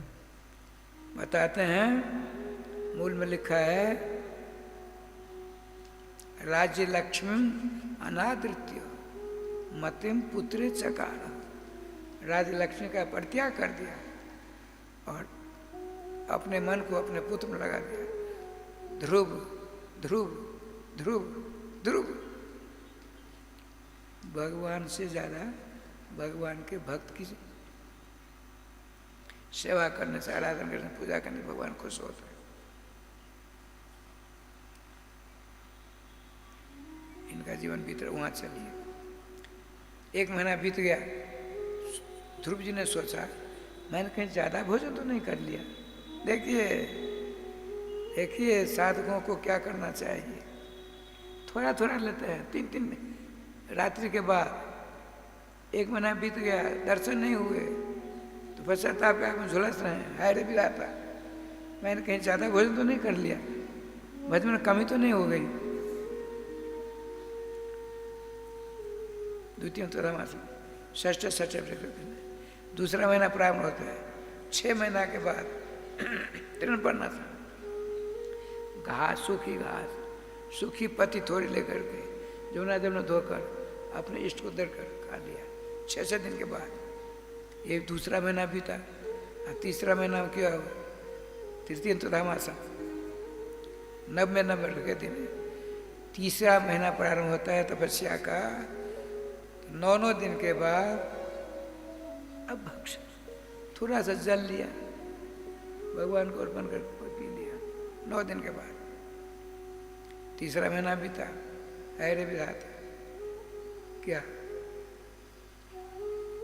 बताते हैं, मूल में लिखा है राज्य लक्ष्मी अनादृत्य मतिम पुत्र चकार। राज्य लक्ष्मी का परित्याग कर दिया और अपने मन को अपने पुत्र में लगा दिया। ध्रुव ध्रुव ध्रुव ध्रुव। भगवान से ज्यादा भगवान के भक्त की सेवा करने से, आराधना करने, पूजा करने से भगवान खुश होते हैं। इनका जीवन बीत रहा, वहां चलिए। 1 महीना बीत गया, ध्रुव जी ने सोचा मैंने कहीं ज्यादा भोजन तो नहीं कर लिया। देखिए देखिए साधकों को क्या करना चाहिए, थोड़ा थोड़ा लेते हैं। 3 रात्रि के बाद 1 महीना बीत गया, दर्शन नहीं हुए तो पश्चाताप में झुलस रहे हैं। हाय रे विधाता, मैंने कहीं ज़्यादा भोजन तो नहीं कर लिया, भोजन में कमी तो नहीं हो गई। द्वितीय उत्तरामास षष्ठ दूसरा महीना प्रारंभ होता है। 6 महीना के बाद तृण पड़ना था, घास, सूखी घास, सूखी पत्ती थोड़ी लेकर के जमुना जमुना धोकर अपने इष्ट को दर कर खा लिया। 6 दिन के बाद ये दूसरा महीना बीता, तीसरा महीना क्या हुआ, तृतीय तुलामासा 90 नंबर के दिन तीसरा महीना प्रारंभ होता है तपस्या का। 9 दिन के बाद अब भक्ष थोड़ा सा जल लिया, भगवान को अर्पण कर पी लिया। 9 दिन के बाद तीसरा महीना बीता। अरे विधाता, क्या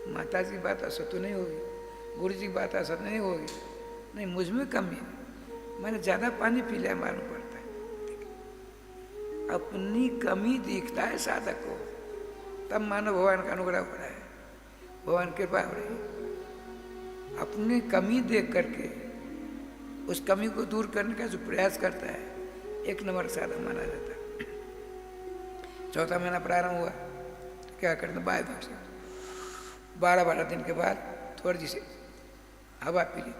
माता जी की बात असत तो नहीं होगी, गुरु जी की बात असत नहीं होगी, नहीं मुझ में कमी है, मैंने ज़्यादा पानी पी लिया मालूम पड़ता है। अपनी कमी दिखता है साधक को, तब मानो भगवान का अनुग्रह हो रहा है, भगवान की कृपा हो रही है। अपनी कमी देख करके उस कमी को दूर करने का जो प्रयास करता है, 1 नंबर साधक माना जाता है। चौथा महीना प्रारंभ हुआ तो क्या करते, बाय भाग 12 दिन के बाद थोड़ी जी से हवा पी ली।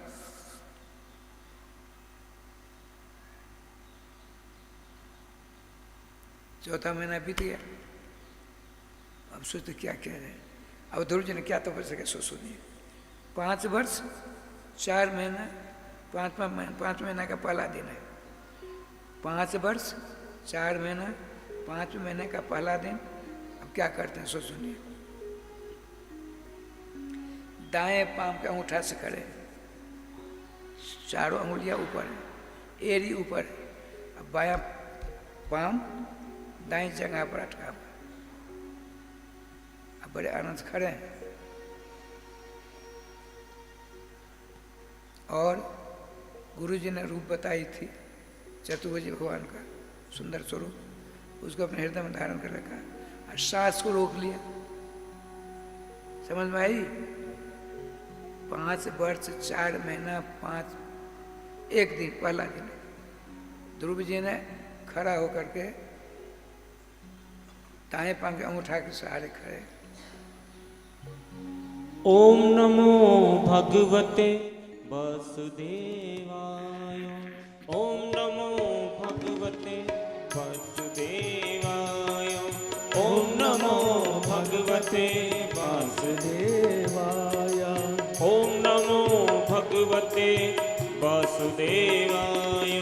चौथा महीना बीत गया, अब सोचते क्या कह रहे हैं। अब ध्रुव जी ने क्या तो कर सके, सो सुनिए। 5 वर्ष 4 महीना 5 महीना का पहला दिन है। 5 वर्ष 4 महीना 5 महीने का पहला दिन। अब क्या करते हैं, सो सुनिए। दाएं पांव के अंगूठा से खड़े, चारों अंगुलियां ऊपर है, एड़ी ऊपर है। अब बायां पांव दाएं जगह पर अटका हुआ। अब बड़े आनंद से खड़े हैं और गुरु जी ने रूप बताई थी चतुर्भुज भगवान का सुंदर स्वरूप, उसको अपने हृदय में धारण कर रखा और सांस को रोक लिया। समझ में आई? 5 वर्ष 4 महीना 1 दिन पहला दिन ध्रुव जी ने खड़ा होकर के दाएं पांव के अंगूठा के सहारे खड़े। ओम नमो भगवते वासुदेवाय। ओम नमो भगवते वासुदेवाय। ओम नमो भगवते वासुदेवाय। ओम नमो भगवते वासुदेवाय।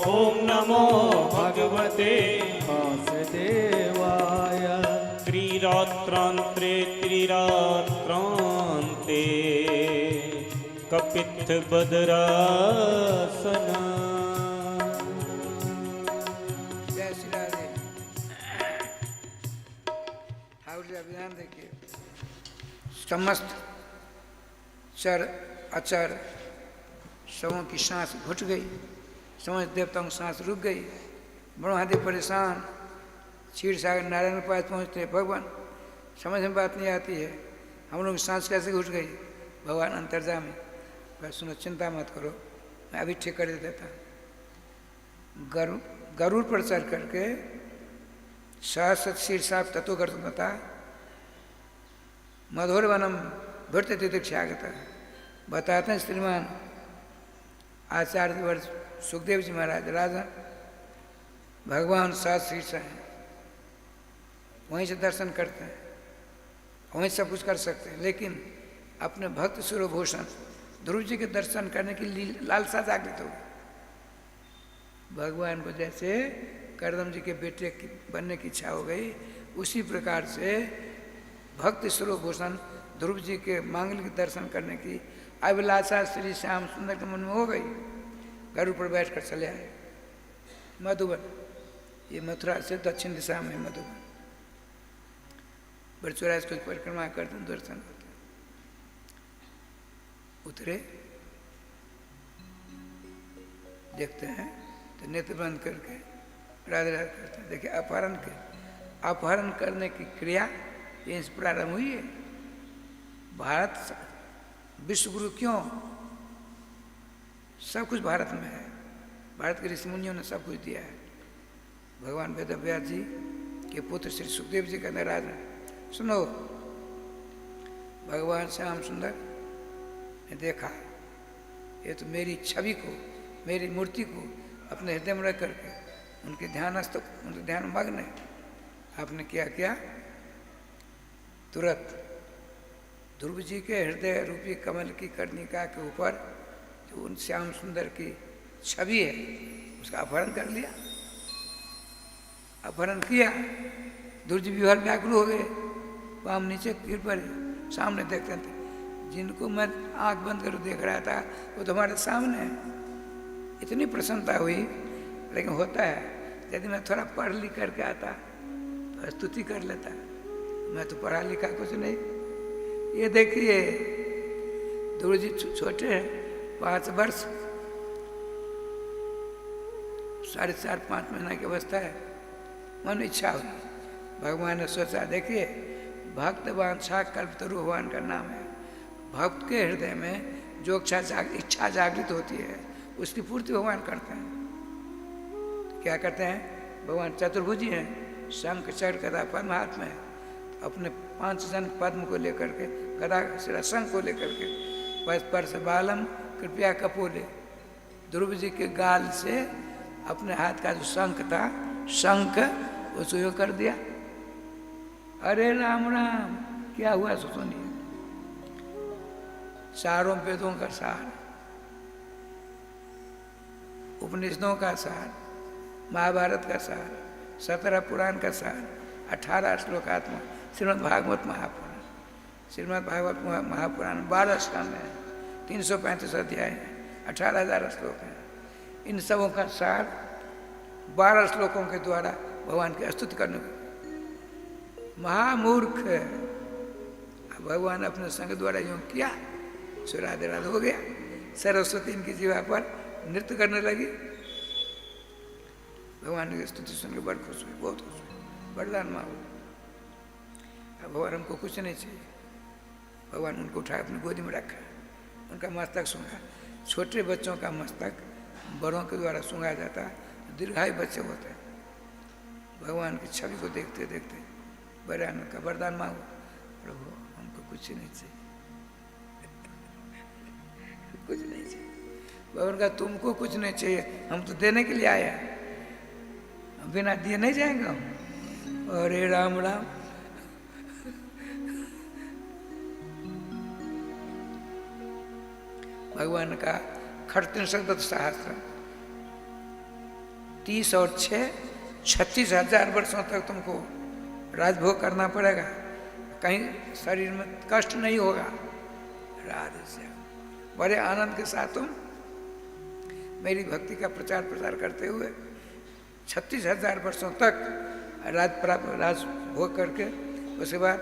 ओम नमो भगवते वासुदेवाय। त्रिरात्रांतरे त्रिरात्रांतरे ते कपित बदरासना। जय श्री राधे। ठाकुर जी अभियान देखिए, समस्त चर अचर सबों की सांस घुट गई, समस्त देवताओं की सांस रुक गई। ब्रह्मादि परेशान, क्षीर सागर नारायण के पास पहुँचते हैं, भगवान समझ में बात नहीं आती है, हम लोग की सांस कैसे घुट गई। भगवान अंतर्जामी, बस सुनो चिंता मत करो, मैं अभी ठीक कर देता। गरुड़ पर चढ़ करके सहस्र शीर्षाप तत्वगर्तमता मधुर वनम भृत्य तितिक्षागता। बताते हैं श्रीमान आचार्य वर्ष सुखदेव जी महाराज राजा, भगवान सात शीर्ष हैं, वहीं से दर्शन करते हैं, वहीं सब कुछ कर सकते हैं, लेकिन अपने भक्त सूर्यभूषण ध्रुव जी के दर्शन करने की लालसा जागृत हो। भगवान को जैसे करदम जी के बेटे की बनने की इच्छा हो गई, उसी प्रकार से भक्त सूर्यभूषण ध्रुव जी के मांगलिक दर्शन करने की अभिलाषा श्री श्याम सुंदर के मन में हो गई। गरुड़ पर बैठ कर चले आए मधुबन। ये मथुरा से दक्षिण दिशा में मधुबन। बरचौरास को परिक्रमा करते हैं, दर्शन होते हैं। उतरे, देखते हैं तो नेत्र बंद करके राधे राधे करते हैं। देखिए अपहरण करने की क्रिया ये प्रारंभ हुई है। भारत विश्वगुरु क्यों? सब कुछ भारत में है, भारत के ऋषि मुनियों ने सब कुछ दिया है। भगवान वेदव्यास जी के पुत्र श्री सुखदेव जी का राजा, सुनो, भगवान श्याम सुंदर ने देखा ये तो मेरी छवि को, मेरी मूर्ति को अपने हृदय में रख करके उनके ध्यान मग्न है। आपने क्या किया? तुरंत ध्रुव जी के हृदय रूपी कमल की कर्णिका के ऊपर जो उन श्याम सुंदर की छवि है उसका अपहरण कर लिया। अपहरण किया, ध्रुव जी विभल व्याकुल हो गए, पाम नीचे गिर पड़े, सामने देखते थे। जिनको मैं आंख बंद कर देख रहा था वो तो हमारे सामने है। इतनी प्रसन्नता हुई। लेकिन होता है, यदि मैं थोड़ा पढ़ लिख करके आता तो स्तुति कर लेता। मैं तो पढ़ा लिखा कुछ नहीं। ये देखिए ध्रुव जी छोटे हैं, 5 वर्ष, 4.5-5 महीना की अवस्था है। मन इच्छा हुई, भगवान ने सोचा, देखिए भक्त वांछा कल्पतरु भगवान का नाम है। भक्त के हृदय में जो इच्छा जागृत होती है उसकी पूर्ति भगवान करते हैं। क्या करते हैं? भगवान चतुर्भुजी हैं, शंख चक्र गदा पद्म हाथ में है। अपने 5 जन पद्म को लेकर के, गदा सिरा शंख को लेकर के, स्पर्श बालम कृपया कपोले, ध्रुव जी के गाल से अपने हाथ का जो शंख था, शंख उसको यूँ कर दिया। अरे राम राम, क्या हुआ सो सुनिए। चारों वेदों का सार, उपनिषदों का सार, महाभारत का सार, 17 पुराण का सार, 18 श्लोकात्मक श्रीमद् भागवत महापुराण। श्रीमद् भागवत महापुराण 12 स्कंद है, 335 अध्याय है, 18,000 श्लोक हैं। इन सबों का सार 12 श्लोकों के द्वारा भगवान की स्तुति करने को। महामूर्ख, भगवान अपने संग द्वारा यूँ किया, सो राधे राधे हो गया। सरस्वती इनकी जीवा पर नृत्य करने लगी। भगवान की स्तुति सुनकर बड़ खुश हुई, बहुत खुश हुई, वरदान मांगो। अब भगवान हमको कुछ नहीं चाहिए। भगवान उनको उठाया, अपनी गोदी में रखा, उनका मस्तक सूंघा। छोटे बच्चों का मस्तक बड़ों के द्वारा सूंघा जाता है, दीर्घायु बच्चे होते हैं। भगवान की छवि को देखते देखते बड़े आनंद का वरदान मांगो। प्रभु हमको कुछ नहीं चाहिए, कुछ नहीं चाहिए। भगवान का तुमको कुछ नहीं चाहिए, हम तो देने के लिए आए हैं, बिना दिए नहीं जाएंगे हम। अरे राम राम, भगवान का खड़तिन सहस्त्र 30 और 6 36,000 वर्षों तक तुमको राजभोग करना पड़ेगा। कहीं शरीर में कष्ट नहीं होगा, राधे श्याम। बड़े आनंद के साथ तुम मेरी भक्ति का प्रचार प्रसार करते हुए 36,000 वर्षों तक राज भोग करके उसके बाद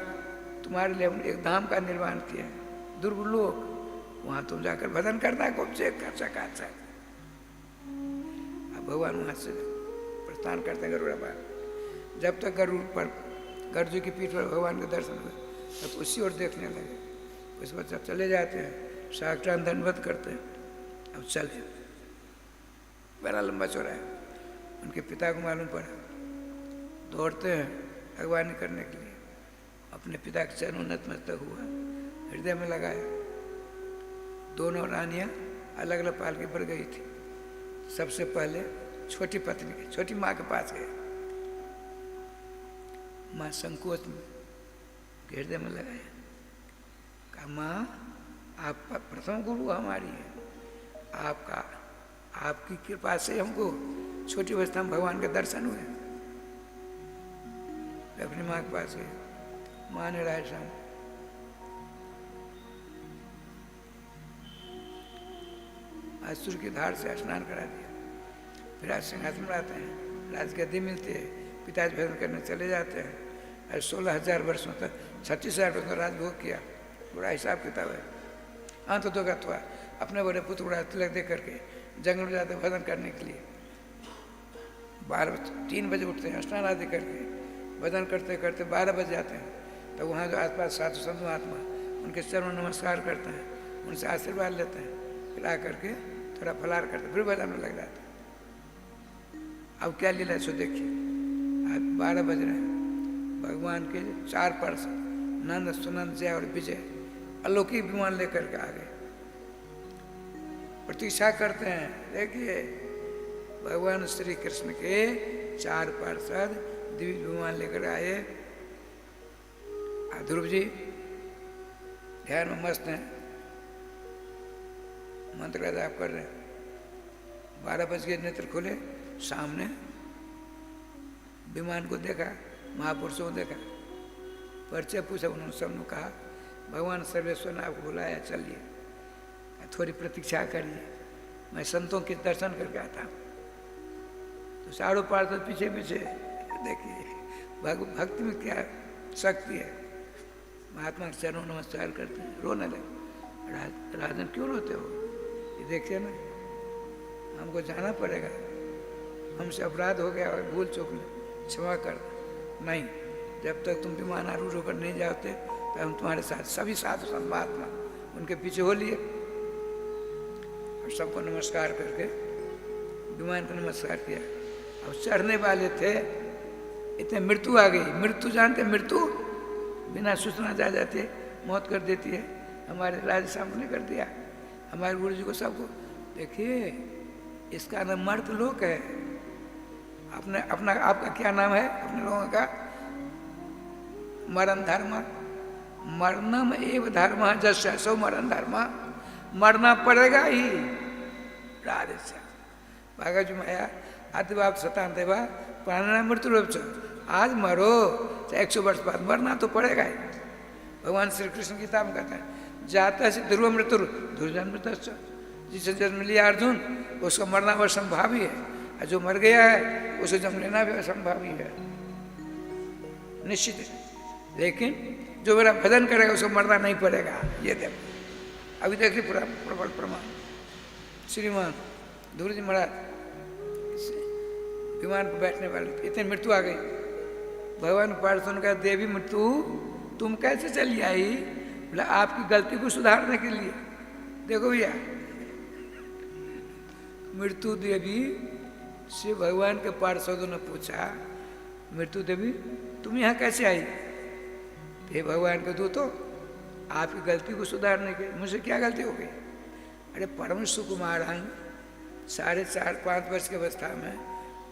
तुम्हारे लिए हमने एक धाम का निर्माण किया है, दुर्गलोक। वहां तुम जाकर भजन करना खूब से खर्चा खाचा। अब भगवान वहां से प्रस्थान करते हैं गरुड़ पर। जब तक गरुड़ पर गरुड़ की पीठ पर भगवान के दर्शन हुए तब उसी ओर देखने लगे। उसके बाद जब चले जाते हैं साष्टांग दंडवत करते हैं। अब चले, बड़ा लंबा चौड़ा है। उनके पिता को मालूम पड़ा, दौड़ते हैं अगवानी करने के लिए। अपने पिता के चरण नतमस्तक हुआ, हृदय में लगाया। दोनों रानियां अलग अलग पालकी पर गई थी। सबसे पहले छोटी पत्नी के, छोटी माँ के पास गए। माँ संकोच में हृदय में लगाया, कहा माँ आप प्रथम गुरु हमारी है, आपकी कृपा से हमको छोटी अवस्था में भगवान के दर्शन हुए। अपनी माँ के पास गए। माँ ने राय शाम असुर की धार से स्नान करा दिया। फिर आज सिंहासन में आते हैं, राजगद्दी मिलती है, पिताजी भजन करने चले जाते हैं। और 16,000 वर्षों तक 36,000 वर्षों तक राजभोग किया। बड़ा हिसाब किताब है। अंत तो गत्वा अपने बड़े पुत्र बड़ा तिलक दे करके जंगल में जाते भजन करने के लिए। 3 बजे उठते हैं, स्नान आदि करके भजन करते करते 12 बज जाते हैं। तो वहाँ जो आसपास साधु संत महात्मा उनके चरण नमस्कार करते हैं, उनसे आशीर्वाद लेते हैं। फिर आ करके थोड़ा फलार करते, फिर भजन में लग जाते हैं। अब क्या लीला सो देखिए, आज 12 बज रहे हैं। भगवान के 4 पार्षद नंद, सुनंद, जय और विजय अलौकिक विमान लेकर के आ गए। प्रतीक्षा करते हैं। देखिए भगवान श्री कृष्ण के 4 पार्षद दिव्य विमान लेकर आए। ध्रुव जी ध्यान में मस्त हैं, मंत्र का जाप कर रहे हैं। 12 बज के नेत्र खोले, सामने विमान को देखा, महापुरुषों को देखा, परिचय पूछा। उन्होंने सबने कहा भगवान सर्वेश्वर ने आपको बुलाया, चलिए थोड़ी प्रतीक्षा करिए, मैं संतों के दर्शन करके आता हूँ। तो 4 पार्षद पीछे पीछे। देखिए भक्ति में क्या शक्ति है। महात्मा के चरणों नमस्कार करते हैं, रोने लगे। राजन क्यों रोते हो? ये देखिए ना, हमको जाना पड़ेगा, हमसे अपराध हो गया और भूल चूक में क्षमा कर। नहीं, जब तक तुम विमान आरूढ़ होकर नहीं जाते तो हम तुम्हारे साथ सभी साधु संत महात्मा उनके पीछे हो लिए। और सबको नमस्कार करके विमान को नमस्कार किया। अब चढ़ने वाले थे, इतने मृत्यु आ गई। मृत्यु जानते, मृत्यु बिना सूचना जा जाती है, मौत कर देती है। हमारे राजा सामने कर दिया, हमारे गुरु जी को सबको। देखिए इसका नाम मर्त लोक है। अपना आपका क्या नाम है अपने लोगों का? मरण धर्म। मरणम एव धर्म जस्य सो मरण धर्म। मरना पड़ेगा ही। राधे श्याम। भागा जी माया आदिवाप सतान देवा प्राणना मृत्यु रूप से। आज मरो चाहे 100 वर्ष बाद, मरना तो पड़ेगा ही। भगवान श्री कृष्ण गीता में कहते हैं जाता से ध्रुव मृत्यु ध्रुव मृत्यु। जिसे जन्म लिया अर्जुन उसका मरना असंभावी है, और जो मर गया है उसे जन्म लेना भी असंभावी है, निश्चित है। लेकिन जो मेरा भजन करेगा उसको मरना नहीं पड़ेगा। ये देखो अभी देखिए प्रबल प्रमाण। श्रीमान ध्रुव जी महाराज विमान पर बैठने वाले थे, इतनी मृत्यु आ गई। भगवान पार्षद का देवी मृत्यु तुम कैसे चली आई? बोला आपकी गलती को सुधारने के लिए। देखो भैया, मृत्यु देवी से भगवान के पार्षदों ने पूछा, मृत्यु देवी तुम यहाँ कैसे आई? हे भगवान के दूतों, आपकी गलती को सुधारने के। मुझे क्या गलती हो गई? अरे परम सुकुमार आई, 4.5-5 वर्ष की अवस्था में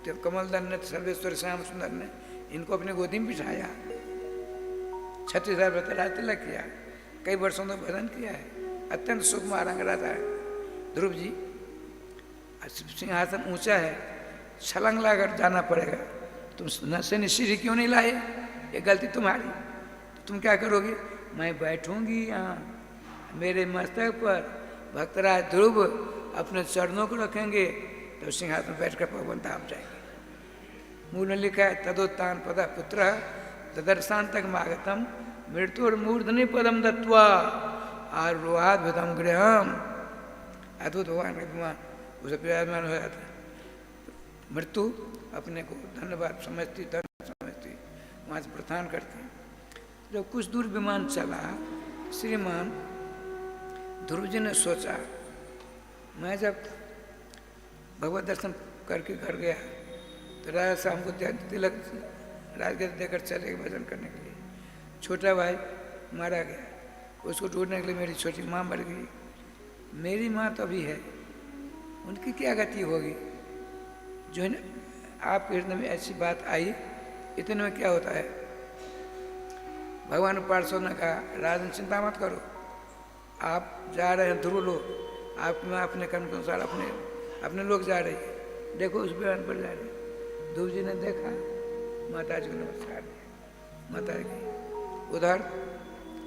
जब कमलदल ने, सर्वेश्वर श्याम सुंदर ने इनको अपनी गोदी में बिठाया, 36,000 बतरा तिलक किया, कई वर्षों तक भजन किया है, अत्यंत सुकुमार अंग रहता है। ध्रुव जी सिंहासन ऊंचा है, छलांग लाकर जाना पड़ेगा, तुम नशे सीढ़ी क्यों नहीं लाए? ये गलती तुम्हारी। तो तुम क्या करोगे? मैं बैठूंगी यहाँ, मेरे मस्तक पर भक्तराज ध्रुव अपने चरणों को रखेंगे तो सिंहासन में बैठकर भगवान धाम जाएंगे। मूल में लिखा है तदोत्तान पद पुत्र तदर्शान तक मागतम मृत्युर्मूर्धनि पदम दत्वा आरोहाद भृतम गृहम। अद्भुत भगवान का विमान उसे विराजमान हो जाता है। मृत्यु अपने को धन्यवाद समझती, धन समझती, वहाँ से प्रस्थान करती। जब कुछ दूर विमान चला, श्रीमान ध्रुव जी ने सोचा, मैं जब भगवत दर्शन करके घर गया तो राजा शाम को तिलक राजगद्दी देकर चले गए भजन करने के लिए। छोटा भाई मारा गया, उसको ढूंढने के लिए मेरी छोटी माँ मर गई। मेरी माँ तो अभी है, उनकी क्या गति होगी? जो है ना, आपके हृदय में ऐसी बात आई, इतने में क्या होता है? भगवान पार्षद ने कहा, राजन चिंता मत करो, आप जा रहे हैं ध्रुव लोग, आपकी माँ अपने कर्म के अनुसार अपने लोग जा रही है, देखो उस विमान पर जा रही है। ध्रुव जी ने देखा, माता जी को नमस्कार दिया, माता जी। उधर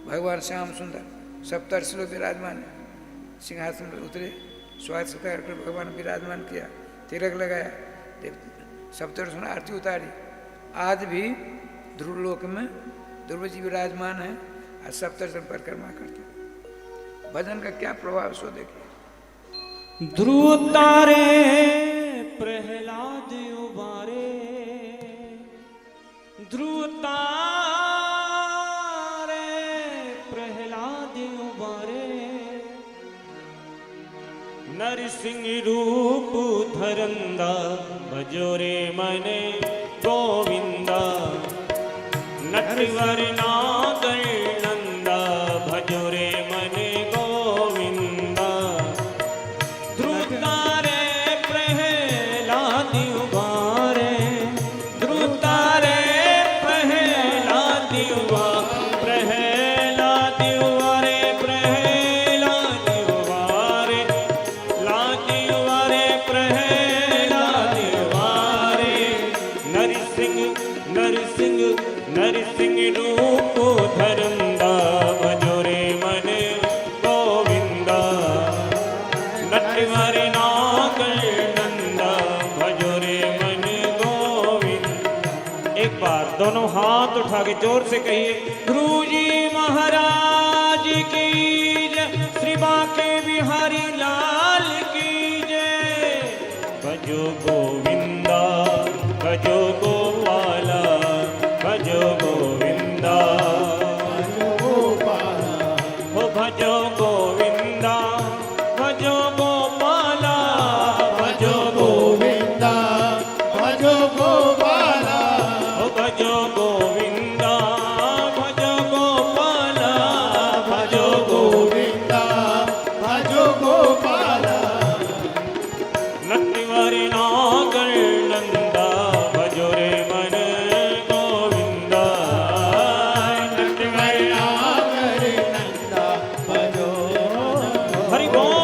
भगवान श्याम सुंदर सप्तर्षि लोग विराजमान है, सिंहासन पर उतरे, स्वागत सत्कार कर भगवान विराजमान किया, तिलक लगाया, सप्तर्षि ने आरती उतारी। आज भी ध्रुव लोक में ध्रुव जी विराजमान है और सप्तर्षि परिक्रमा करते। भजन का क्या प्रभाव सो देखिए। ध्रुव तारे प्रहलाद उबारे, ध्रुव तारे प्रहलाद उबारे, नरसिंह रूप धरंदा भजोरे मने गोविंदा, नटवर नागर नंदा भजोरे मने गोविंदा। ध्रुव तारे प्रहलाद उबारे, ध्रुव तारे प्रहलाद उबारे, प्रहलाद उबारे, प्रहलाद उबारे, लाद उबारे, प्रहलाद उबारे। नरसिंह नरसिंह नरसिंह रूप धरंदा भजोरे मन गोविंदा, नटवर नागर नंदा भजोरे मन गोविंदा। एक बार दोनों हाथ उठा के जोर से कहिए, ध्रुव जी महाराज की जय, श्री बांके बिहारी लाल की जय। भजो गोविंदा भजो गोपाला, भजो गोविंदा हो भजो गोविंदा, भजो गोपाला, भजो गोविंदा भजो गोपाला, हो भजो गोविंदा, भजो गोपाला, भजो गोविंदा भजो गोपाला। नटवर नागर नंदा भजो रे मन गोविंदा, नटवर नागर नंदा भजो। हरि बोल।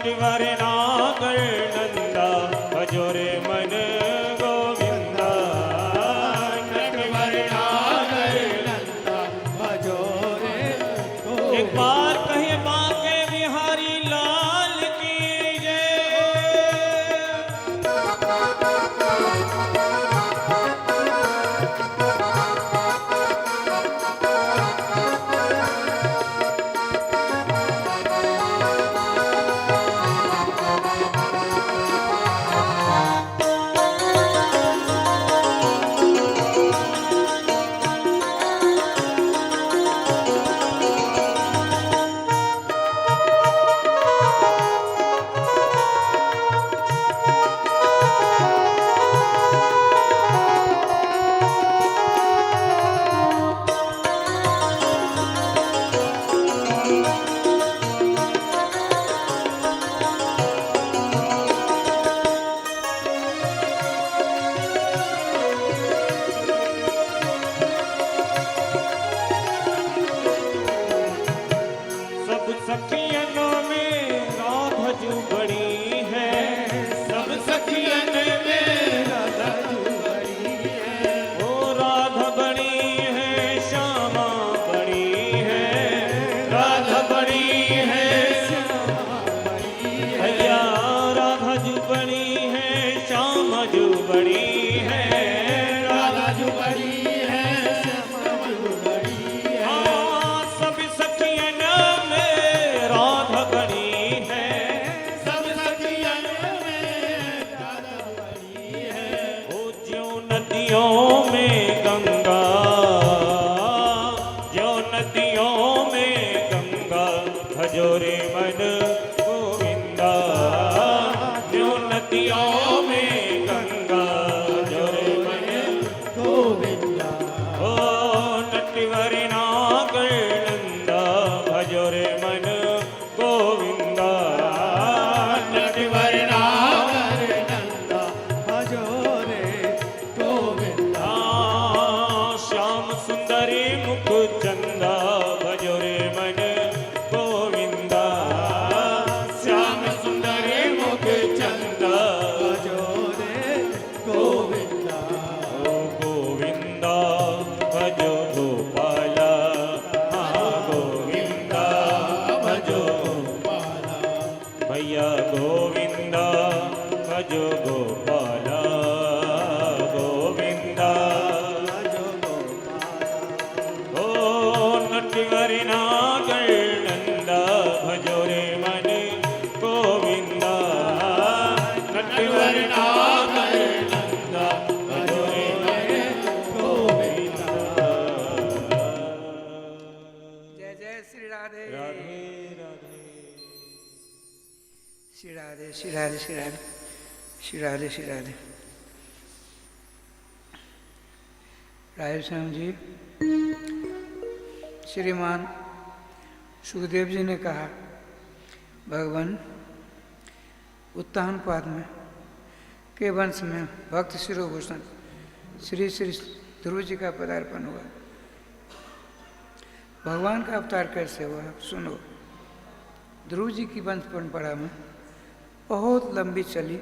नटवर नागर नंदा भजोरे मन गोविंदा नटवर नागर नंदा भजो रे एक बार कहे बांके बिहारी लाल की जय। सब सखियनों में राधा जू बड़ी है, सब सखियन में राधा जू बड़ी है। ओ राधा बड़ी है, श्यामा बड़ी है, राधा बड़ी है, श्यामा बड़ी है। भैया राधा जू बड़ी है, श्यामा जू बड़ी है, राधा जू बड़ी है, श्यामा जू बड़ी है। हाँ, सब सखियन में राधा बड़ी है, सब सखियन में राधा बड़ी है। ओ ज्यों नदियों में गंगा, ज्यों नदियों में गंगा भजोरे मन गोविंदा। ज्यों नदियों में गंगा भजोरे मन गोविंदा ओ नटवर नागर नंदा भजोरे मन गोविंदा। नटवर नागर नंदा भजो रे गोविंदा श्याम सुंदरी मुख चंदा भजोरे मन गोविंदा। श्याम सुंदरी मुख चंदा भजो रे गोविंदा ओ गोविंदा भजो गोपाला। हाँ गोविंदा भजो गोपाला। भैया गोविंदा भजो गोपाला। गोविंदा भजो गोपाला ओ नटवर नागर नंदा भजो रे मन गोविंदा। नटवर नागर नंदा भजो रे मन गोविंदा। जय जय श्री राधे राधे राधे श्री राधे श्री राधे श्री राधे श्री राधे श्री राधे। राधे श्याम जी, श्रीमान सुखदेव जी ने कहा भगवान उत्तान पाद में के वंश में भक्त शिरोभूषण श्री श्री ध्रुव जी का पदार्पण हुआ। भगवान का अवतार कैसे हुआ सुनो। ध्रुव जी की वंश परंपरा में बहुत लंबी चली।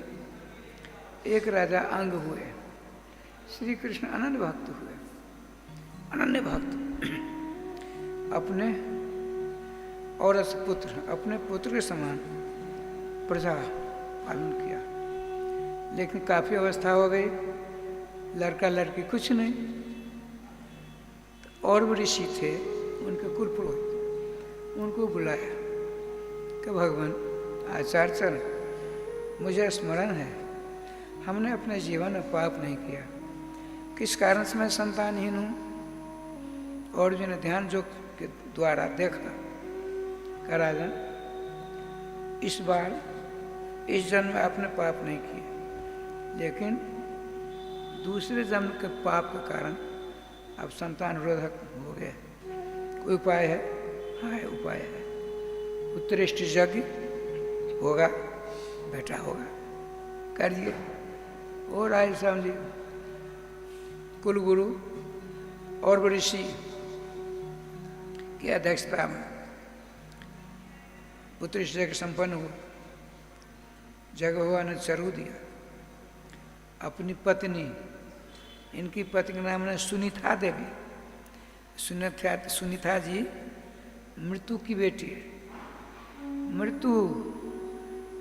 एक राजा अंग हुए, श्री कृष्ण अनन्य भक्त हुए। अनन्य भक्त अपने औरस पुत्र, अपने पुत्र के समान प्रजा पालन किया। लेकिन काफी अवस्था हो गई, लड़का लड़की कुछ नहीं। और भी ऋषि थे, उनके कुल पुरोहित, उनको बुलाया कि भगवान आचार्य चरण, मुझे स्मरण है हमने अपने जीवन में पाप नहीं किया, किस कारण से मैं संतानहीन हूँ। और जो ने ध्यान योग के द्वारा देखा कि राजन इस बार इस जन्म में आपने पाप नहीं किए, लेकिन दूसरे जन्म के पाप के कारण अब संतान रोधक हो गए। कोई उपाय है? हाँ उपाय है, उत्तरेष्ट यज्ञ होगा, बेटा होगा, करिए। और राय स्वामी जी कुलगुरु और ऋषि की अध्यक्षता में पुत्र यज्ञ संपन्न हुआ। जग भगवान ने चरू दिया। अपनी पत्नी, इनकी पत्नी का नाम है सुनीता देवी। सुनीता जी मृत्यु की बेटी है, मृत्यु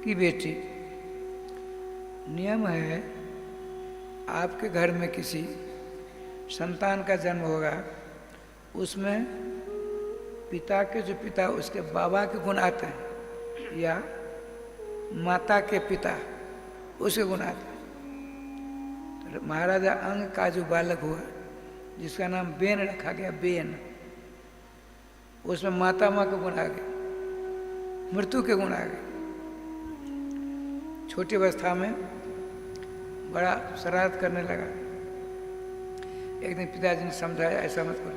की बेटी। नियम है, आपके घर में किसी संतान का जन्म होगा, उसमें पिता के जो पिता उसके बाबा के गुण आते हैं या माता के पिता उसके गुण आते हैं। तो महाराजा अंग का जो बालक हुआ जिसका नाम बेन रखा गया, बेन, उसमें माता माँ के गुण आ गए, मृत्यु के गुण आ गए। छोटी अवस्था में बड़ा शरारत करने लगा। एक दिन पिताजी ने समझाया, ऐसा मत करो,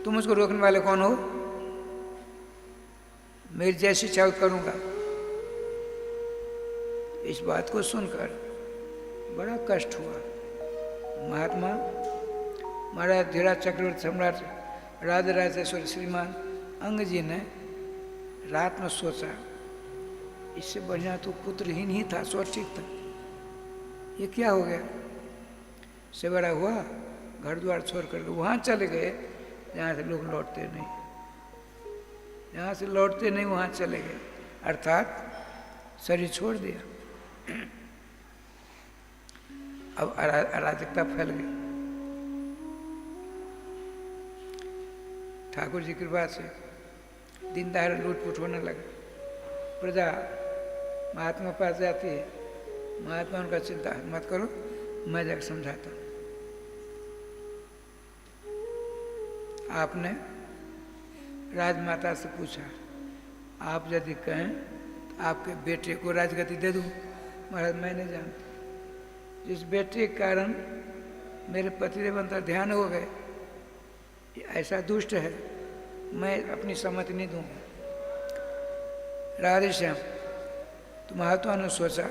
तुम उसको रोकने वाले कौन हो? मेरी जैसी इच्छा करूंगा। इस बात को सुनकर बड़ा कष्ट हुआ। महात्मा महाराज धीराज चक्रवर्ती सम्राट राजा राजेश्वर श्रीमान अंग जी ने रात में सोचा, इससे बढ़िया तो पुत्रहीन ही था, सो ठीक था, ये क्या हो गया? से बड़ा हुआ, घर द्वार छोड़ कर वहाँ चले गए जहाँ से लोग लौटते नहीं, जहाँ से लौटते नहीं वहाँ चले गए, अर्थात शरीर छोड़ दिया। अब अराजकता फैल गई। ठाकुर जी की कृपा से दिन दहाड़े लूटपुट होने लगा। प्रजा महात्मा पास जाती है, महात्मा उनका चिंता मत करो, मैं जाकर समझाता हूँ। आपने राजमाता से पूछा, आप यदि कहें तो आपके बेटे को राजगद्दी दे दूँ। महाराज मैं नहीं जानता, जिस बेटे के कारण मेरे पतिदेव अंतर ध्यान हो गए, ये ऐसा दुष्ट है, मैं अपनी सहमति नहीं दूंगा। राधे श्याम, तो महात्मा ने सोचा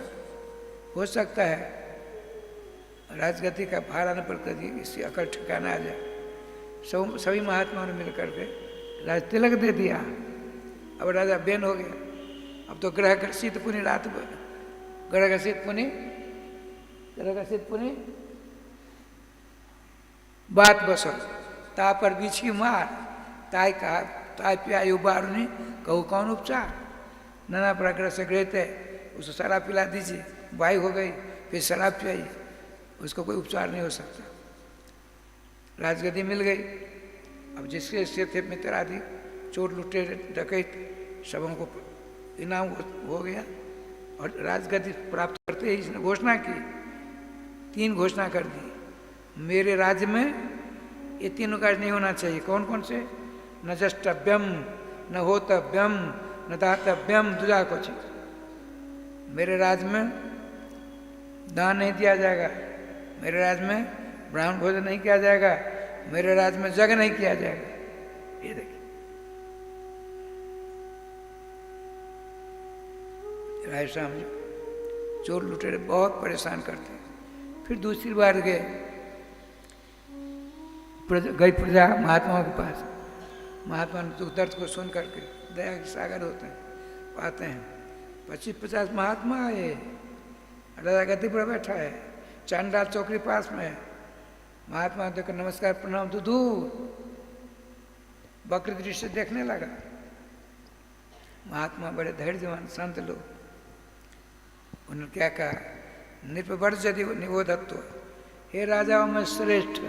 हो सकता है राजगद्दी का भार आने पर कभी इसकी अकल ठिकाना आ जाए। सभी महात्माओं ने मिलकर के राज तिलक दे दिया। अब राजा बेन हो गया। अब तो ग्रह घसित पुनि रात, ग्रह घसित पुनि बात बसो, ता पर बीच की मार, ताई कहा ताई पियायु बारुनी, कहू कौन उपचार। नाना प्रकार से गृहित है, उसको शराब पिला दीजिए, वायु हो गई, फिर शराब पियाई, उसको कोई उपचार नहीं हो सकता। राजगद्दी मिल गई। अब जिसके सिर थे मित्रादि, चोर लुटे डकैत, सबों को इनाम हो गया और राजगद्दी प्राप्त करते ही इसने घोषणा की, 3 घोषणा कर दी। मेरे राज्य में ये 3 कार्य नहीं होना चाहिए। कौन कौन से? न जष्टव्यम, न होतव्यम, न दातव्यम, दुजा क्वचित। मेरे राज्य में दान नहीं दिया जाएगा, मेरे राज्य में ब्राह्मण भोजन नहीं किया जाएगा, मेरे राज्य में यज्ञ नहीं किया जाएगा। ये देखिए राय श्याम जी, चोर लुटेरे बहुत परेशान करते हैं। फिर दूसरी बार गई प्रजा महात्माओं के पास। महात्मा ने दुख दर्द को सुन करके दया के सागर होते हैं, पाते हैं 25-50 महात्मा आए, राजा गद्दी पर बैठा है, चांडाल चौकड़ी पास में है। महात्मा देखकर नमस्कार प्रणाम तो दूर वक्र दृष्टि से देखने लगा। महात्मा बड़े धैर्यवान संत लोग, उन्होंने क्या कहा, नृपवर्ज यदि निबोधत्व, हे राजाओं में श्रेष्ठ,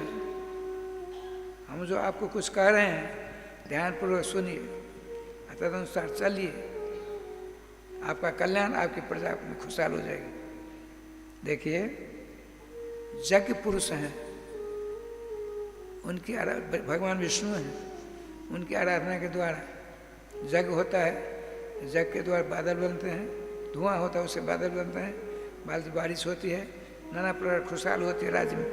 हम जो आपको कुछ कह रहे हैं ध्यानपूर्वक सुनिए, तदनुसार चलिए, आपका कल्याण, आपकी प्रजा में खुशहाल हो जाएगी। देखिए यज्ञ पुरुष हैं, उनकी भगवान विष्णु हैं, उनकी आराधना के द्वारा यज्ञ होता है, यज्ञ के द्वारा बादल बनते हैं, धुआं होता है उससे बादल बनते हैं, बादल से बारिश होती है, नाना प्रकार खुशहाल होती है राज्य में।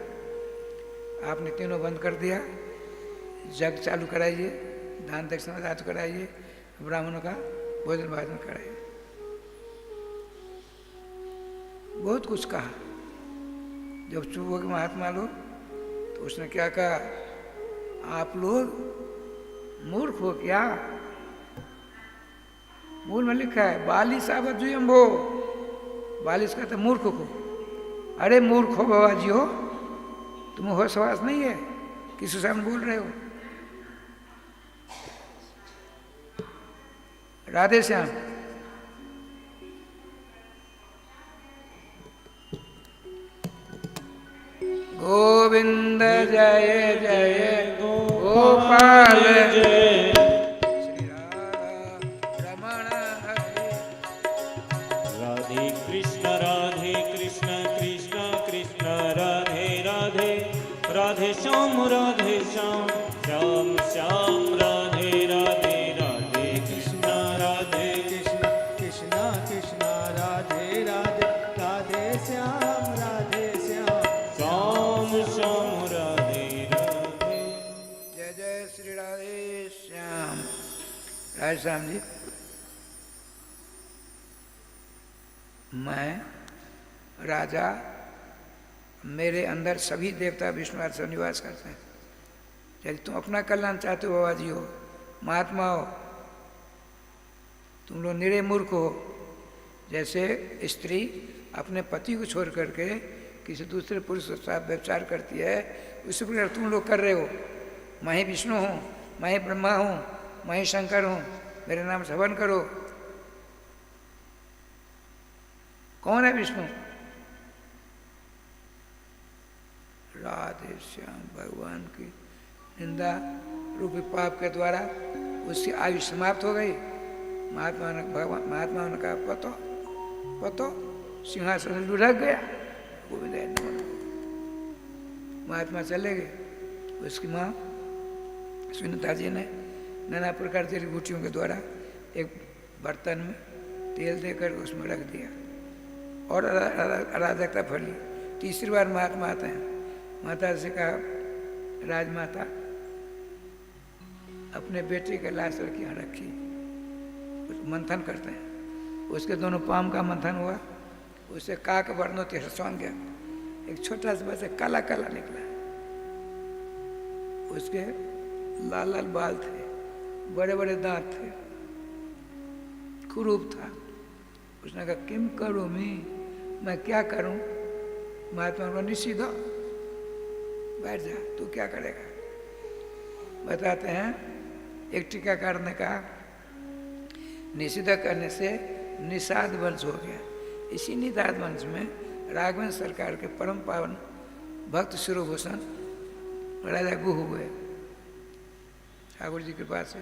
आपने तीनों बंद कर दिया, यज्ञ चालू कराइए, दान दक्षिणा दान कराइए, ब्राह्मणों का भोजन भाजन कराइए। बहुत कुछ कहा। जब चुप हो गए महात्मा लोग, तो उसने क्या कहा, आप लोग मूर्ख हो क्या? मूल में लिखा है, बाली सावत जुयम्भो, बालिश कहते मूर्ख को। अरे मूर्ख हो बाबा जी हो, तुम्हें होश हवास नहीं है, किसी सामने बोल रहे हो। राधे श्याम। गोविंद जय जय गोपाल जय। श्री रमण हरे। राधे कृष्ण कृष्ण कृष्ण राधे राधे, राधे श्याम श्याम श्याम राधे राधे, राधे कृष्ण कृष्ण कृष्ण कृष्ण राधे राधे, राधे श्याम श्याम श्याम राधे राधे। जय जय श्री राधे श्याम। राधे श्याम जी, मैं राजा, मेरे अंदर सभी देवता विष्णु आदि सब निवास करते हैं। यदि तुम अपना कल्याण चाहते हो बाबा जी हो, महात्मा हो, तुम लोग निरे मूर्ख हो। जैसे स्त्री अपने पति को छोड़ करके किसी दूसरे पुरुष के साथ व्यभिचार करती है, उसी प्रकार तुम लोग कर रहे हो। मैं ही विष्णु हूँ, मैं ही ब्रह्मा हूँ, मैं ही शंकर हूँ, मेरे नाम से हवन करो। कौन है विष्णु? राधे श्याम। भगवान की निंदा रूपी पाप के द्वारा उसकी आयु समाप्त हो गई। महात्मा ने कहा पतो पतो, सिंहासन लुढ़क गया। गोविंद नमो नमः। महात्मा चले गए। उसकी माँ सुनीता जी ने नाना प्रकार की जड़ी बूटियों के द्वारा एक बर्तन में तेल देकर उसमें रख दिया और अराजकता फैली। तीसरी बार महात्मा आते हैं। माता से कहा, राजमाता अपने बेटे के लाश लड़की यहाँ रखी, मंथन करते हैं। उसके दोनों पाम का मंथन हुआ, उससे काक वर्णो तिरस्वान गया। एक छोटा सा बच्चा काला काला निकला। उसके लाल लाल बाल थे, बड़े बड़े दांत थे, कुरूप था। उसने कहा किम करूँ मैं क्या करूं? महात्मा को निषिद्ध, बैठ जा, तू क्या करेगा? बताते हैं, एक टीकाकार ने कहा निषिद्ध करने से निषाद वंश हो गया। इसी निषाद वंश में राघवेंद्र सरकार के परम पावन भक्त शिरोभूषण राजा गुह हुए ठाकुर जी के पास से।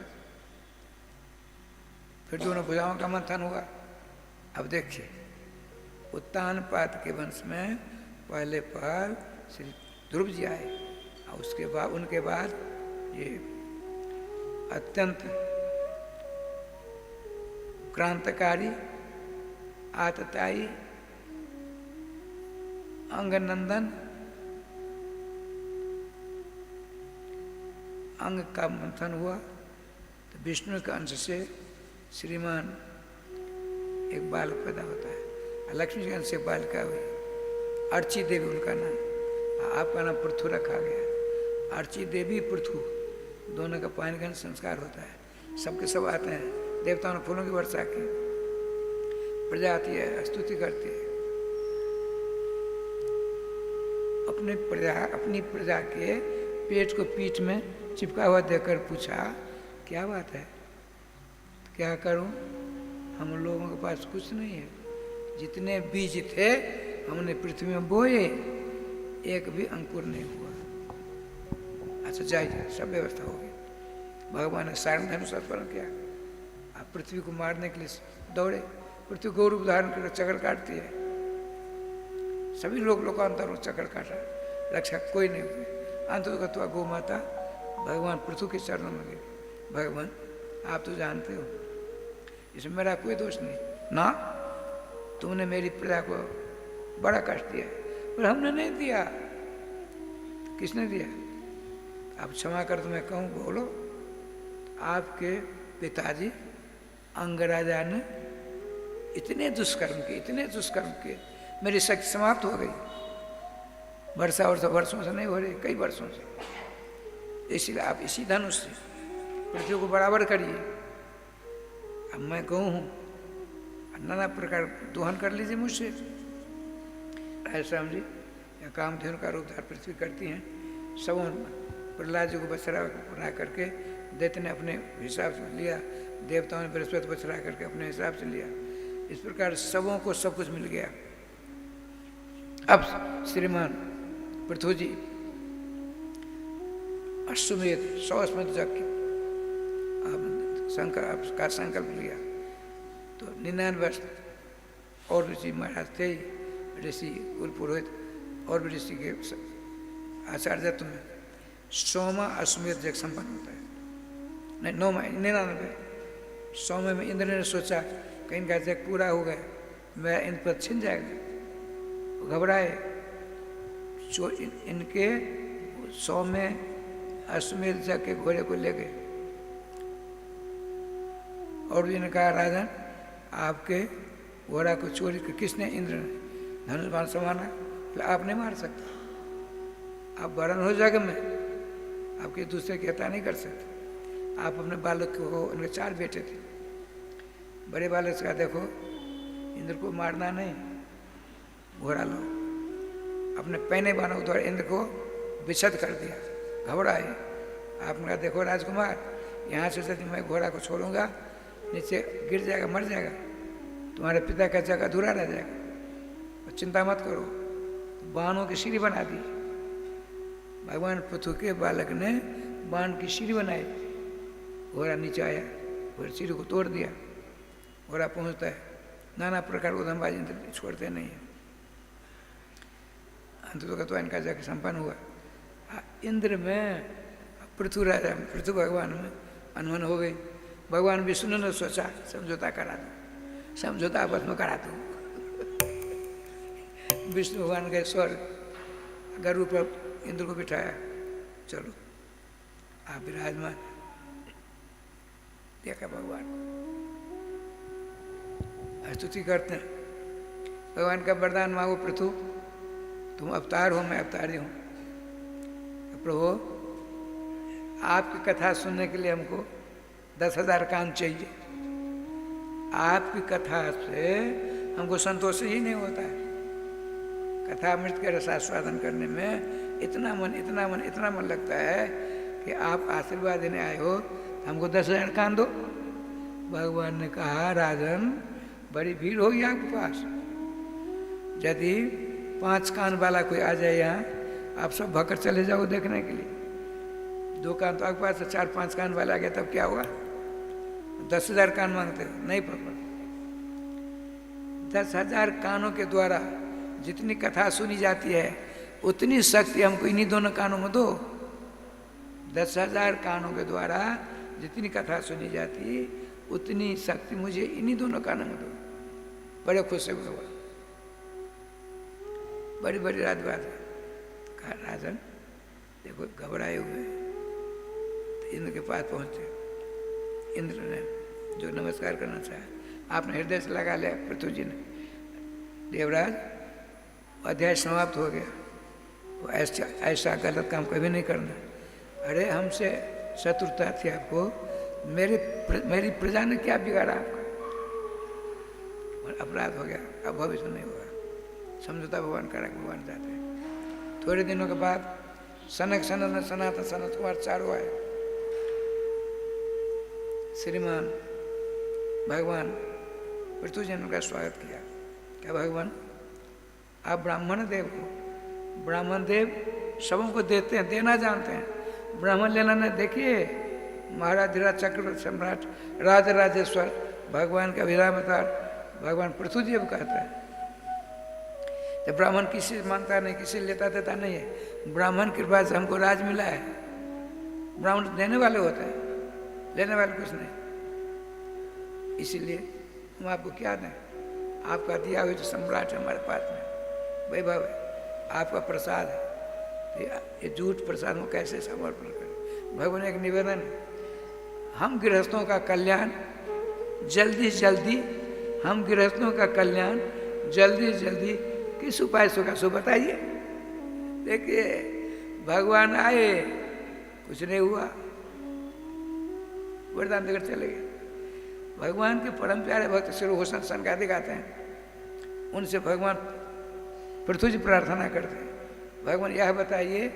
फिर दोनों भुजाओं का मंथन हुआ। अब देखिए, उत्तानपाद के वंश में पहले पहल श्री ध्रुव जी आए और उसके बाद उनके बाद ये अत्यंत क्रांतिकारी आतताई अंगनंदन अंग का मंथन हुआ। तो विष्णु के अंश से श्रीमान एक बालक पैदा होता है, लक्ष्मी के अंश से बालिका हुई, अर्ची देवी उनका नाम। आपका नाम पृथु रखा गया। अर्ची देवी पृथु दोनों का पानी का संस्कार होता है। सबके सब आते हैं, देवताओं ने फूलों की वर्षा की, प्रजा आती है, स्तुति करती है। अपनी प्रजा के पेट को पीठ में चिपका हुआ देखकर पूछा, क्या बात है? क्या करूं? हम लोगों के पास कुछ नहीं है। जितने बीज थे हमने पृथ्वी में बोए, एक भी अंकुर नहीं हुआ। अच्छा जाइए, सब व्यवस्था हो गई। भगवान ने सारण धनुष अर्पण किया। आप पृथ्वी को मारने के लिए दौड़े। पृथ्वी गौ रूप धारण कर चक्कर काटती है। सभी लोग लोकांतर में चक्कर काटा, रक्षा कोई नहीं हुई। अंत गत्वा गौ माता भगवान पृथ्वी के चरणों में गए। भगवान आप तो जानते हो इसमें मेरा कोई दोष नहीं ना, तुमने मेरी प्रजा को बड़ा कष्ट दिया, पर हमने नहीं दिया। किसने दिया? आप क्षमा कर तो मैं कहूँ, बोलो। आपके पिताजी अंगराजा ने इतने दुष्कर्म किए, मेरी शक्ति समाप्त हो गई। वर्षों से नहीं हो रही, कई वर्षों से। इसलिए आप इसी धनुष से पृथ्वी को बराबर करिए। अब मैं कहूँ हूँ, नाना प्रकार दोहन कर लीजिए मुझसे। राधेश्याम जी या कामधेनु का रूप धारण पृथ्वी करती हैं, सब प्रहलाद जी को बछड़ा बना करके दैत्य ने अपने हिसाब से लिया, देवताओं ने बृहस्पति बछड़ा करके अपने हिसाब से लिया। इस प्रकार सबों को सब कुछ मिल गया। अब श्रीमान पृथु जी अश्वमेध 100 अश्वमेध जग का संकल्प लिया तो 99 वर्ष और ऋषि महाराज थे, ऋषि कुल पुरोहित और भी ऋषि के आचार्यत्व में 100वां अश्वमेध जग संपन्न होता है। नहीं 99 100वें में इंद्र ने सोचा कि इनका जग पूरा हो गया, मेरा इन पर छिन जाएगा, घबराए। इनके 100वें अश्वमेध जग के घोड़े को ले गए और भी ने कहा राजन आपके घोड़ा को चोरी किसने? इंद्र ने धनुष बाण से मारा, आप नहीं मार सकते, आप वरण हो जाएगा, मैं आपके दूसरे की हत्या नहीं कर सकते। आप अपने बालक को, उनके 4 बेटे थे, बड़े बालक से कहा देखो इंद्र को मारना नहीं, घोड़ा लो। अपने पहने बाणों द्वारा इंद्र को विच्छेद कर दिया, घबराए। आपने कहा देखो राजकुमार, यहाँ से यदि मैं घोड़ा को छोड़ूंगा नीचे गिर जाएगा, मर जाएगा, तुम्हारे पिता का जग अधूरा रह जाएगा, और चिंता मत करो। बाणों की सीढ़ी बना दी। भगवान पृथु के बालक ने बाण की सीढ़ी बनाई, घोड़ा नीचे आया, फिर सीढ़ी को तोड़ दिया, घोड़ा पहुंचता है। नाना प्रकार उधमबाजी इंद्र छोड़ते नहीं है। अंत तो इनका जग संपन्न हुआ। इंद्र में पृथु राजा पृथु भगवान में अनबन हो गई। भगवान विष्णु ने सोचा समझौता करा दो, समझौता आपस में करा दो। विष्णु भगवान गए स्वर्ग, गरुड़ पर इंद्र को बिठाया, चलो आप विराजमान। देखा भगवान स्तुति करते हैं, भगवान का वरदान मांगो पृथु, तुम अवतार हो, मैं अवतारी हूँ। प्रभु आपकी कथा सुनने के लिए हमको 10,000 कान चाहिए। आपकी कथा से हमको संतोष ही नहीं होता है। कथा अमृत के रसास्वादन करने में इतना मन लगता है कि आप आशीर्वाद देने आए हो, हमको 10,000 कान दो। भगवान ने कहा राजन बड़ी भीड़ होगी आपके पास, यदि 5 कान वाला कोई आ जाए यहाँ, आप सब भकर चले जाओ देखने के लिए। 2 कान तो आपके पास, 4-5 कान वाला आ गया तब क्या होगा? 10,000 कान मांगते हो, नहीं पकड़। 10,000 कानों के द्वारा जितनी कथा सुनी जाती है उतनी शक्ति हमको इन्हीं दोनों कानों में दो। 10,000 कानों के द्वारा जितनी कथा सुनी जाती उतनी शक्ति मुझे इन्हीं दोनों कानों में दो। बड़े खुश हुए भगवान, बड़ी बड़ी रात बात है। कहा राजन देखो घबराए हुए, तो इंद्र के पास पहुंचे। इंद्र ने जो नमस्कार करना चाहा आपने हृदय से लगा लिया। पृथु जी ने, देवराज अध्याय समाप्त हो गया, वो ऐसा गलत काम कभी नहीं करना। अरे हमसे शत्रुता थी आपको, मेरी प्रजा ने क्या बिगाड़ा आपका? अपराध हो गया, अब भविष्य नहीं होगा। समझौता भगवान करा, भगवान जाते हैं। थोड़े दिनों के बाद सनक सनत सनातन सनत कुमार चारों आए। श्रीमान भगवान पृथु जी ने उनका स्वागत किया। क्या भगवान आप ब्राह्मण देव हो? ब्राह्मण देव सबों को देते हैं, देना जानते हैं। ब्राह्मण लेना ने देखिए, महाराज धीराज चक्रवर्ती सम्राट राजराजेश्वर भगवान का अभिराम अवतार भगवान पृथु जी को कहते हैं। जब ब्राह्मण किसी से मांगता नहीं, किसी लेता देता नहीं है। ब्राह्मण की कृपा से हमको राज मिला है। ब्राह्मण देने वाले होते हैं, लेने वाले कुछ नहीं। इसीलिए हम आपको क्या दें? आपका दिया हुआ जो सम्राट है हमारे पास में, वैभव है, आपका प्रसाद है। ये झूठ प्रसाद में कैसे समर्पण करें? भगवान एक निवेदन है, हम गृहस्थों का कल्याण जल्दी जल्दी, हम गृहस्थों का कल्याण जल्दी जल्दी किस उपाय से होगा सो बताइए। देखिए भगवान आए, कुछ नहीं हुआ, वरदान देकर चले गए। भगवान के परम प्यारे भक्त श्री होसन सनकादिक आते हैं, उनसे भगवान पृथ्वी जी प्रार्थना करते हैं, भगवान यह बताइए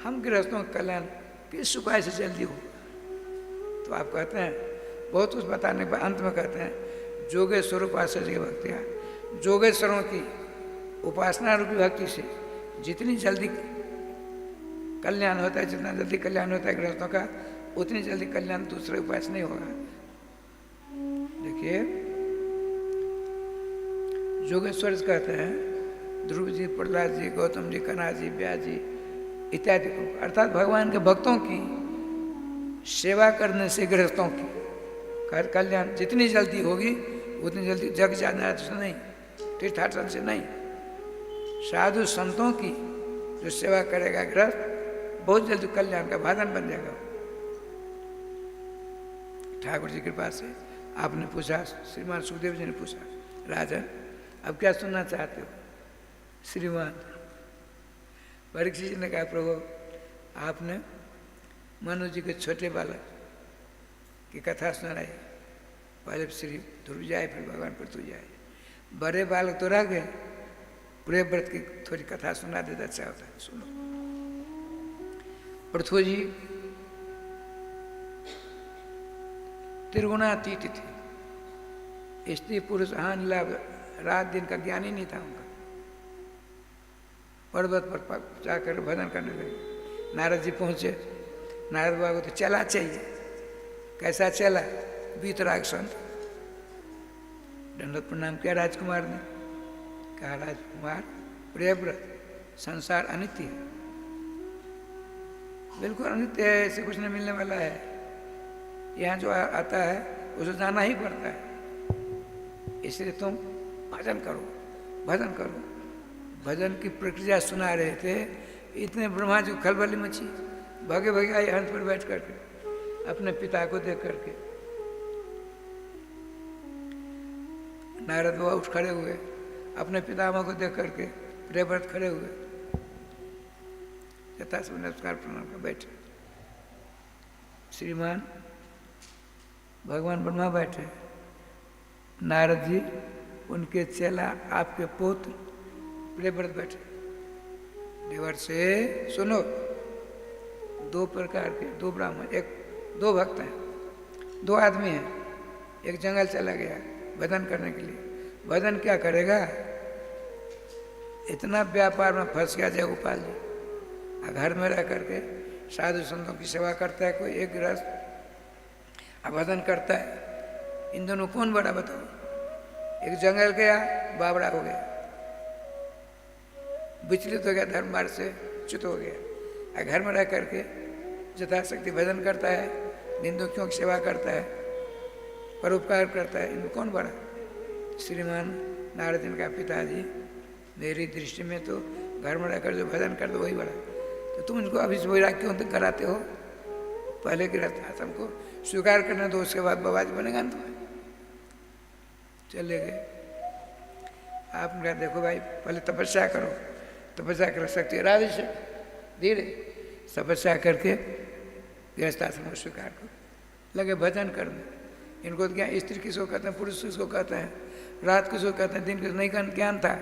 हम गृहस्थों का कल्याण किस उपाय से जल्दी हो। तो आप कहते हैं, बहुत कुछ बताने के बाद अंत में कहते हैं, जोगेश्वर उपास्य भक्तियाँ, जोगेश्वरों की उपासना रूपी भक्ति से जितनी जल्दी कल्याण होता है, जितना जल्दी कल्याण होता है गृहस्थों का, उतनी जल्दी कल्याण दूसरे उपाय से नहीं होगा। देखिए जोगेश्वर कहते हैं, ध्रुव जी, प्रहलाद जी, गौतम जी, कनाद जी, व्यास जी इत्यादि को, अर्थात भगवान के भक्तों की सेवा करने से गृहस्थों की कल्याण जितनी जल्दी होगी उतनी जल्दी जग जाना से नहीं, तीर्थाटन से नहीं, साधु संतों की जो सेवा करेगा गृहस्थ बहुत जल्दी कल्याण का भाजन बन जाएगा। ठाकुर जी की कृपा से आपने पूछा, श्रीमान सुखदेव जी ने पूछा, राजन अब क्या सुनना चाहते हो? श्रीमान परीक्षित जी ने कहा, प्रभु आपने मनु जी के छोटे बालक की कथा सुनाई, पहले श्री ध्रुव जाए फिर भगवान पृथ्वी जाए, बड़े बालक तो रह गए, पूरे व्रत की थोड़ी कथा सुना देता अच्छा होता है। सुनो, पृथ्वी जी त्रिगुणातीत थी, स्त्री पुरुष हानि लाभ, रात दिन का ज्ञान ही नहीं था उनका। पर्वत पर जाकर भजन करने लगे। नारद जी पहुंचे, नारद बाबू तो चला चाहिए, कैसा चला? बीतराग संत दंडवत प्रणाम किया राजकुमार ने, कहा राजकुमार प्रियव्रत संसार अनित्य है, बिल्कुल अनित्य है, ऐसे कुछ नहीं मिलने वाला है, यहाँ जो आता है उसे जाना ही पड़ता है, इसलिए तुम भजन करो, भजन करो। भजन की प्रक्रिया सुना रहे थे, इतने ब्रह्मा जी खलबली मची, भागे भागे आई हंस पर बैठ करके अपने पिता को देख करके। नारद बाबा उठ खड़े हुए, अपने पितामह को देख करके प्रियव्रत खड़े हुए, यथा से नमस्कार प्रणाम कर बैठे। श्रीमान भगवान ब्रह्मा बैठे, नारद जी उनके चेला आपके पुत्र प्रियव्रत बैठे। देवर से सुनो, दो प्रकार के, दो ब्राह्मण, दो भक्त हैं, दो आदमी हैं, एक जंगल चला गया भजन करने के लिए। भजन क्या करेगा? इतना व्यापार में फंस गया जयगोपाल जी, घर में रह करके साधु संतों की सेवा करता है, कोई एक गृहस्थ भजन करता है। इन दोनों कौन बड़ा बताओ? एक जंगल गया, बावड़ा हो गया, विचलित हो गया, धर्म मार्ग से च्युत हो गया। घर में रह करके यथाशक्ति भजन करता है, निंदुकियों की सेवा करता है, परोपकार करता है, इनमें कौन बड़ा? श्रीमान नारद जी का पिताजी, मेरी दृष्टि में तो घर में रहकर जो भजन कर दो वही बड़ा। तो तुम इनको अभी से वैराग क्यों तक कराते हो? पहले गृहस्थ आश्रम को स्वीकार करने दो, उसके बाद बाबा जी बनेगा ना तुम्हें। चले गए। आपने कहा देखो भाई पहले तपस्या करो, तपस्या कर सकती है राधे से, धीरे तपस्या करके गृहस्थ आश्रम को स्वीकार करो। लगे भजन करने। इनको तो क्या स्त्री किसको कहते हैं, पुरुष किसको कहते हैं, रात किसको कहते हैं, दिन किसको नहीं ज्ञान था,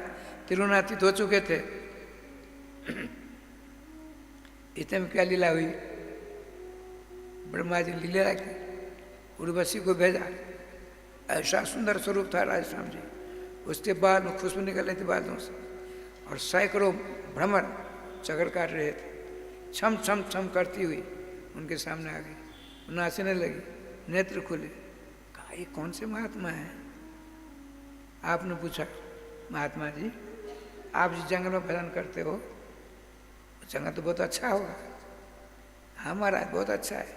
तिरुनातीत हो चुके थे। इतने में क्या लीला हुई? ब्रह्मा जी लीला की, उर्वशी को भेजा, ऐसा सुंदर स्वरूप था राजश्याम जी, उसके बाल में खुशबू निकल रही थी बालों से, और सैकड़ों भ्रमर चक्कर काट रहे थे। छम छम छम करती हुई उनके सामने आ गई, नाचने लगी, नेत्र खुले। कहा ये कौन से महात्मा हैं? आपने पूछा, महात्मा जी आप जिस जंगल में भजन करते हो जंगल तो बहुत अच्छा होगा। हाँ महाराज बहुत अच्छा है,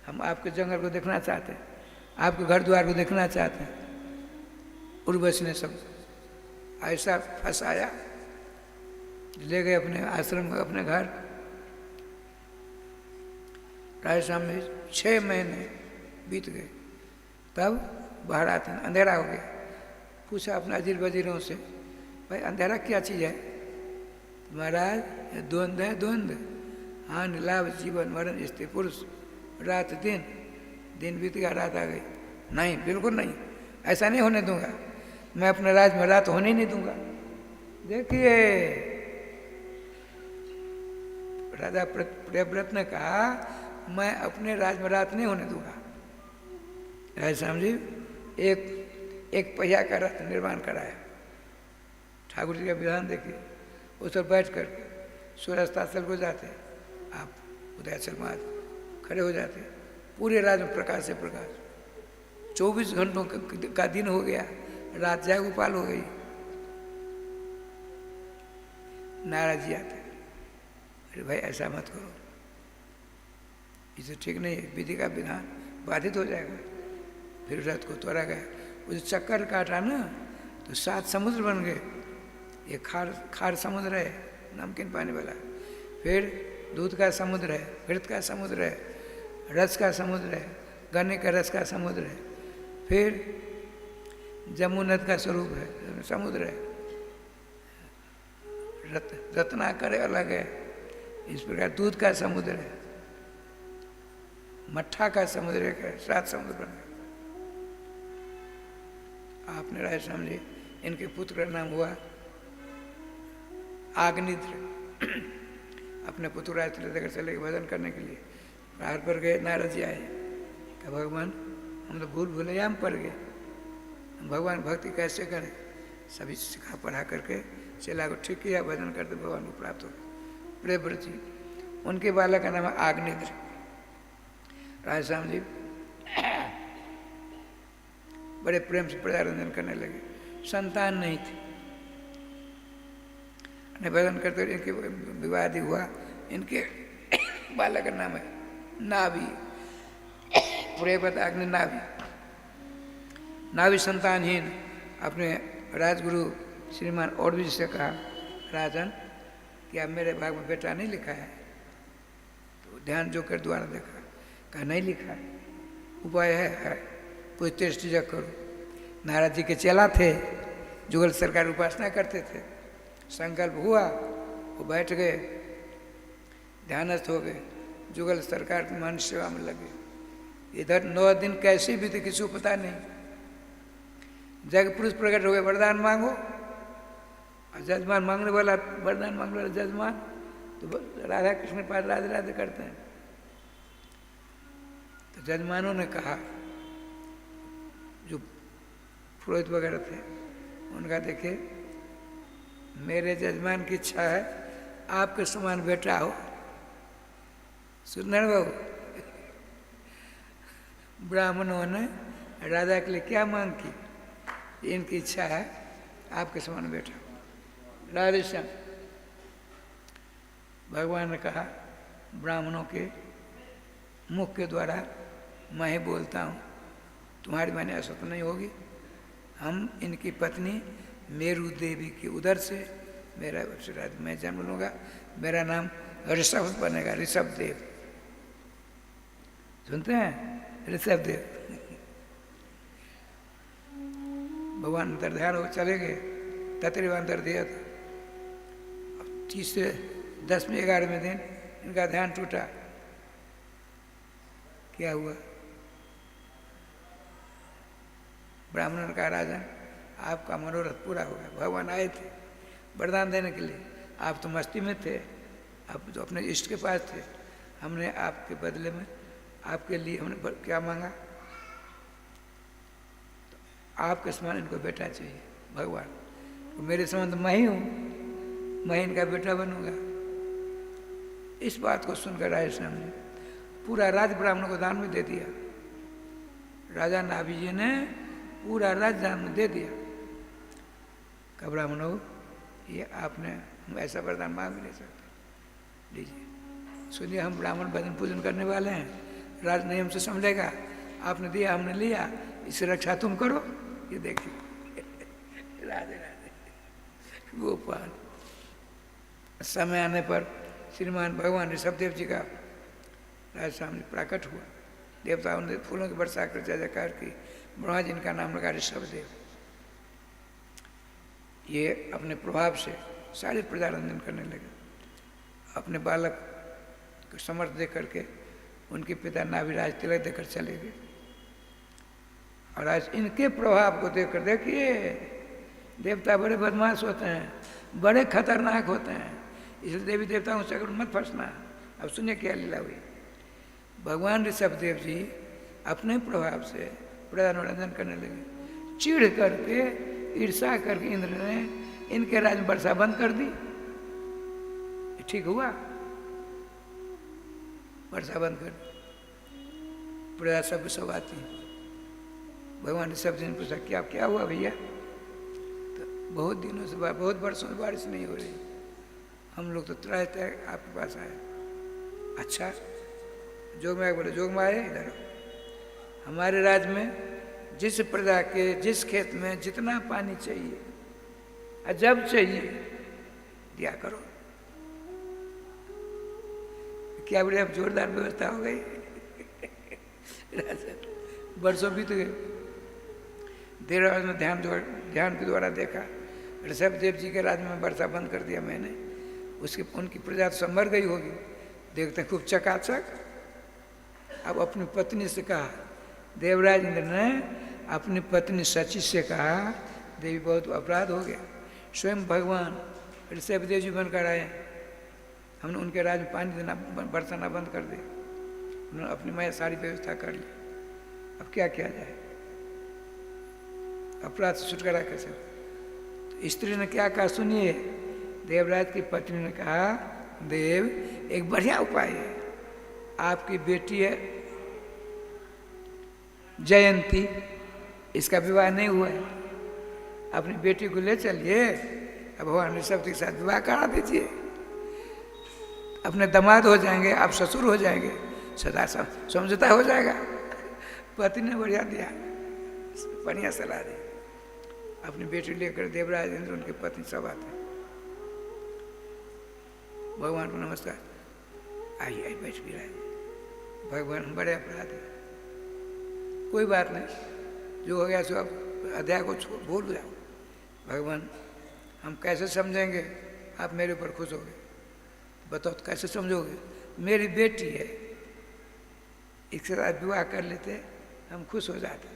हम आपके जंगल को देखना चाहते हैं, आपके घर द्वार को देखना चाहते हैं। उर्वशी ने सब ऐसा फंसाया, ले गए अपने आश्रम में, अपने घर। राजश्याम में 6 महीने बीत गए, तब बाहर आते हैं, अंधेरा हो गया। पूछा अपने अजीर वजीरों से, भाई अंधेरा क्या चीज़ है? महाराज द्वंद्व है, द्वंद्व, हानि लाभ, जीवन मरण, स्त्री पुरुष, रात दिन, दिन बीत गया, रात आ गई, नहीं, बिल्कुल नहीं, ऐसा नहीं होने दूंगा। मैं अपने राज में रात होने नहीं दूंगा। देखिए, राजा प्रियव्रत ने कहा मैं अपने राज में रात नहीं होने दूंगा। राधेश्याम जी एक पहिया का रथ निर्माण कराया। ठाकुर जी का विधान देखिए, उस पर बैठ कर सूर्यास्ताचल को जाते, आप उदयाचल में खड़े हो जाते, पूरे रात में प्रकाश से प्रकाश। 24 घंटों का दिन हो गया, रात जय गोपाल हो गई। नाराज जी आते, अरे भाई ऐसा मत करो, इसे ठीक नहीं है, विधि का विधान बाधित हो जाएगा। फिर रथ को तोड़ा गया, उसे चक्कर काटा ना तो 7 समुद्र बन गए। ये खार समुद्र है, नमकीन पानी वाला, फिर दूध का समुद्र है, घृत का समुद्र है, रस का समुद्र है, गन्ने का रस का समुद्र है, फिर जमुनत का स्वरूप है, समुद्र है, रत्नाकर अलग है। इस प्रकार दूध का समुद्र है, मट्ठा का समुद्र है, 7 समुद्र बन गए। आपने राधेश्याम जी, इनके पुत्र का नाम हुआ आग्निद्र। अपने पुत्र राजलेकर चले गए भजन करने के लिए। पहाड़ पर गए, नारद जी आए, कि भगवान हम तो भूलैया में पड़ गए, भगवान भक्ति कैसे करें। सभी सिखा पढ़ा करके चला को ठीक किया, भजन करते भगवान को प्राप्त हो गए। प्रियव्रत जी, उनके बालक का नाम है आग्निद्र। राधेश्याम जी बड़े प्रेम से प्रजारंजन करने लगे। संतान नहीं थी, भजन करते इनके विवाह हुआ। इनके बालक का नाम है नाभि। प्रियव्रत अग्नि नाभि, नाभि संतानहीन। अपने राजगुरु श्रीमान और भी से कहा, राजन क्या मेरे भाग में बेटा नहीं लिखा है? तो ध्यान जो कर द्वारा देखा, कहा नहीं लिखा है, उपाय है, पूछते जग करो। नारद जी के चेला थे, जुगल सरकार उपासना करते थे। संकल्प हुआ, वो बैठ गए, ध्यानस्थ हो गए, जुगल सरकार की मान सेवा में लगे। इधर 9 दिन कैसे भी थे किसी को पता नहीं। जग पुरुष प्रकट हो गए, वरदान मांगो। और जजमान मांगने वाला, वरदान मांगने वाला जजमान तो राधा कृष्ण के पास राधे राधे करते हैं। तो जजमानों ने कहा, जो पुरोहित वगैरह थे, उनका देखे मेरे जजमान की इच्छा है आपके समान बेटा हो। सुंदर बाबू, ब्राह्मणों ने राजा के लिए क्या मांग की? इनकी इच्छा है आपके समान बेटा। राधेश्याम, भगवान ने कहा ब्राह्मणों के मुख के द्वारा मैं ही बोलता हूँ, तुम्हारी माने असत नहीं होगी। हम इनकी पत्नी मेरू देवी की उदर से मेरा मैं जन्म लूँगा, मेरा नाम ऋषभ बनेगा, ऋषभ देव। सुनते हैं? ऋषभ देव। भगवान अंतर्ध्यान हो चले गए, तत्व अंतर दिया था। 10वें 11वें दिन इनका ध्यान टूटा। क्या हुआ? ब्राह्मण का राजन, आपका मनोरथ पूरा हो गया। भगवान आए थे वरदान देने के लिए, आप तो मस्ती में थे, आप तो अपने इष्ट के पास थे। हमने आपके बदले में, आपके लिए हमने क्या मांगा? तो आपके समान इनको बेटा चाहिए। भगवान, तो मेरे समान तो मैं ही हूँ, मैं इनका बेटा बनूंगा। इस बात को सुनकर राधेश्याम ने पूरा राज ब्राह्मणों को दान में दे दिया। राजा नाभि जी ने पूरा राज दान में दे दिया। कब ब्राह्मणों, ये आपने, हम ऐसा वरदान मांग भी नहीं सकते, लीजिए। सुनिए, हम ब्राह्मण भजन पूजन करने वाले हैं, राज नहीं हमसे समझेगा, आपने दिया हमने लिया, इससे रक्षा तुम करो। ये देखिए राधे राधे गोपाल। समय आने पर श्रीमान भगवान ऋषभदेव जी का राज सामने प्रकट हुआ। देवताओं ने फूलों की वर्षा कर जय जयकार की। ब्रह्मा जी इनका नाम लगा ऋषभदेव। ये अपने प्रभाव से सारे प्रजारंजन करने लगे। अपने बालक को समर्थ दे करके उनके पिता नाभिराज तिलक देकर चले गए। और आज इनके प्रभाव को देखकर देखिए, देवता बड़े बदमाश होते हैं, बड़े खतरनाक होते हैं, इसलिए देवी देवताओं से अगर मत फंसना। अब सुनिए क्या लीला हुई। भगवान ऋषभदेव जी अपने प्रभाव से प्रजा मनोरंजन करने लगे। चिढ़ करके, ईर्षा करके इंद्र ने इनके राज में वर्षा बंद कर दी। ठीक हुआ, वर्षा बंद कर दी, प्रजा सब सब आती। भगवान ऋषभ जी ने पूछा क्या क्या हुआ भैया? तो बहुत दिनों से, बहुत वर्षों से बारिश नहीं हो रही, हम लोग तो त्राह आपके पास आए। अच्छा, जोग में बोले, जोग में आए इधर। हमारे राज्य में जिस प्रजा के जिस खेत में जितना पानी चाहिए और जब चाहिए दिया करो। क्या बोले, अब जोरदार व्यवस्था हो गई। वर्षों बीत गए। देर रात में ध्यान के द्वारा देखा, ऋषभदेव जी के राज्य में वर्षा बंद कर दिया मैंने। उसकी उनकी प्रजा तो मर गई होगी। देखते खूब चकाचक। अब अपनी पत्नी से कहा, देवराज इंद्र ने अपनी पत्नी शची से कहा, देवी बहुत अपराध हो गया, स्वयं भगवान ऋषभदेव जी बनकर आए, हमने उनके राज्य में पानी देना बरसाना बंद कर दिया, उन्होंने अपनी माया सारी व्यवस्था कर ली। अब क्या किया जाए? अपराध से छुटकारा कैसे? तो स्त्री ने क्या कहा सुनिए। देवराज की पत्नी ने कहा, देव एक बढ़िया उपाय है, आपकी बेटी है जयंती, इसका विवाह नहीं हुआ है, अपनी बेटी को ले चलिए, अब भगवान ऋषभ के साथ विवाह करा दीजिए, अपने दामाद हो जाएंगे, आप ससुर हो जाएंगे, सदा समझौता हो जाएगा। पति ने बढ़िया दिया, बढ़िया सलाह दी। अपनी बेटी लेकर देवराज इंद्र उनके पत्नी सब आते, भगवान को नमस्कार, आई आई बैठ भी रहे। भगवान बड़े अपराध है, कोई बात नहीं, जो हो गया सो अब अध्याय को भूल जाओ। भगवान हम कैसे समझेंगे, आप मेरे ऊपर खुश हो गए, बताओ तो कैसे समझोगे? मेरी बेटी है, इसके साथ विवाह कर लेते हम खुश हो जाते,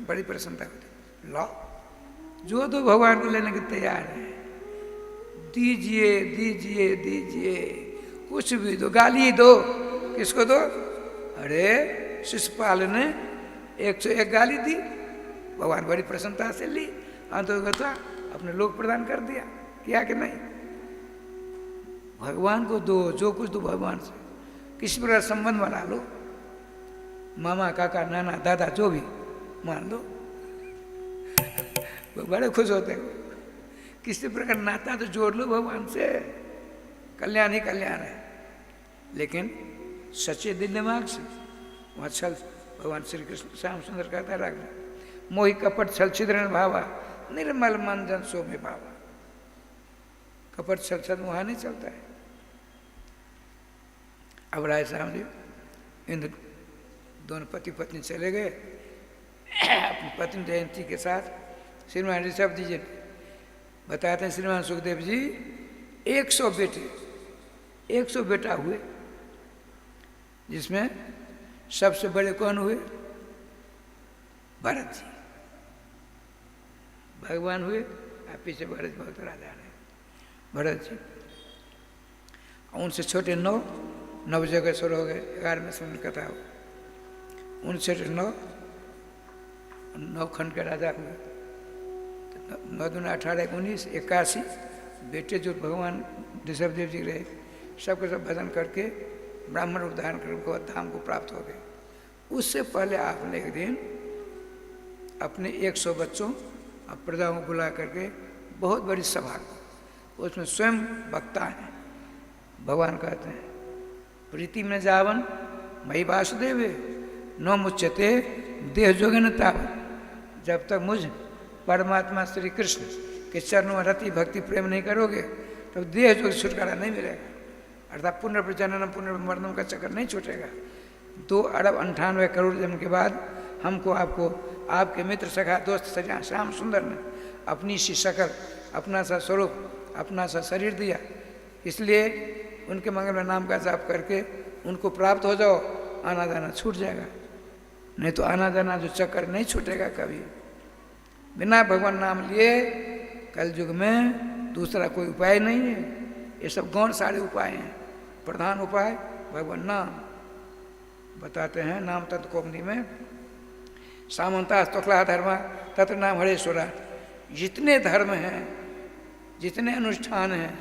बड़ी प्रसन्नता होती। लो जो दो भगवान को लेने के तैयार है, दीजिए दीजिए दीजिए, कुछ भी दो, गाली दो, किसको दो? अरे शिशुपाल ने 101 गाली दी, भगवान बड़ी प्रसन्नता से ली, अंततः अपने लोक प्रदान कर दिया, किया कि नहीं? भगवान को दो, जो कुछ दो भगवान से, किसी प्रकार संबंध बना लो, मामा काका नाना दादा जो भी मान लो, वो बड़े खुश होते हैं। किसी प्रकार नाता तो जोड़ लो भगवान से, कल्याण ही कल्याण है। लेकिन सच्चे दिल दिमाग से वहाँ छल, भगवान श्री कृष्ण श्याम सुंदर कहता है, मोहि कपट छल छिद्रण भावा, निर्मल मन जन सो में भावा। कपट छल छल वहाँ नहीं चलता है। अब राय साहब जी इंद्र दोनों पति पत्नी चले गए अपनी पत्नी जयंती के साथ। श्रीमान ऋषभ जी बताते हैं, श्रीमान सुखदेव जी 100 बेटा हुए, जिसमें सबसे बड़े कौन हुए? भरत जी। भगवान हुए और पीछे भरत बहुत राजा रहे, भरत जी। उनसे छोटे 9 जगह शुरू हो गए, 11वें समय कथा हो। उनसे 9 खंड के राजा हुए, 9 दूना 18 19 81 बेटे जो भगवान ऋषभदेव जी रहे, सबके सब भजन करके ब्राह्मण रूप धारण कर भगवत धाम को प्राप्त हो गए। उससे पहले आपने एक दिन अपने 100 बच्चों और प्रजाओं को बुला करके बहुत बड़ी सभा, उसमें स्वयं वक्ता हैं। भगवान कहते हैं, प्रीति में जावन मई वासुदेव न मुच्यते देह जोगे न तावन। जब तक मुझ परमात्मा श्री कृष्ण के चरणों में रति भक्ति प्रेम नहीं करोगे तब देह जोग छुटकारा नहीं मिलेगा, अर्थात पुनर्जनन पुनर्मरणम का चक्कर नहीं छूटेगा। 2 अरब 98 करोड़ जन्म के बाद हमको आपको आपके मित्र सखा दोस्त सजा श्याम सुंदर ने अपनी सी शकल, अपना सा स्वरूप, अपना सा शरीर दिया। इसलिए उनके मंगल में नाम का जाप करके उनको प्राप्त हो जाओ, आना जाना छूट जाएगा। नहीं तो आना जाना जो चक्कर नहीं छूटेगा कभी। बिना भगवान नाम लिए कल युग में दूसरा कोई उपाय नहीं है। ये सब गौण सारे उपाय हैं। प्रधान उपाय भगवान नाम बताते हैं। नाम तत्व कौमुदी में सामंता स्तुक्ला धर्म तत्र नाम हरेश्वरा। जितने धर्म हैं, जितने अनुष्ठान हैं,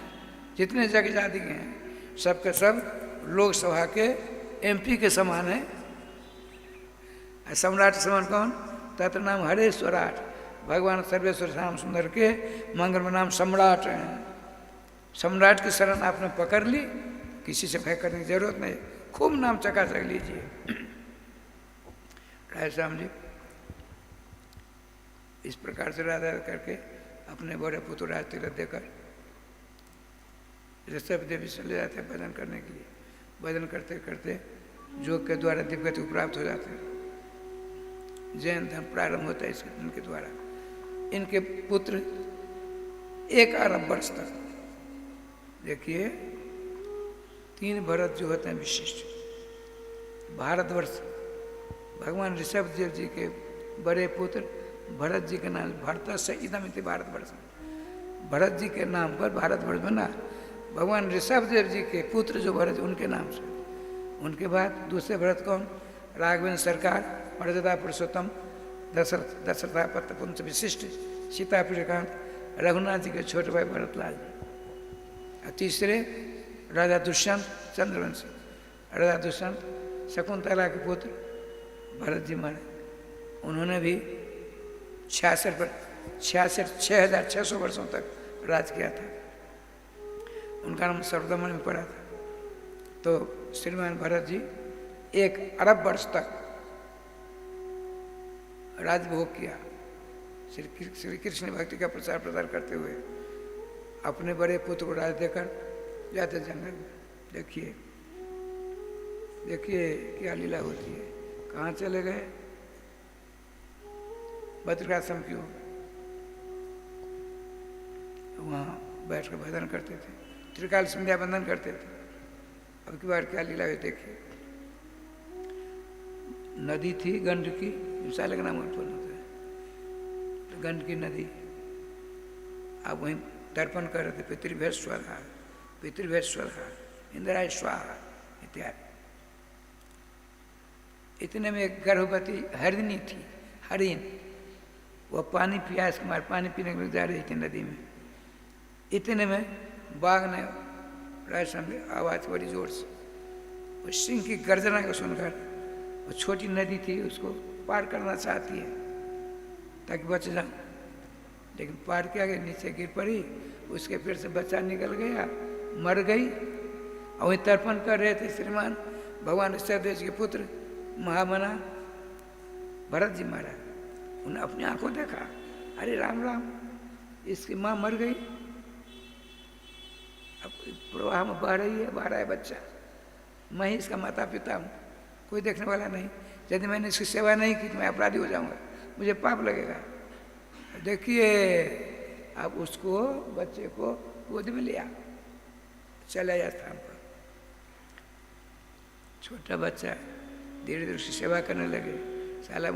जितने जग जाति के हैं, सब के सब लोकसभा के MP के समान है। सम्राट समान कौन? तत्र नाम हरेश्वराट। भगवान सर्वेश्वर श्याम सुंदर के मंगल में नाम सम्राट हैं। सम्राट की शरण आपने पकड़ ली, किसी से भय करने की जरूरत नहीं। खूब नाम चकाचक लीजिए। राय श्याम जी इस प्रकार से राधा करके अपने बड़े पुत्र राज तिलक देकर ऋषभ देवी से ले जाते हैं भजन करने के लिए। भजन करते करते योग के द्वारा दिव्यगति को प्राप्त हो जाते हैं। जैन धर्म प्रारंभ होता है इनके द्वारा। इनके पुत्र 1 अरब वर्ष तक, देखिए 3 भरत जो होते हैं विशिष्ट। भारतवर्ष भगवान ऋषभ देव जी के बड़े पुत्र भरत जी के नाम भरत से इदम इति भारतवर्ष। भरत जी के नाम पर भारतवर्ष बना। भगवान ऋषभ देव जी के पुत्र जो भरत उनके नाम से। उनके बाद दूसरे भरत कौन? राघवेंद्र सरकार, मर्यादा पुरुषोत्तम, दशरथा पत्र पुंस विशिष्ट, सीता प्रियकांत, रघुनाथ जी के छोटे भाई भरतलाल। और तीसरे राजा दुष्यंत चंद्रवंशी। राजा दुष्यंत शकुंतला के पुत्र भरत जी महाराज। उन्होंने भी 6600 वर्षों तक राज किया था। उनका नाम सर्वदमन में पड़ा था। तो श्रीमान भरत जी 1 अरब वर्ष तक राजभोग किया। श्री कृष्ण भक्ति का प्रचार प्रसार करते हुए अपने बड़े पुत्र को राज देकर जाते जंगल में। देखिए देखिए क्या लीला होती है। कहाँ चले गए? बद्रिकाश्रम की ओर। वहाँ बैठकर भजन करते थे, त्रिकाल संध्या बंदन करते थे। अब की बार क्या लीला हुई देखिए। नदी थी गंडकी, विशाल का नाम उत्पन्न होता है। तो गंडकी नदी अब वहीं तर्पण कर रहे थे। पितृभ्य स्वाहा, पितृभ्य स्वाहा, इंदिराय स्वाहा इत्यादि। इतने में एक गर्भवती हरिणी थी, हरिण। वह पानी प्यास के मारे पानी पीने के लिए जा रही थी नदी में। इतने में बाघ ने राजस्थान आवाज बड़ी जोर से, वो सिंह की गर्जना को सुनकर, वो छोटी नदी थी उसको पार करना चाहती है ताकि बच जाऊं, लेकिन पार किया गया, नीचे गिर पड़ी। उसके पेट से बच्चा निकल गया, मर गई। और वही तर्पण कर रहे थे श्रीमान भगवान ऋषभ देव के पुत्र महामना भरत जी महाराज। उन्हें अपनी आंखों देखा, अरे राम राम, इसकी माँ मर गई। अब प्रवाह में बह रहा है बच्चा। मैं ही इसका माता पिता हूँ, कोई देखने वाला नहीं। यदि मैंने इसकी सेवा नहीं की तो मैं अपराधी हो जाऊंगा, मुझे पाप लगेगा। देखिए अब उसको, बच्चे को गोद में लिया, चला जा स्थान पर। छोटा बच्चा धीरे धीरे उसकी सेवा करने लगे। साला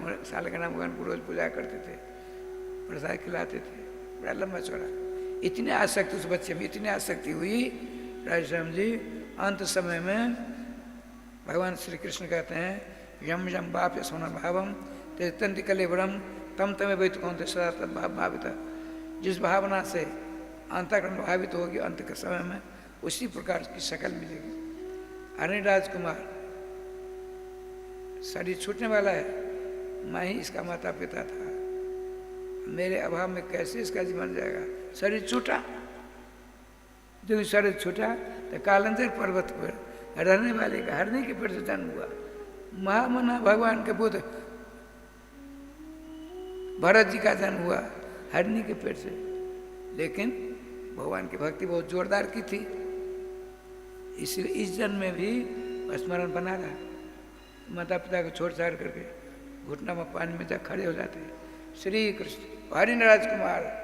का नाम भगवान को रोज पूजा करते थे, प्रसाद खिलाते थे, बड़ा लंबा चौड़ा। इतनी आसक्ति उस बच्चे में, इतनी आसक्ति हुई राजश्याम जी, अंत समय में भगवान श्री कृष्ण कहते हैं यम यम बाप सोना भावम तेजंति कलेवरम तम तमें वैत कौनते सदा तद्भाव भाविता। जिस भावना से अंतःकरण भावित होगी अंत के समय में, उसी प्रकार की शकल मिलेगी। अरे राजकुमार, शरीर छूटने वाला है, मैं ही इसका माता पिता था, मेरे अभाव में कैसे इसका जीवन जाएगा। शरीर छूटा, जब शरीर छूटा तो कालंजर पर्वत पर रहने वाले का हरने के पेट से जन्म हुआ। महामना भगवान के पुत्र भरत जी का जन्म हुआ हरनी के पेट से। लेकिन भगवान की भक्ति बहुत जोरदार की थी, इसलिए इस जन्म में भी स्मरण बना रहा। माता पिता को छोड़ छाड़ करके घुटना में पानी में जा खड़े हो जाते हैं। श्री कृष्ण हरिण राजकुमार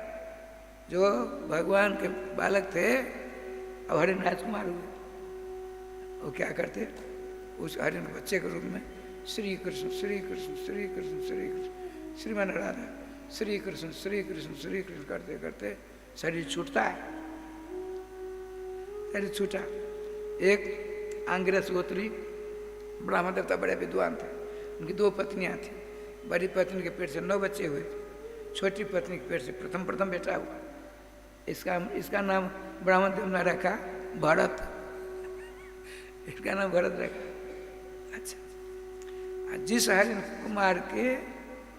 जो भगवान के बालक थे, अब हरिण राजकुमार हुए। वो क्या करते, उस हरिण बच्चे के रूप में श्री कृष्ण श्री कृष्ण श्री कृष्ण श्री कृष्ण, श्रीमान राधा श्री कृष्ण करते करते शरीर छूटता है। शरीर छूटा। एक आंगिरस गोत्री ब्राह्मण देवता बड़े विद्वान थे, उनकी 2 पत्नियां थी। बड़ी पत्नी के पेट से 9 बच्चे हुए थे, छोटी पत्नी के पेट से प्रथम बेटा हुआ। इसका नाम ब्राह्मण देव ने रखा भरत, इसका नाम भरत रखा। अच्छा, जिस हरिन कुमार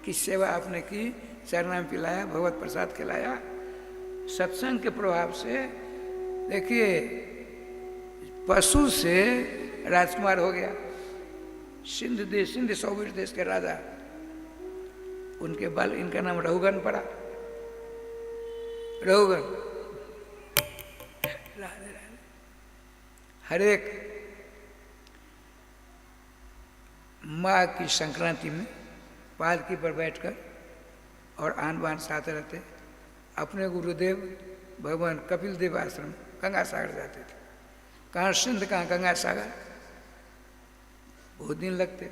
की सेवा आपने की, चरनाम पिलाया, भगवत प्रसाद खिलाया, सत्संग के प्रभाव से देखिए पशु से राजकुमार हो गया। सिंध सौवीर देश के राजा, उनके बाल, इनका नाम रघुगन पड़ा। रघुगन राधे राधे। हर एक माँ की संक्रांति में पालकी पर बैठकर और आन बान साथ रहते, अपने गुरुदेव भगवान कपिल देव आश्रम गंगा सागर जाते थे। कहाँ सिंध, कहाँ गंगा सागर, बहुत दिन लगते।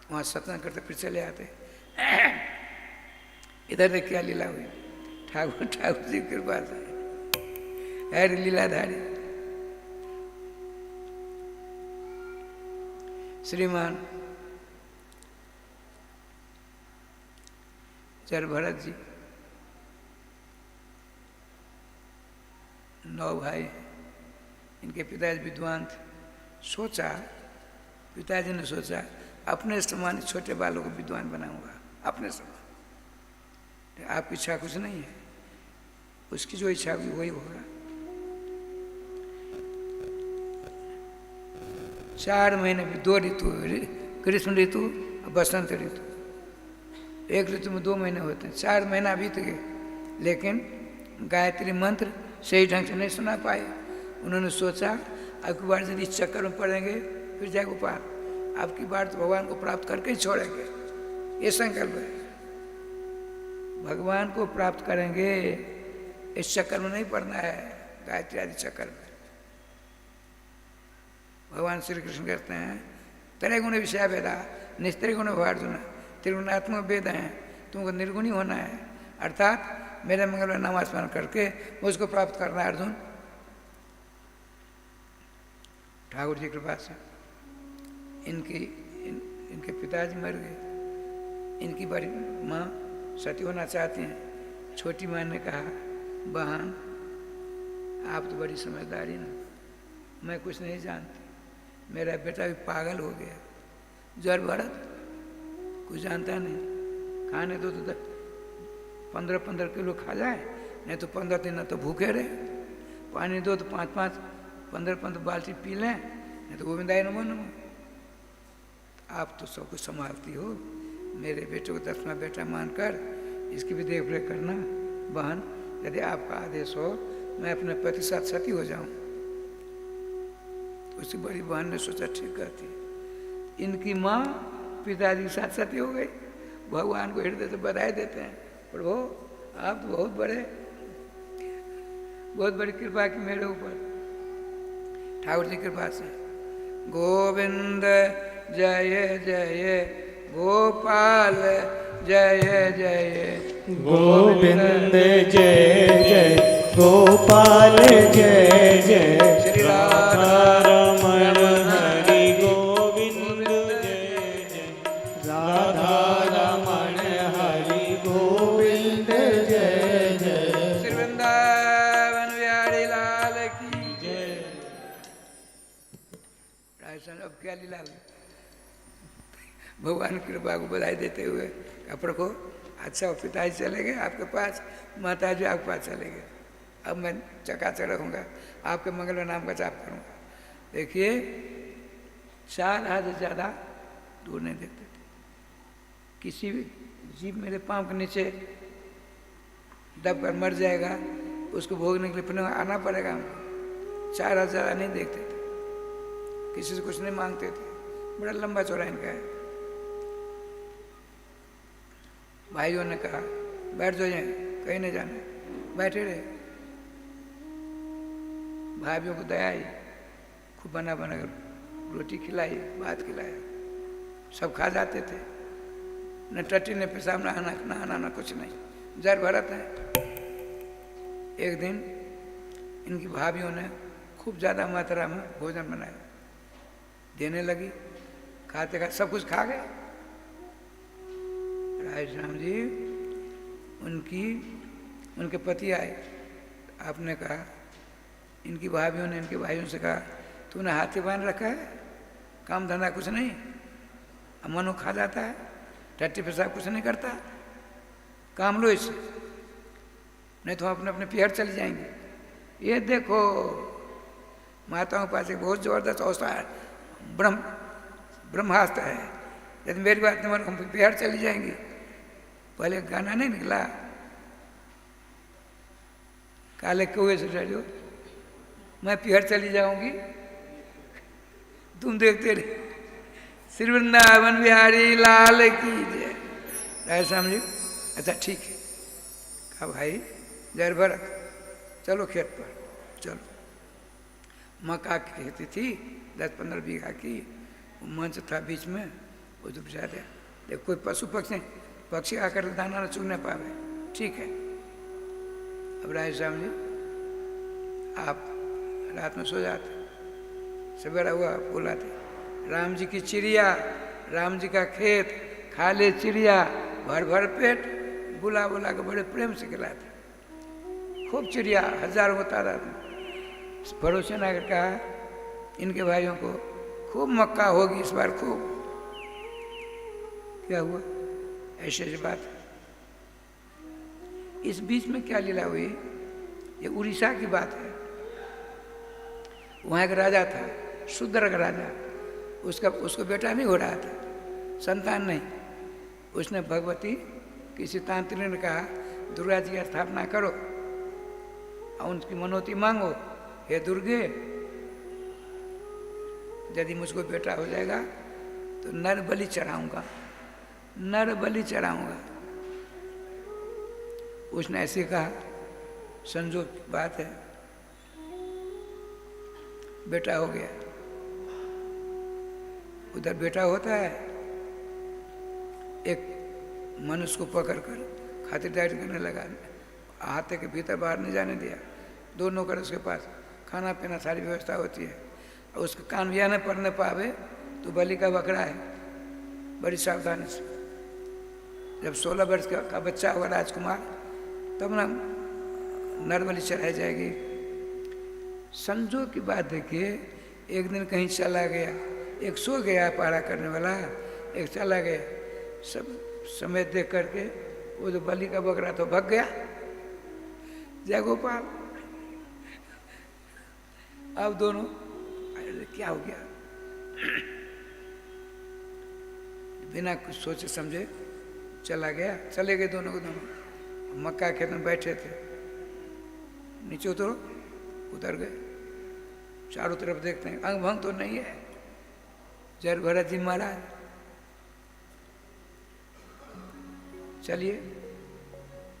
वहाँ सत्संग करते फिर चले आते। इधर देख क्या लीला हुई, ठाकुर जी की कृपा से है लीलाधारी। श्रीमान चर भरत जी 9 भाई, इनके पिताजी विद्वान थे। पिताजी ने सोचा अपने समान छोटे बालों को विद्वान बनाऊंगा, अपने समान। आपकी इच्छा कुछ नहीं है, उसकी जो इच्छा हुई वही होगा। 4 महीने में 2 ऋतु, ग्रीष्म ऋतु और बसंत ऋतु। एक ऋतु में 2 महीने होते हैं। 4 महीना बीत गए, लेकिन गायत्री मंत्र सही ढंग से नहीं सुना पाए। उन्होंने सोचा अब की बार यदि चक्कर में पड़ेंगे फिर जाए गोपाल, अब की बार तो भगवान को प्राप्त करके ही छोड़ेंगे, ये संकल्प है। भगवान को प्राप्त करेंगे, इस चक्कर में नहीं पड़ना है, गायत्री आदि चक्कर में। भगवान श्री कृष्ण कहते हैं त्रैगुण विषय वेदा निस्त्रिगुण अर्जुन, त्रिगुणात्मक वेद हैं, तुमको निर्गुणी होना है, अर्थात मेरे मंगल में नामस्मरण करके मुझको प्राप्त करना है अर्जुन। ठाकुर जी कृपा से इनके पिताजी मर गए। इनकी बड़ी माँ सती होना चाहती हैं। छोटी माँ ने कहा बहन आप तो बड़ी समझदारी ना, मैं कुछ नहीं जानती, मेरा बेटा भी पागल हो गया। जर भरत कुछ जानता नहीं, खाने दो तो 15-15 किलो खा जाए, नहीं तो 15 दिन तो भूखे रहे। पानी दो तो 5-5 15-15 बाल्टी पी लें, नहीं तो गोविंदाई नमो नमो। आप तो सब कुछ संभालती हो, मेरे बेटे को 10वां बेटा मानकर इसकी भी देख रेख करना। बहन यदि आपका आदेश हो मैं अपने पति साथ सती हो जाऊं। तो उसकी बड़ी बहन ने सोचा ठीक कहती। इनकी माँ पिताजी के साथ सती हो गई। भगवान को हृदय से बधाई देते हैं, प्रभु आप तो बहुत बड़ी कृपा की मेरे ऊपर। ठाकुर जी कृपा से गोविंद जय जय गोपाल जय जय गोविंद जय जय गोपाल जय जय श्री राधा रमण हरि गोविंद जय जय राधा रमण हरि गोविंद जय जय श्री वृंदावन बिहारी लाल की जय। राजस्थान अब क्या लीला हुई। भगवान की कृपा को बधाई देते हुए कपड़ को अच्छा पिताजी चले गए आपके पास, माताजी आपके पास चले गए। अब मैं चकाचक रखूँगा, आपके मंगल में नाम का जाप करूँगा। देखिए 4 हाथ से ज़्यादा दूर नहीं देखते थे। किसी भी जीव मेरे पाँव के नीचे दब कर मर जाएगा, उसको भोगने के लिए फिर आना पड़ेगा हमको। 4 हाथ ज़्यादा नहीं देखते थे, किसी से कुछ नहीं मांगते थे। बड़ा लंबा चौड़ा इनका है। भाइयों ने कहा बैठ जाइए, कहीं नहीं जाना, बैठे रहे। भाइयों को दया आई, खूब बना कर रोटी खिलाई, भात खिलाया। सब खा जाते थे, न टट्टी न पेशाब नहाना न कुछ नहीं, जर भरत है। एक दिन इनकी भाभियों ने खूब ज़्यादा मात्रा में भोजन बनाया, देने लगी, खाते खाते सब कुछ खा गए। राधेश्याम जी उनके पति आए, आपने कहा, इनकी भाभियों ने इनके भाइयों से कहा, तूने हाथी बांध रखा है, काम धंधा कुछ नहीं, मनो खा जाता है, टट्टी पेशाब कुछ नहीं करता, काम लो इससे, नहीं तो हम अपने अपने पिहर चली जाएंगे। ये देखो माताओं के पास एक बहुत जबरदस्त अवस्था है, ब्रह्मास्त्र है, यदि मेरी बात नहीं मानो हम पिहर चली जाएंगी। पहले गाना नहीं निकला, काले कौए से डरो मैं पिहर चली जाऊंगी, तुम देखते रहे। श्री वृंदावन बिहारी लाल की जय। राधेश्याम जी अच्छा ठीक है, कहा भाई जर भरत चलो खेत पर चलो। मक्का की खेती थी 10-15 बीघा की, मंच था बीच में, वो तो बिछा दिया। देख कोई पक्षी आकर दाना न चुगने पावे, ठीक है। अब राधेश्याम जी आप रात में सो जाते, सवेरा हुआ बुलाते, राम जी की चिड़िया, राम जी का खेत, खा ले चिड़िया, भर भर पेट, बुला बुला के बड़े प्रेम से खिलाते। खूब चिड़िया, हजारों तादाद में। पड़ोसी ने आकर कहा इनके भाइयों को, खूब मक्का होगी इस बार खूब। क्या हुआ? ऐसी बात है। इस बीच में क्या लीला हुई, ये उड़ीसा की बात है। वहाँ एक राजा था, शूद्र का राजा, उसको बेटा नहीं हो रहा था, संतान नहीं। उसने भगवती किसी तांत्रिक ने कहा दुर्गा जी की स्थापना करो और उनकी मनोती मांगो, हे दुर्गे यदि मुझको बेटा हो जाएगा तो नर बलि चढ़ाऊंगा, नर बलि चढ़ाऊंगा। उसने ऐसे कहा, संजोग की बात है, बेटा हो गया। उधर बेटा होता है, एक मनुष्य को पकड़कर खातिरदारी करने लगा, हाथे के भीतर बाहर नहीं जाने दिया। 2 नौकर उसके पास, खाना पीना सारी व्यवस्था होती है, और उसके कान भी न पड़ने पावे तो बलि का बकरा है, बड़ी सावधानी से। जब 16 वर्ष का बच्चा होगा राजकुमार, तब ना नर बलि चढ़ाई जाएगी। संजोग की बात देखिए, एक दिन कहीं चला गया, एक सो गया पहरा करने वाला, एक चला गया, सब समय देख करके वो जो बलि का बकरा तो भाग गया। जय गोपाल। अब दोनों क्या हो गया, बिना कुछ सोचे समझे चला गया, चले गए दोनों को दोनों। मक्का खेत में बैठे थे, नीचे उतरो, उतर गए। चारों तरफ देखते हैं, अंग भंग तो नहीं है। जर भरत जी महाराज चलिए,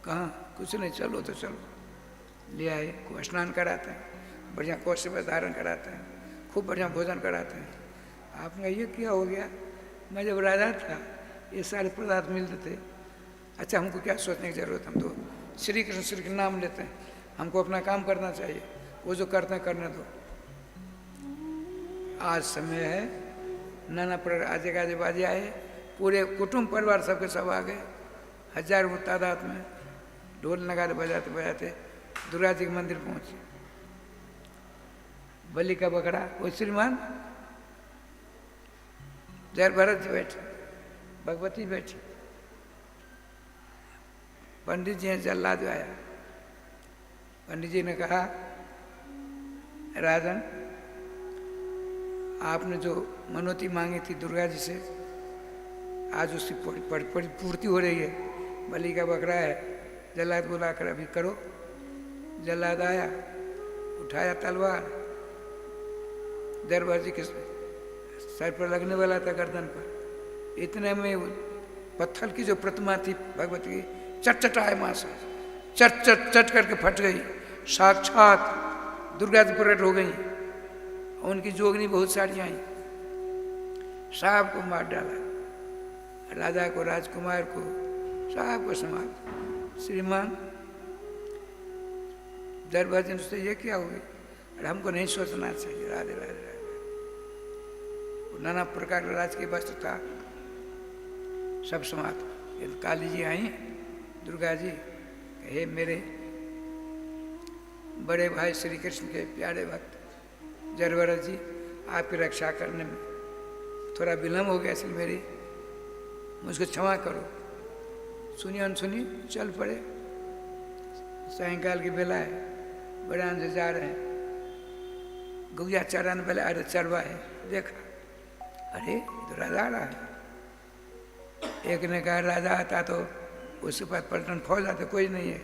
कहाँ, कुछ नहीं, चलो तो चलो। ले आए, को स्नान कराते हैं, बढ़िया कौशल धारण कराते हैं, खूब बढ़िया भोजन कराते हैं। आपने ये क्या हो गया, मैं जब राजा था ये सारे पदार्थ मिलते थे। अच्छा हमको क्या सोचने की जरूरत, हम तो श्री कृष्ण नाम लेते हैं, हमको अपना काम करना चाहिए, वो जो करते हैं करने दो। आज समय है, नाना प्रकार आजे गाजे बाजे आए, पूरे कुटुंब परिवार सबके सब आ गए, हजारों तादाद में ढोल नगाड़े बजाते बजाते दुर्गा जी के मंदिर पहुंचे। बलि का बकरा, वो श्रीमान जय भरत जी बैठे, भगवती बैठी, पंडित जी ने जल्लाद आया। पंडित जी ने कहा, राजन आपने जो मनोती मांगी थी दुर्गा जी से, आज उसकी पूर्ति हो रही है। बलि का बकरा है, जल्लाद बुलाकर अभी करो। जल्लाद आया, उठाया तलवार, दरबार जी के सर पर लगने वाला था, गर्दन पर। इतने में पत्थर की जो प्रतिमा थी भगवती की, चटचटाए मां से चट चट चट करके फट गई। साक्षात दुर्गा जी प्रकट हो गई, उनकी जोगनी बहुत सारी आई, साहब को मार डाला। राजा को, राजकुमार को, सबको समाप्त। श्रीमान दरबार से ये क्या हुई? अरे हमको नहीं सोचना चाहिए। राधे राधे राधे। नाना प्रकार का राज की वस्त्र था, सब समाप्त। ये काली जी आई, दुर्गा जी, हे मेरे बड़े भाई श्री कृष्ण के प्यारे भक्त जरवरत जी, आपकी रक्षा करने में थोड़ा विलम्ब हो गया, इसलिए मेरी मुझको क्षमा करो। सुनिए अनसुनी चल पड़े। सायंकाल की बेला है, बड़ान से जा रहे हैं, गौया चराने पहले अरे चरवा है, देखा अरे तो राजा आ रहा है। एक ने कहा राजा आता तो उसके पास पलटन फौज आते, कोई नहीं है,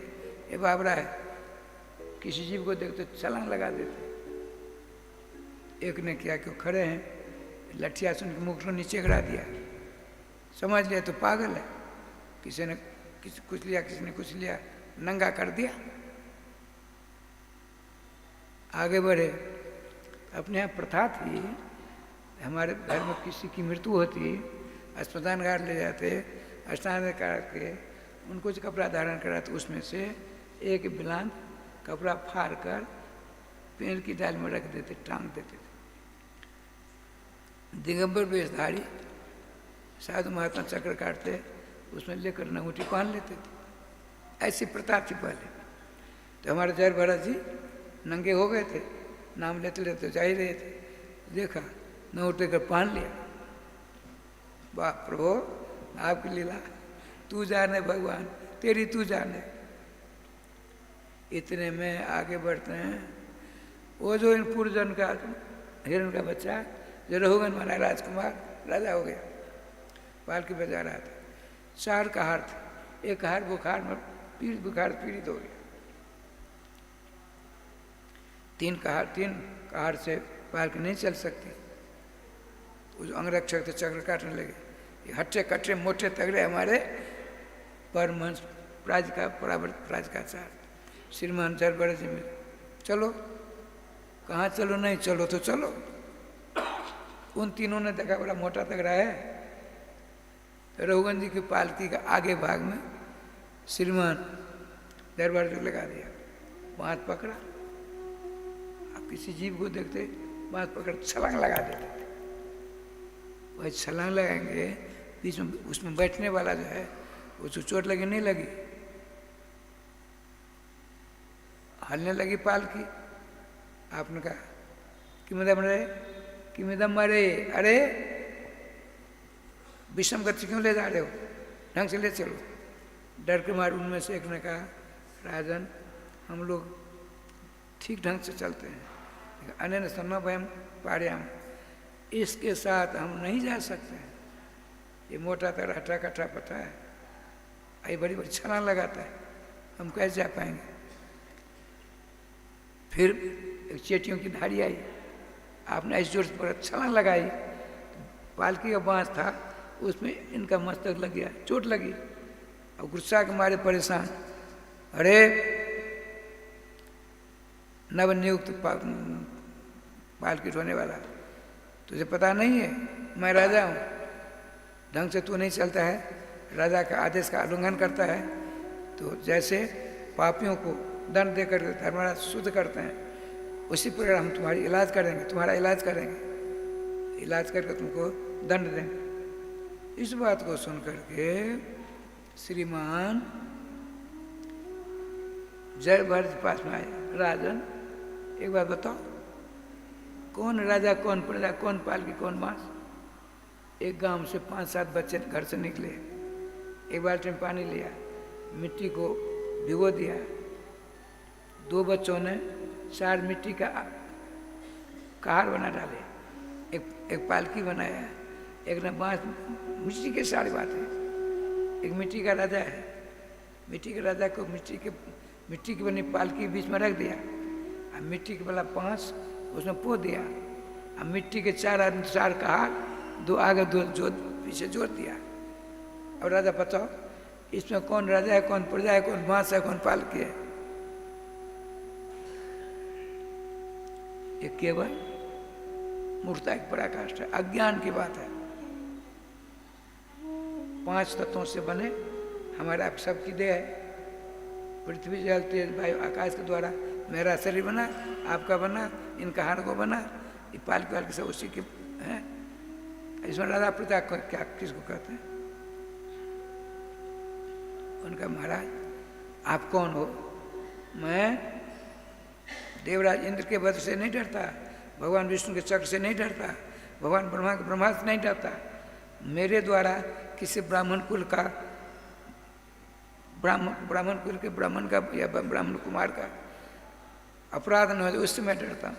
ये बाबरा है। किसी जीव को देखते छलांग लगा देते। एक ने किया कि वो खड़े हैं, लठिया सुन के मुख को नीचे गिरा दिया, समझ लिया तो पागल है। किसी ने कुछ लिया, किसी ने कुछ लिया, नंगा कर दिया। आगे बढ़े। अपने यहाँ प्रथा थी, हमारे घर में किसी की मृत्यु होती, अस्पताल घाट ले जाते, स्नान करके उनको जो कपड़ा धारण कराते, उसमें से एक बिलान कपड़ा फाड़ कर पेड़ की डाल में रख देते, टांग देते थे। दिगंबर वेशधारी साधु महात्मा चक्र काटते, उसमें लेकर अंगूठी पहन लेते थे। ऐसी प्रथा थी पहले। तो हमारे जय भरत जी नंगे हो गए थे, नाम लेते लेते जा ही रहे थे, देखा अंगूठी कर पहन लिया। वाह प्रभु, आपकी लीला, तू जाने भगवान, तेरी तू जाने। इतने में आगे बढ़ते हैं। वो जो इन पूर्वजन का हिरण का बच्चा जो रघुगन माना राजकुमार राजा हो गया, पालकी बजा रहा था। 4 कहार थे, एक कहार बुखार में पीड़ित हो गया। 3 कहार से पालकी नहीं चल सकती। वो जो अंगरक्षक थे चक्र काटने लगे। ये हट्टे कट्टे मोटे तगड़े हमारे परमहंस प्राजकाचार्य श्रीमान जरबर जी मिले। चलो, कहाँ चलो? नहीं चलो तो चलो। उन तीनों ने देखा बड़ा मोटा तगड़ा है। रघुगन जी की पालकी का आगे भाग में श्रीमान दरबार जो लगा दिया, बाँध पकड़ा। अब किसी जीव को देखते बाँध पकड़ छलांग लगा देते थे। वही छलांग लगाएंगे, बीच में उसमें बैठने वाला जो है उसको चोट लगी नहीं लगी, हलने लगी पालकी। आपने कहा किमिदम मरे, अरे विषम गति क्यों ले जा रहे हो, ढंग से ले चलो। डर के मारे उनमें से एक ने कहा राजन, हम लोग ठीक ढंग से चलते हैं, अनैन समभयम पाड़याम, इसके साथ हम नहीं जा सकते हैं। ये मोटा तरह हटा कट्टा पता है, ये बड़ी बड़ी छलांग लगाता है, हम कैसे जा पाएंगे। फिर एक चेटियों की धारी आई, आपने ऐसे जोर से छलांग लगाई, पालकी का बाँस था उसमें इनका मस्तक लग गया, चोट लगी। और गुस्सा के मारे परेशान, अरे नवनियुक्त पालकी ढोने वाला, तुझे पता नहीं है मैं राजा हूँ, ढंग से तू नहीं चलता है, राजा का आदेश का उल्लंघन करता है, तो जैसे पापियों को दंड देकर धर्मराज शुद्ध करते हैं, उसी प्रकार हम तुम्हारी इलाज करेंगे, तुम्हारा इलाज करेंगे, इलाज करके तुमको दंड देंगे। इस बात को सुन करके श्रीमान जय भरत के पास में आए। राजन, एक बात बताओ, कौन राजा, कौन प्रजा, कौन पालकी, कौन बांस? एक गांव से 5-7 बच्चे घर से निकले, एक बाल्टी में पानी लिया, मिट्टी को भिगो दिया, 2 बच्चों ने 4 मिट्टी का कहार बना डाले, एक पालकी बनाया, एक ने बांस मिट्टी के 4 बातें, एक मिट्टी का राजा है, मिट्टी के राजा को मिट्टी की बनी पालकी बीच में रख दिया, और मिट्टी के वाला 5 उसमें पो दिया, और मिट्टी के 4 आदमी 4 कहार, 2 आगे 2 पीछे जोड़ दिया। अब राजा बताओ, इसमें कौन राजा है, कौन प्रजा है, कौन बांस है, कौन पालकी है? ये केवल मूर्खता की पराकाष्ठा है, अज्ञान की बात है। 5 तत्वों से बने, हमारे आप सबकी देह है। पृथ्वी जल तेज वायु आकाश के द्वारा मेरा शरीर बना, आपका बना, इनका हाड़ को बना, ये पाल के सब उसी के हैं। इसमें राधा पिता क्या किसको कहते हैं? उनका महाराज आप कौन हो? मैं देवराज इंद्र के वध से नहीं डरता, भगवान विष्णु के चक्र से नहीं डरता, भगवान ब्रह्मा के ब्रह्मास्त्र से नहीं डरता। मेरे द्वारा किसी ब्राह्मण कुल का, ब्राह्मण कुल के ब्राह्मण का या ब्राह्मण कुमार का अपराध न हो जाए, उससे मैं डरता हूँ।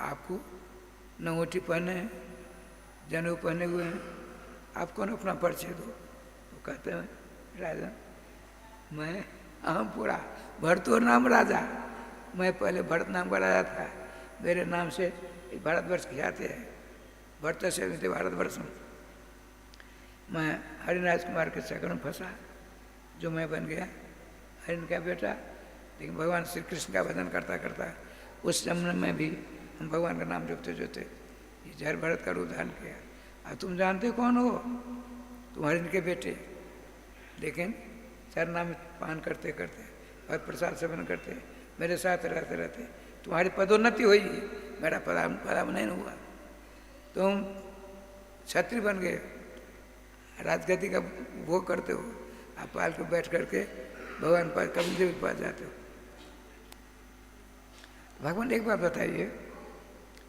आपको अंगूठी पहने हैं, जनेऊ पहने हुए हैं, आप कौन अपना परिचय दो? वो कहते हैं राजा मैं अहम पूरा भरतोर नाम राजा, मैं पहले भरत नाम का राजा था, मेरे नाम से भारतवर्ष कहते हैं, भरत से भारतवर्ष में। मैं हरिराज कुमार के चक्कर में फंसा, जो मैं बन गया हरिन का बेटा। लेकिन भगवान श्री कृष्ण का भजन करता करता उस जन्म में भी हम भगवान का नाम जपते जोते ये जहर भरत का रूप धारण किया। अब तुम जानते कौन हो? तुम हरिन के बेटे। लेकिन चरनाम पान करते करते और प्रसाद सेवन करते मेरे साथ रहते रहते तुम्हारी पदोन्नति हुई, मेरा पदाम नहीं हुआ। तुम छत्री बन गए, राजगद्दी का भोग करते हो, आप पाल को बैठ करके भगवान पास कपिल देव के पास जाते हो। भगवान एक बात बताइए,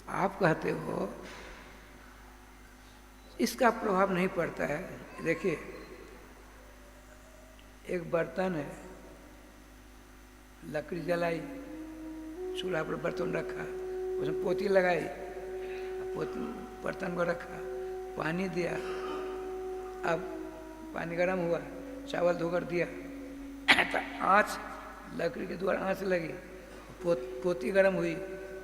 आप कहते हो इसका प्रभाव नहीं पड़ता है। देखिए एक बर्तन है, लकड़ी जलाई, चूल्हा पर बर्तन रखा, उसमें पोती लगाई, बर्तन को रखा, पानी दिया, अब पानी गर्म हुआ, चावल धोकर दिया, तो आँच लकड़ी के द्वारा आँच लगी, पोती गर्म हुई,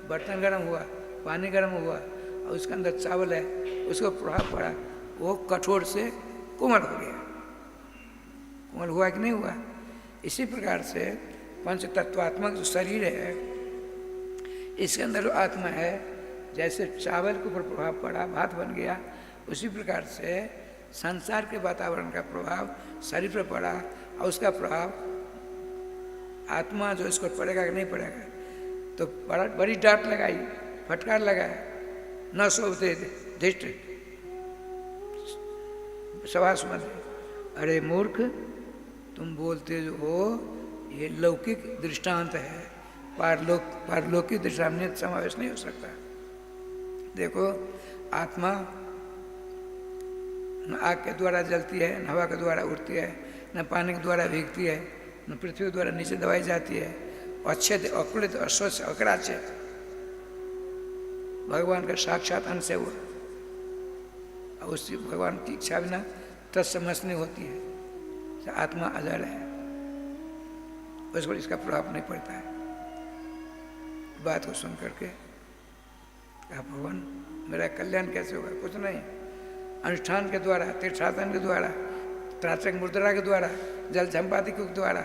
बर्तन गर्म हुआ, पानी गर्म हुआ, और उसके अंदर चावल है, उसको प्रभाव पड़ा, वो कठोर से कोमल हो गया। कोमल हुआ कि नहीं हुआ? इसी प्रकार से पंच तत्वात्मक जो शरीर है, इसके अंदर जो आत्मा है, जैसे चावल के ऊपर प्रभाव पड़ा, भात बन गया, उसी प्रकार से संसार के वातावरण का प्रभाव शरीर पर पड़ा, और उसका प्रभाव आत्मा जो इसको पड़ेगा कि नहीं पड़ेगा। तो बड़ी डांट लगाई, फटकार लगाया, न सोचते धिष्ट सवास मत। अरे मूर्ख, तुम बोलते जो हो ये लौकिक दृष्टांत है, पारलौकिक दृष्टांत में समावेश नहीं हो सकता। देखो आत्मा न आग के द्वारा जलती है, न हवा के द्वारा उड़ती है, न पानी के द्वारा भीगती है, न पृथ्वी के द्वारा नीचे दबाई जाती है। अच्छे अकुलित अस्वच्छ अकराच है, भगवान का साक्षात अंश है वो, और उससे भगवान की इच्छा बिना तत्समझ नहीं होती है। तो आत्मा अजर है, उस पर इसका प्रभाव नहीं पड़ता है। बात को सुन करके कहा भगवान मेरा कल्याण कैसे होगा? कुछ नहीं, अनुष्ठान के द्वारा, तीर्थाटन के द्वारा, त्राटक मुद्रा के द्वारा, जल झंपादि के द्वारा,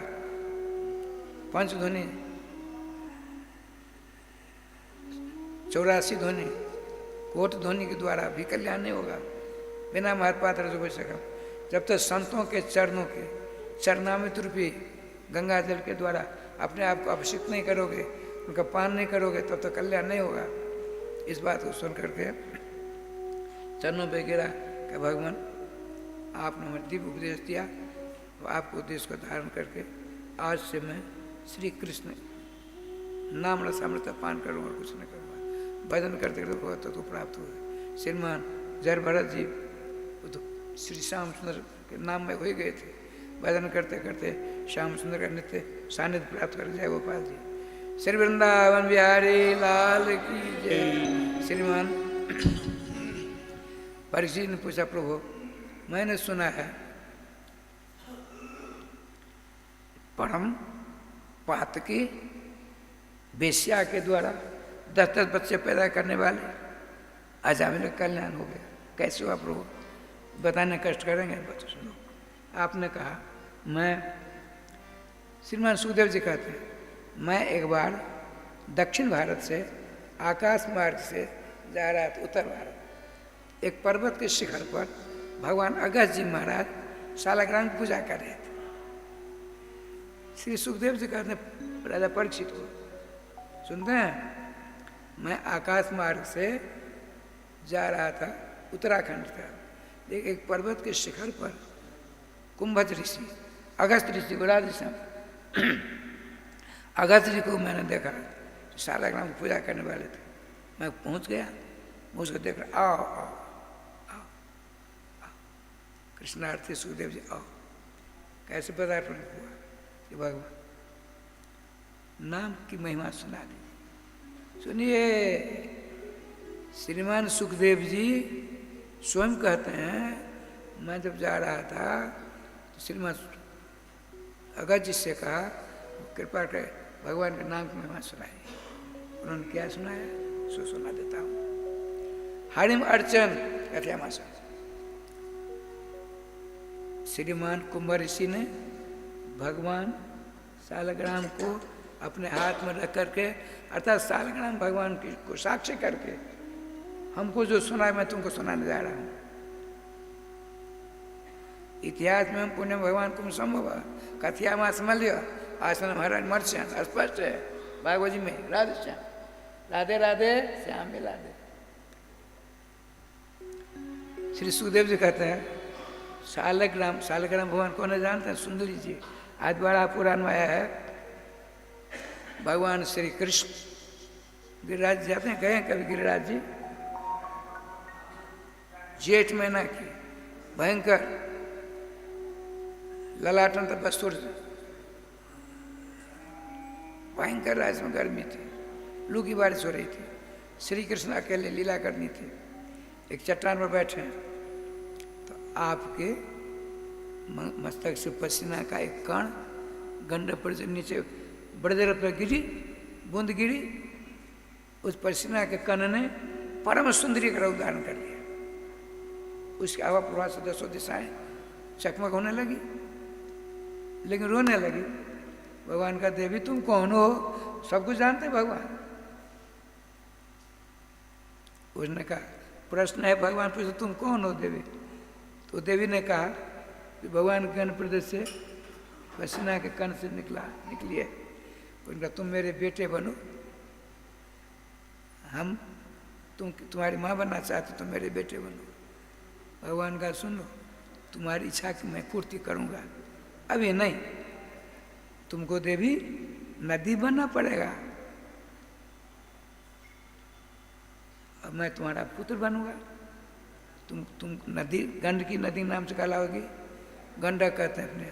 पंचध्वनि, 84 ध्वनि, कोट ध्वनि के द्वारा भी कल्याण नहीं होगा। बिना महत्पात्र जो बच सका, जब तक संतों के चरणों के चरणामृत रूपी गंगा जल के द्वारा अपने आप को अभिषेक नहीं करोगे, उनका पान नहीं करोगे, तब तक कल्याण नहीं होगा। इस बात को सुन करके चरणों पे गिरा कि भगवान आपने हमें दिव्य उपदेश दिया, तो आपको उपदेश को धारण करके आज से मैं श्री कृष्ण नाम रसामृत पान करूँगा और कुछ नहीं करूँगा। भजन करते करते भगवत तत्व प्राप्त हुए। श्रीमान जर भरत जी तो श्री श्याम सुंदर के नाम में हो ही गए थे। भजन करते करते श्याम सुंदर का नित्य सानिध्य प्राप्त कर जय गोपाल जी। श्री वृंदावन बिहारी लाल की जय। श्रीमान परीक्षित ने पूछा प्रभु मैंने सुना है परम पातकी वेश्या के द्वारा 10-10 बच्चे पैदा करने वाले आज मेरा कल्याण हो गया। कैसे हुआ प्रभु? बताने कष्ट करेंगे। बच्चे सुनो। आपने कहा मैं, श्रीमान सुखदेव जी कहते हैं मैं एक बार दक्षिण भारत से आकाश मार्ग से जा रहा था उत्तर भारत। एक पर्वत के शिखर पर भगवान अगस्त जी महाराज सालग्राम की पूजा कर रहे थे। श्री सुखदेव जी कहते हैं राजा परीक्षित को, सुनते हैं, मैं आकाश मार्ग से जा रहा था उत्तराखंड का, एक पर्वत के शिखर पर कुंभज ऋषि अगस्त ऋषि को राजस्थान अगस्त जी को मैंने देखा, सालग्राम की पूजा करने वाले थे। मैं पहुंच गया, मुझको देख रहा, आओ आओ आओ आओ, कृष्णार्थी सुखदेव जी आओ। कैसे पदार्पण हुआ कि भगवान नाम की महिमा सुना दी। सुनिए, श्रीमान सुखदेव जी स्वयं कहते हैं, मैं जब जा रहा था तो श्रीमान अगस्त जी से कहा, कृपा कर भगवान के नाम की महिमा सुनाई। उन्होंने क्या सुनाया, सो सुना देता हूँ। हरिम अर्चन कथ्यामाशा, श्रीमान कुंभ ऋषि ने भगवान सालग्राम को अपने हाथ में रख करके, अर्थात सालग्राम भगवान की को साक्षी करके हमको जो सुना है मैं तुमको सुनाने जा रहा हूँ। इतिहास में हम पुण्य भगवान को संभव कथियामा समल्य आसन महाराज मर्चन स्पष्ट है भागवत जी में। राधे श्याम, राधे राधे श्याम में राधे। श्री सुखदेव जी कहते हैं सालग्राम, सालग्राम भगवान कौन जानते हैं? सुंदरी जी। आज बड़ा पुराण में आया है, भगवान श्री कृष्ण गिरिराज जाते हैं, गए कभी गिरिराज जी? जेठ महीना की भयंकर ललाटन तक बस्तुर, भयंकर राज्य में गर्मी थी, लू की बारिश हो रही थी। श्री कृष्ण अकेले लीला करनी थी, एक चट्टान पर बैठे हैं, तो आपके मस्तक से पसीना का एक कण गंडे पर से नीचे बड़े देर पर गिरी, बूंद गिरी, उस पसीना के कण ने परम सुंदरी का उदाहरण कर दिया। उसके आवा प्रभाव से दसों दिशाएं चकमक होने लगी, लेकिन रोने लगी। भगवान का, देवी तुम कौन हो? सब कुछ जानते हैं भगवान। उसने कहा, प्रश्न है, भगवान पूछे तुम कौन हो देवी? तो देवी ने कहा कि भगवान गण प्रदेश से पसीना के कण से निकली है। उनका, तुम मेरे बेटे बनो, हम तुम्हारी माँ बनना चाहते, तुम मेरे बेटे बनो। भगवान का, सुनो, तुम्हारी इच्छा की मैं पूर्ति करूंगा, अभी नहीं, तुमको देवी नदी बनना पड़ेगा, अब मैं तुम्हारा पुत्र बनूंगा। तुम नदी, गंड की नदी नाम से कहलाओगी। गंडक कहते हैं अपने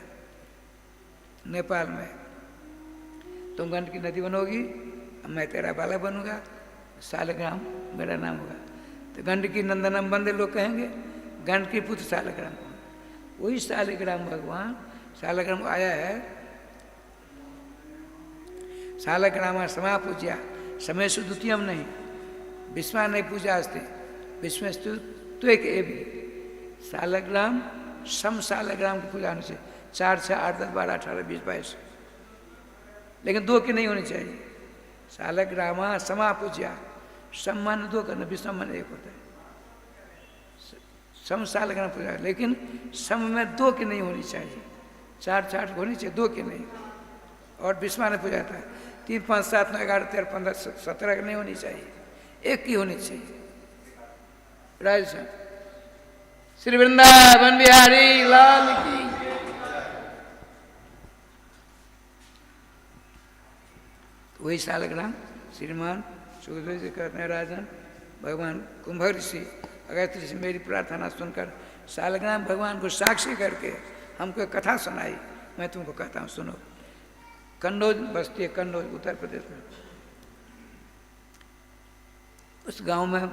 नेपाल में। तुम गंड की नदी बनोगी, अब मैं तेरा बाला बनूंगा, सालग्राम मेरा नाम होगा। तो गंड की नंदनम बंदे लोग कहेंगे, गंड के पुत्र सालग्राम। वही सालग्राम भगवान, सालग्राम आया है, सालग्राम समा पूज्या समय से द्वितीयम नहीं, विश्वा नहीं पूजा अस्ति, विश्वस्तु तो एक भी। सालग्राम सम सालग्राम की पूजा होनी चाहिए, 4, 6, 8, 10, 12, 18, 20, 22, लेकिन 2 की नहीं होनी चाहिए। सालग्रामा समा पूज्या, सम्मान 2 करना, विसम्मान 1 होता है। सम सालग्राम पूजा, लेकिन सम में 2 की नहीं होनी चाहिए, 4, 4 होनी चाहिए, 2 की नहीं। और विस्मान पूजा था 3, 5, 7, 9, 11, 13, 15, 17 की नहीं होनी चाहिए, 1 की होनी चाहिए। राजस्थान श्री वृंदावन बिहारी लाल की। वही सालग्राम श्रीमान सुखदेव जी कहते हैं, राजन भगवान कुंभ ऋषि अगस्त ऋषि मेरी प्रार्थना सुनकर सालग्राम भगवान को साक्षी करके हमको कथा सुनाई। मैं तुमको कहता हूँ, सुनो। कन्नौज बस्ती है, कन्नौज उत्तर प्रदेश में। उस गांव में,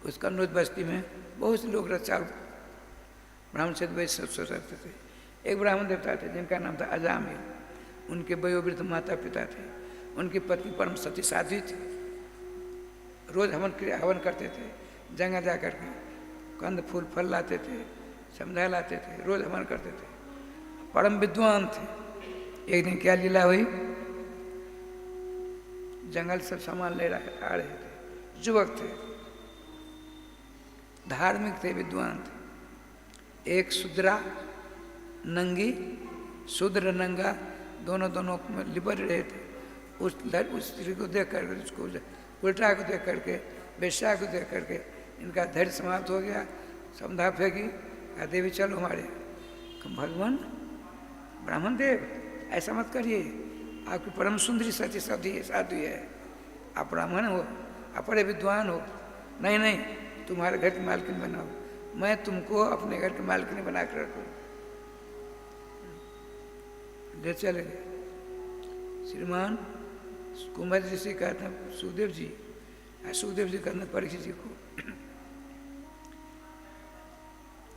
उस कन्नौज बस्ती में बहुत से लोग रचाल ब्राह्मण से वैश्य रहते थे। एक ब्राह्मण देवता थे जिनका नाम था अजामिल। उनके वयोवृद्ध माता पिता थे, उनकी पत्नी परम सती साध्वी थी। रोज हवन करते थे, जंगल जा करके कंद फूल फल लाते थे, समझा लाते थे, रोज हवन करते थे, परम विद्वान थे। एक दिन क्या लीला हुई, जंगल से सामान ले आ रहे थे, युवक थे, धार्मिक थे, विद्वान थे। एक शुद्रा नंगी, शूद्र नंगा, दोनों दोनों में लिपट रहे थे। उस स्त्री को देख करके, उसको उल्टा को देख करके, वेश्या को देख करके इनका धैर्य समाप्त हो गया। समझा फेंकी, कहा देवी चलो हमारे। भगवान ब्राह्मण देव ऐसा मत करिए, आपकी परम सुंदरी सती साधु है, आप ब्राह्मण हो, आप बड़े विद्वान हो। नहीं नहीं, तुम्हारे घर की मालकिन बनाओ, मैं तुमको अपने घर की मालकिन बना कर रखूँ। ले चले गए। श्रीमान कुमार जी से कहते हैं सुखदेव जी, सुखदेव जी कहते हैं परीक्षित जी को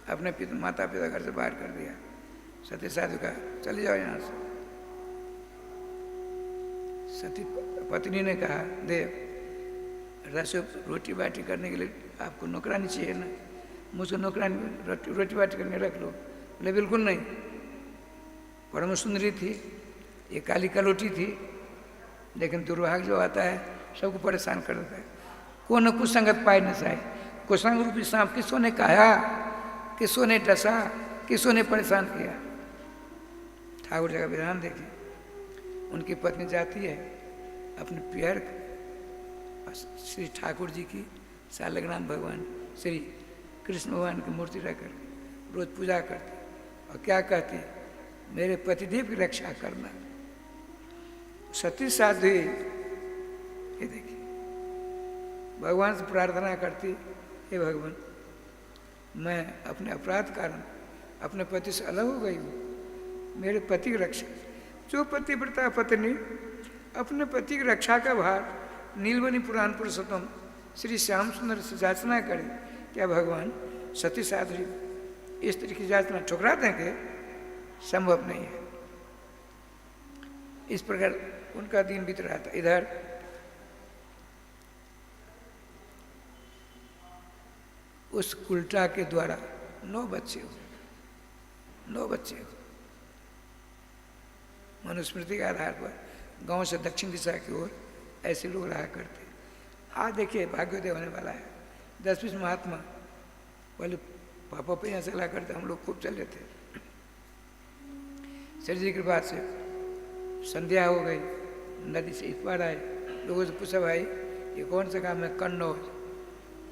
अपने माता पिता घर से बाहर कर दिया। सती साधु का चले जाओ यहाँ से। सती पत्नी ने कहा देव रसोई रोटी बाटी करने के लिए आपको नौकरानी चाहिए ना, मुझको नौकरानी रोटी बाटी करने रख लो। बोले बिल्कुल नहीं, परम सुंदरी थी, ये काली कलोटी थी, लेकिन दुर्भाग्य जो आता है सबको परेशान कर देता है। को न कुसंगत पाए न साए, कुसंग रूपी सांप किसों ने खाया, किसों ने डसा, किसों ने परेशान किया। ठाकुर जी का विधान देखिए, उनकी पत्नी जाती है अपने प्यार श्री ठाकुर जी की सालग्राम भगवान श्री कृष्ण भगवान की मूर्ति रखकर रोज पूजा करती और क्या कहती, मेरे पतिदेव की रक्षा करना। सती साधु ये देखिए भगवान से प्रार्थना करती, हे भगवान मैं अपने अपराध कारण अपने पति से अलग हो गई हूँ, मेरे पति की रक्षा। जो पतिव्रता पत्नी अपने पति की रक्षा का भार नीलमणि पुराण पुरुषोत्तम श्री श्याम सुंदर से जाचना करे, क्या भगवान सती साध्वी स्त्री की जाचना ठुकरा देंगे? संभव नहीं है। इस प्रकार उनका दिन बीत रहा था। इधर उस उल्टा के द्वारा 9 बच्चे हो। मनुस्मृति के आधार पर गांव से दक्षिण दिशा की ओर ऐसे लोग रहा करते। आज देखिए भाग्योदय होने वाला है। 10-20 महात्मा पहले पापा पे यहाँ चला करते, हम लोग खूब चले थे। श्री जी की कृपा से संध्या हो गई, नदी से इस पार आए। लोगों से पूछा भाई ये कौन सा काम है? कन्नौज।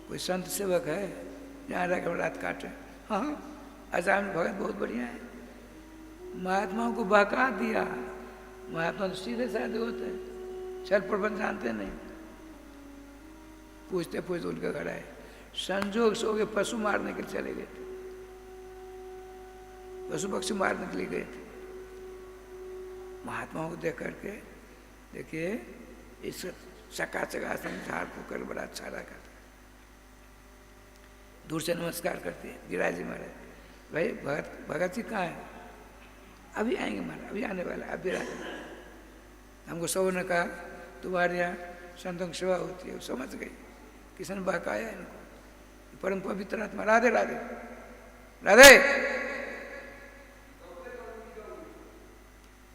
कोई संत सेवक है जहाँ रहकर रात काटे? हाँ अजाम भगत बहुत बढ़िया है। महात्माओं को बहका दिया। महात्मा तो सीधे साधे होते हैं, छल प्रबंध जानते नहीं। पूछते पूछते उनके घर आए, संजोग से हो गए पशु मारने के लिए चले गए थे, पशु पक्षी मारने के लिए गए थे। महात्माओं को देख करके देखिए इस चकाचक आसन झाड़ फूक कर बड़ा अच्छा रहा करता। दूर से नमस्कार करते हैं। गिरिराज जी महाराज, भाई भगत जी कहाँ है? अभी आएंगे महाराज, अभी आने वाला, अभी राजा। हमको सब ने कहा तुम्हारे यहाँ संतों की सेवा होती है। वो समझ गई, किसी ने बहकाया इनको। परम पवित्र आत्मा, राधे राधे राधे।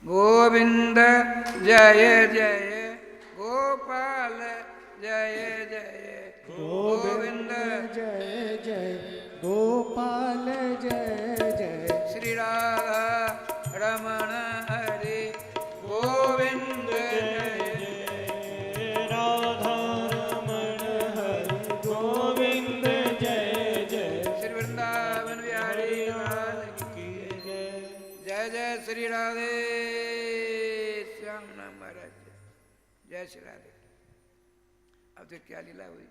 गोविंद जय जय गोपाल जय जय गोविंद जय जय गोपाल जय जय श्री राधा रमण हरि गोविंद जय राधा रमण हरि गोविंद जय जय श्री वृंदावन बिहारी लाल की जय जय श्री राधे श्याम नाम महाराज जय श्री राधे। अब तो क्या लीला हुई।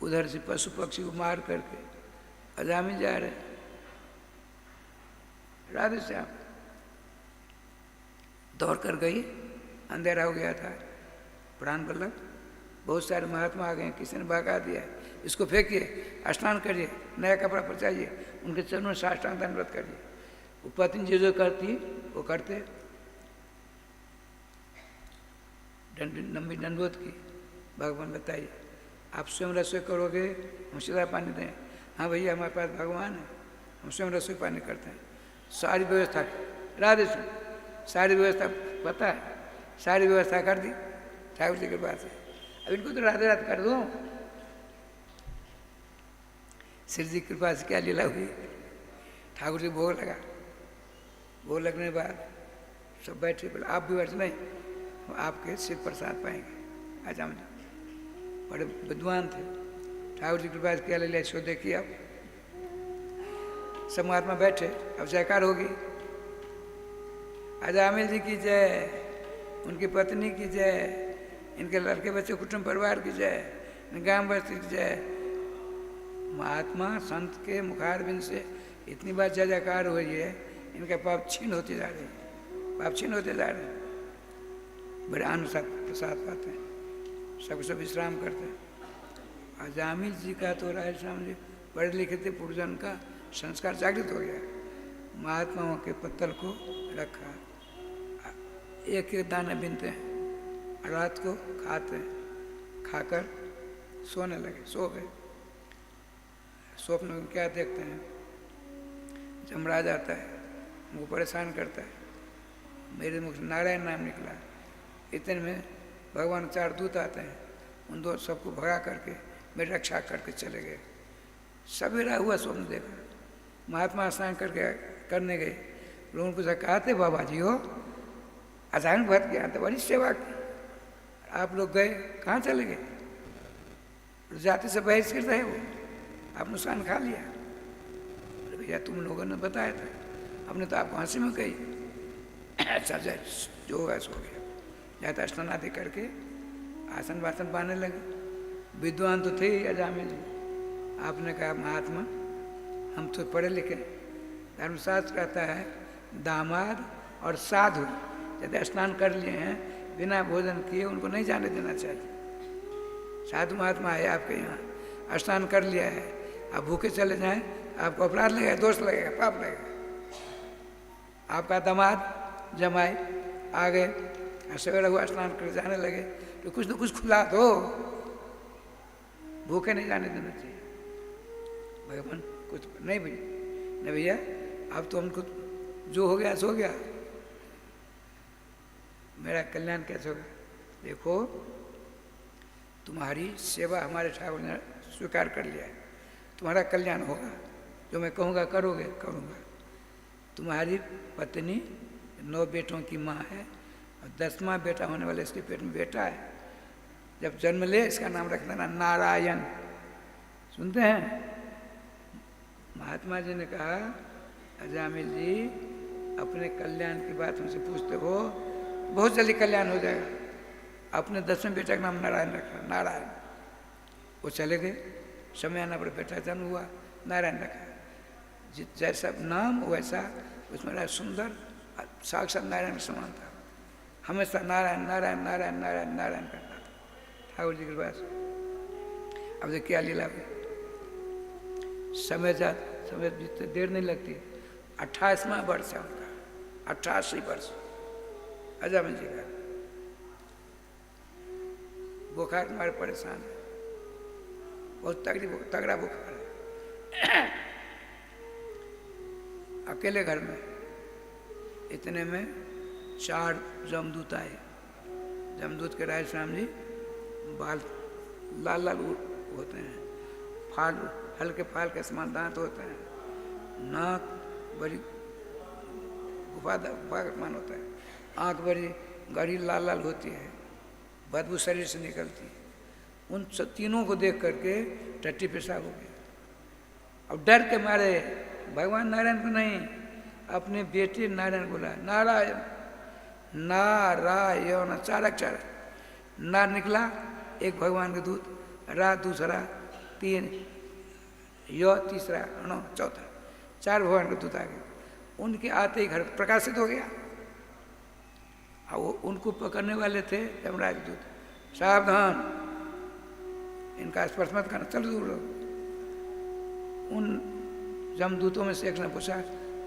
उधर से पशु पक्षी को मार करके अजामी जा रहे। राधे श्याम दौड़ कर गई, अंधेरा हो गया था। प्राण वल्लभ बहुत सारे महात्मा आ गए, किसी ने भगा दिया, इसको फेंकिए, स्नान करिए, नया कपड़ा पहुँचाइए, उनके चरणों में साष्टांग दंडवत करिए। वो पत्नी जो करती वो करते, लंबी दंडवत की। भगवान बताइए आप स्वयं रसोई करोगे, हम सीधा पानी दें? हाँ भैया हमारे पास भगवान है, हम स्वयं रसोई पानी करते हैं। सारी व्यवस्था राधे सारी व्यवस्था पता है, सारी व्यवस्था कर दी ठाकुर जी के पास है। अब इनको तो राधे राधे कर दो। श्री जी की कृपा से क्या लीला हुई, ठाकुर जी भोग लगा, भोग लगने के बाद सब बैठे, बोले आप भी बैठे, नहीं हम आपके सिर प्रसाद पाएंगे। आजाम जी बड़े विद्वान थे, ठाकुर जी की कृपा से क्या ले लिया इसको देखिए आप। सब महात्मा बैठे, अब जयकार होगी, अजामिल जी की जय, उनकी पत्नी की जय, इनके लड़के बच्चे कुटुंब परिवार की जय, गांव बस्ती की जय। महात्मा संत के मुखारबिंद से इतनी बार जय जयकार हुई है, इनका पाप छीन होते जा रहे हैं, पाप छीन होते जा रहे हैं। बड़े आनंद साथ प्रसाद पाते हैं, सब विश्राम करते हैं। अजामिल जी का तो राय श्याम जी पढ़े लिखे थे, पूर्वजन का संस्कार जागृत हो गया। महात्माओं के पत्तल को रखा, एक एक दाना बीनते हैं, रात को खाते हैं, खाकर सोने लगे, सो गए। स्वप्न में क्या देखते हैं, जमराज आता है, उनको परेशान करता है, मेरे मुख से नारायण नाम निकला। इतने में भगवान 4 दूत आते हैं, उन दो सबको भगा करके मेरी रक्षा करके चले गए। सवेरा हुआ स्वप्न देखा, महात्मा स्नान करने गए, लोगों को कहा थे बाबा जी हो अचानक भट गया तो बड़ी सेवा की, आप लोग गए कहाँ चले गए, जाते से बहिष्कृत है वो, आप नुकसान खा लिया। भैया तुम लोगों ने बताया था, हमने तो आपको हंसी में कही। अच्छा जाए जो होगा सो गया। जाता स्नान आदि करके आसन वासन पाने लगे। विद्वान तो थे ही अजामिल जी। आपने कहा महात्मा हम तो पढ़े लिखे, धर्मशास्त्र कहता है दामाद और साधु यदि स्नान कर लिए हैं बिना भोजन किए उनको नहीं जाने देना चाहिए। साधु महात्मा है आपके यहाँ, स्नान कर लिया है, आप भूखे चले जाएं आपको अपराध लगेगा, दोष लगेगा, पाप लगेगा। आपका दामाद जमाई आ गए, सवेरा हुआ स्नान कर जाने लगे तो कुछ न कुछ खुला दो, भूखे नहीं जाने देना चाहिए। भगवान कुछ नहीं भैया, नहीं भैया अब तो हमको जो हो गया सो गया, मेरा कल्याण कैसे होगा। देखो तुम्हारी सेवा हमारे ठाकुर ने स्वीकार कर लिया है, तुम्हारा कल्याण होगा, जो मैं कहूँगा करोगे, करूँगा। तुम्हारी पत्नी 9 बेटों की माँ है और 10वां बेटा होने वाला इसके पेट में बेटा है। जब जन्म ले इसका नाम रख देना नारायण। सुनते हैं महात्मा जी ने कहा अजामिल जी अपने कल्याण की बात हमसे पूछते हो, बहुत जल्दी कल्याण हो जाएगा। अपने 10वें बेटा का नाम नारायण रखा, नारायण। वो चले गए, समय आना पर बेटा जन्म हुआ, नारायण रखा। जैसा नाम वैसा उसमें रहा सुंदर, साक्षात नारायण के समान था। हमेशा नारायण नारायण नारायण नारायण नारायण करता था ठाकुर जी के पास। अब देखिए क्या लीला हुई, समय बीतते देर नहीं लगती। 28वां वर्ष है उनका, 88 वर्ष अजामिल जी का। बुखार तुम्हारे परेशान है, बहुत तगड़ा बुखार है। अकेले घर में, इतने में 4 जमदूत आए। जमदूत के राय श्याम जी बाल लाल लाल होते हैं, फाल हल्के फाल के समान दांत होते हैं, नाक बड़ी गुफामान होता है, आँख बड़ी गड़ी लाल लाल होती है, बदबू शरीर से निकलती है। उन तीनों को देख करके टट्टी पेशाब हो गया। अब डर के मारे भगवान नारायण को नहीं, अपने बेटे नारायण बोला, नारायण नारायण, 4 अक्षर। ना निकला एक भगवान के दूत, रा दूसरा, 3 यो तीसरा, नो चौथा, 4 भगवान के दूत आ गए। उनके आते ही घर प्रकाशित हो गया। और वो उनको पकड़ने वाले थे यमराज दूत, सावधान इनका स्पर्श मत करना, चलो दूर रहो। उन जमदूतों में से एक ने पूछा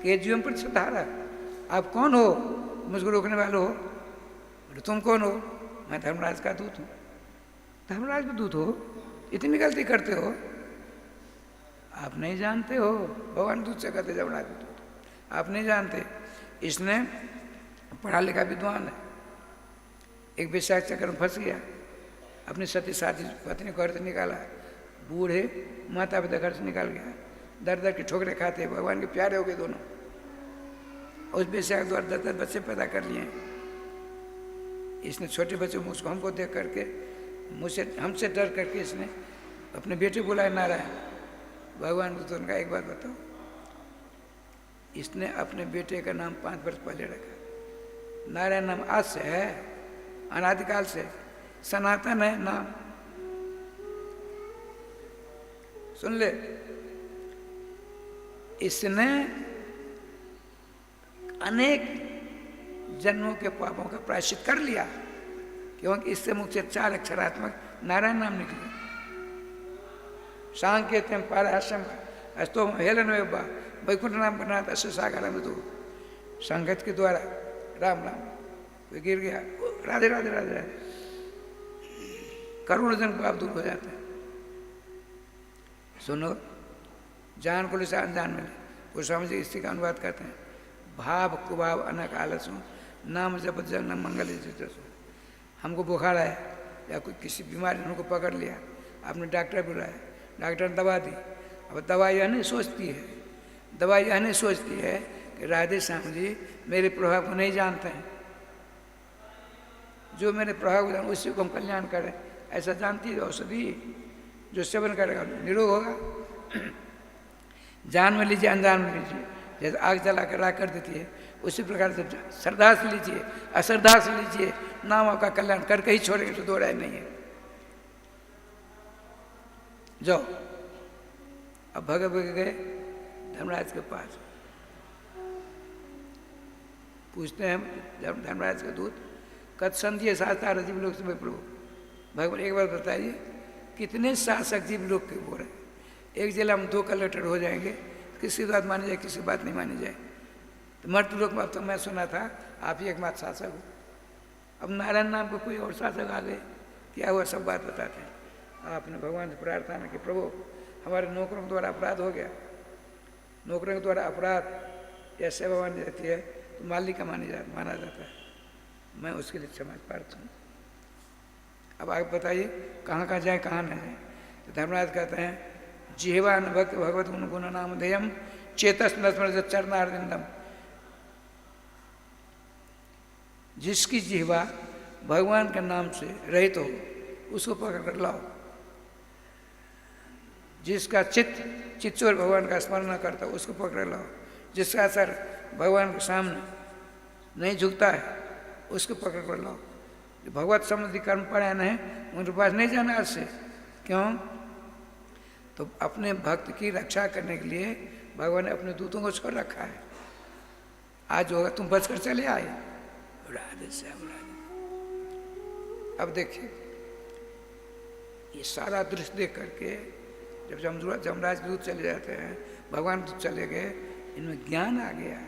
कि जीवन प्रतिशतधारा आप कौन हो, मुझको रोकने वाले हो? बोले तुम कौन हो? मैं धर्मराज का दूत हूँ। धर्मराज का दूत हो, इतनी गलती करते हो? आप नहीं जानते हो, भगवान दूत से कहते धर्मराज का दूत, आप नहीं जानते। इसने पढ़ा लिखा विद्वान है, एक विषय चक्कर में फंस गया, अपनी सती साथी पत्नी को घर से निकाला, बूढ़े माता पिता घर से निकल गया, दर दर की ठोकरें खाते, भगवान के प्यारे हो गए दोनों। उस बेचारे द्वारा 10-10 बच्चे पैदा कर लिए। इसने छोटे बच्चे मुझको हमको देख करके मुझसे हमसे डर करके इसने अपने बेटे बुलाए नारायण। भगवान को तो उनका एक बात बताओ, इसने अपने बेटे का नाम 5 वर्ष पहले रखा। नारायण नाम आज से है, अनादिकाल से सनातन है नाम। सुन ले, इसने अनेक जन्मों के पापों का प्रायश्चित कर लिया, क्योंकि इससे मुख से 4 अक्षरात्मक नारायण नाम निकले। सांकेत्यम पारहास्यम अस्तो हेलन वैकुंठ नाम करना अश्व सागर में तो संगत के द्वारा राम राम वो गिर गया, राधे राधे राधे राधे, करोड़ों जन पाप दूर हो जाते हैं। सुनो, जान को से अनजान मिले, वो स्वामी जी इसी का अनुवाद करते हैं। भाव कुभाव अनक आलसों नाम जपत जग न मंगल जितसो। हमको बुखार आया या कोई किसी बीमारी ने उनको पकड़ लिया, आपने डॉक्टर बुलाया, डॉक्टर ने दवा दी। अब दवा यह नहीं सोचती है, दवा यह नहीं सोचती है कि राधे श्याम जी मेरे प्रभाव को नहीं जानते हैं, जो मेरे प्रभाव को जान उसी को हम कल्याण करें, ऐसा जानती है औषधि। जो सेवन करेगा निरोग होगा। जान में लीजिए, अनजान में लीजिए, जैसे आग जला कर राख कर देती है, उसी प्रकार से श्रद्धा से लीजिए, अश्रद्धा से लीजिए, नाम आपका कल्याण करके ही छोड़ेंगे तो दो राय नहीं है। जाओ। अब भगत गए धर्मराज के पास, पूछते हैं धर्मराज का दूत, कद संधि शास्त्र जीव लोग से प्रभु। भगवान एक बार बताइए, कितने शासक जीव लोग के बोल रहे हैं? एक जिला में 2 कलेक्टर हो जाएंगे, किसी बात मानी जाए, किसी बात नहीं मानी जाए। तो मर्द लोग में अब तो मैं सुना था आप ही एकमात्र शासक हो। अब नारायण नाम को कोई और शासक आ गए, क्या हुआ सब बात बताते हैं। आपने भगवान से प्रार्थना कि प्रभु हमारे नौकरों के द्वारा अपराध हो गया, नौकरों के द्वारा अपराध या सेवा मानी जाती है तो मालिक का माना जाता है, मैं उसके लिए क्षमा प्रार्थना हूँ। अब आप बताइए कहाँ कहाँ जाए कहाँ न जाए। तो धर्मराज कहते हैं, जिह्वान भक्त भगवत गुण नाम धेयम चेतस नस्मर चरणारविंदम। जिसकी जिह्वा भगवान के नाम से रहित हो उसको पकड़ कर लाओ। जिसका चित्तौर भगवान का स्मरण करता उसको पकड़ लाओ। जिसका सर भगवान के सामने नहीं झुकता है उसको पकड़ कर लाओ। जो भगवत संबंधी कर्म परायण है उनके पास नहीं जाना आज से। क्यों? तो अपने भक्त की रक्षा करने के लिए भगवान ने अपने दूतों को छोड़ रखा है। आज होगा तुम बचकर चले आए, राधे श्याम राधे। अब देखिए ये सारा दृश्य देख करके जब जमराज के दूत चले जाते हैं, भगवान दूत चले गए, इनमें ज्ञान आ गया,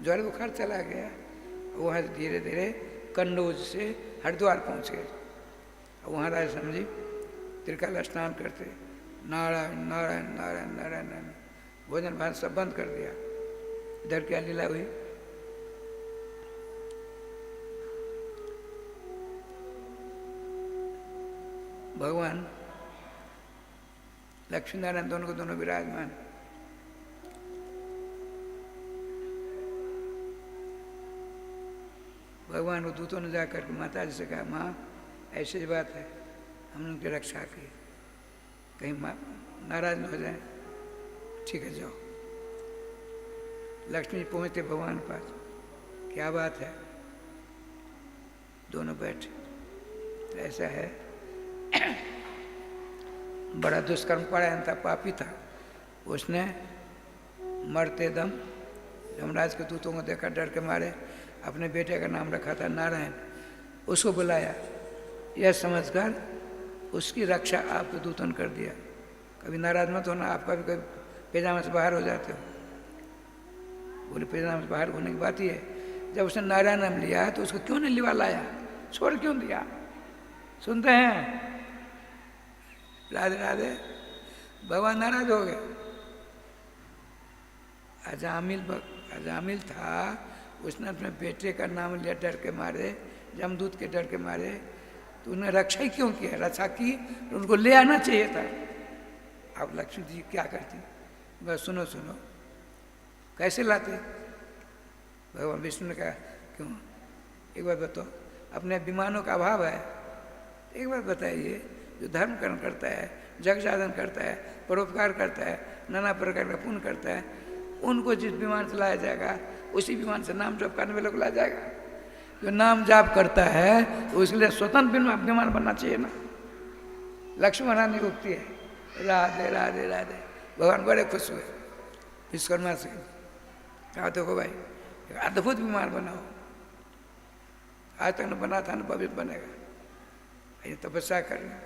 ज्वर बुखार चला गया। वहाँ धीरे धीरे कन्नौज से हरिद्वार पहुँच गए। वहाँ राजा स्वामी जी त्रिकाल स्नान करते, नारायण नारायण नारायण नारायण नारायण, भोजन भात सब बंद कर दिया। इधर क्या लीला हुई? भगवान लक्ष्मी नारायण दोनों को दोनों विराजमान। भगवान को दूतों ने जाकर के माता जी से कहा, माँ ऐसी बात है, हमने उनकी रक्षा की, कहीं नाराज न हो जाए। ठीक है जाओ। लक्ष्मी पहुँचते भगवान के पास, क्या बात है? दोनों बैठे। तो ऐसा है बड़ा दुष्कर्म परायण था, पापी था। उसने मरते दम यमराज के दूतों को देखा, डर के मारे अपने बेटे का नाम रखा था नारायण। उसको बुलाया, यह समझकर उसकी रक्षा आपके दूतों ने कर दिया। कभी नाराज मत होना, आपका भी कभी पैजामा से बाहर हो जाते हो। बोले पैजामा से बाहर होने की बात ही है। जब उसने नारायण नाम लिया तो उसको क्यों नहीं लिवा लाया, छोड़ क्यों दिया? सुनते हैं राधे राधे। भगवान नाराज हो गए। अजामिल था, उसने अपने बेटे का नाम लिया डर के मारे, जमदूत के डर के मारे। तो उन्हें रक्षा ही क्यों किया? रक्षा की तो उनको ले आना चाहिए था। अब लक्ष्मी जी क्या करती, बस सुनो सुनो, कैसे लाते? भगवान विष्णु ने कहा क्यों, एक बात बताओ, अपने विमानों का अभाव है, एक बात बताइए, जो धर्म कर्म करता है, जग साधन करता है, परोपकार करता है, नाना प्रकार का पुण्य करता है, उनको जिस विमान से लाया जाएगा उसी विमान से नाम जप करने वालों को लाया जाएगा। जो नाम जाप करता है तो उसके लिए स्वतंत्र विमान बनना चाहिए ना। लक्ष्मी महारानी रुकती है, राधे राधे राधे। भगवान बड़े खुश हुए विश्वकर्मा से, कहा देखो भाई अद्भुत विमान बनाओ, आज तक न बना था न भविष्य बनेगा, ये तपस्या करना।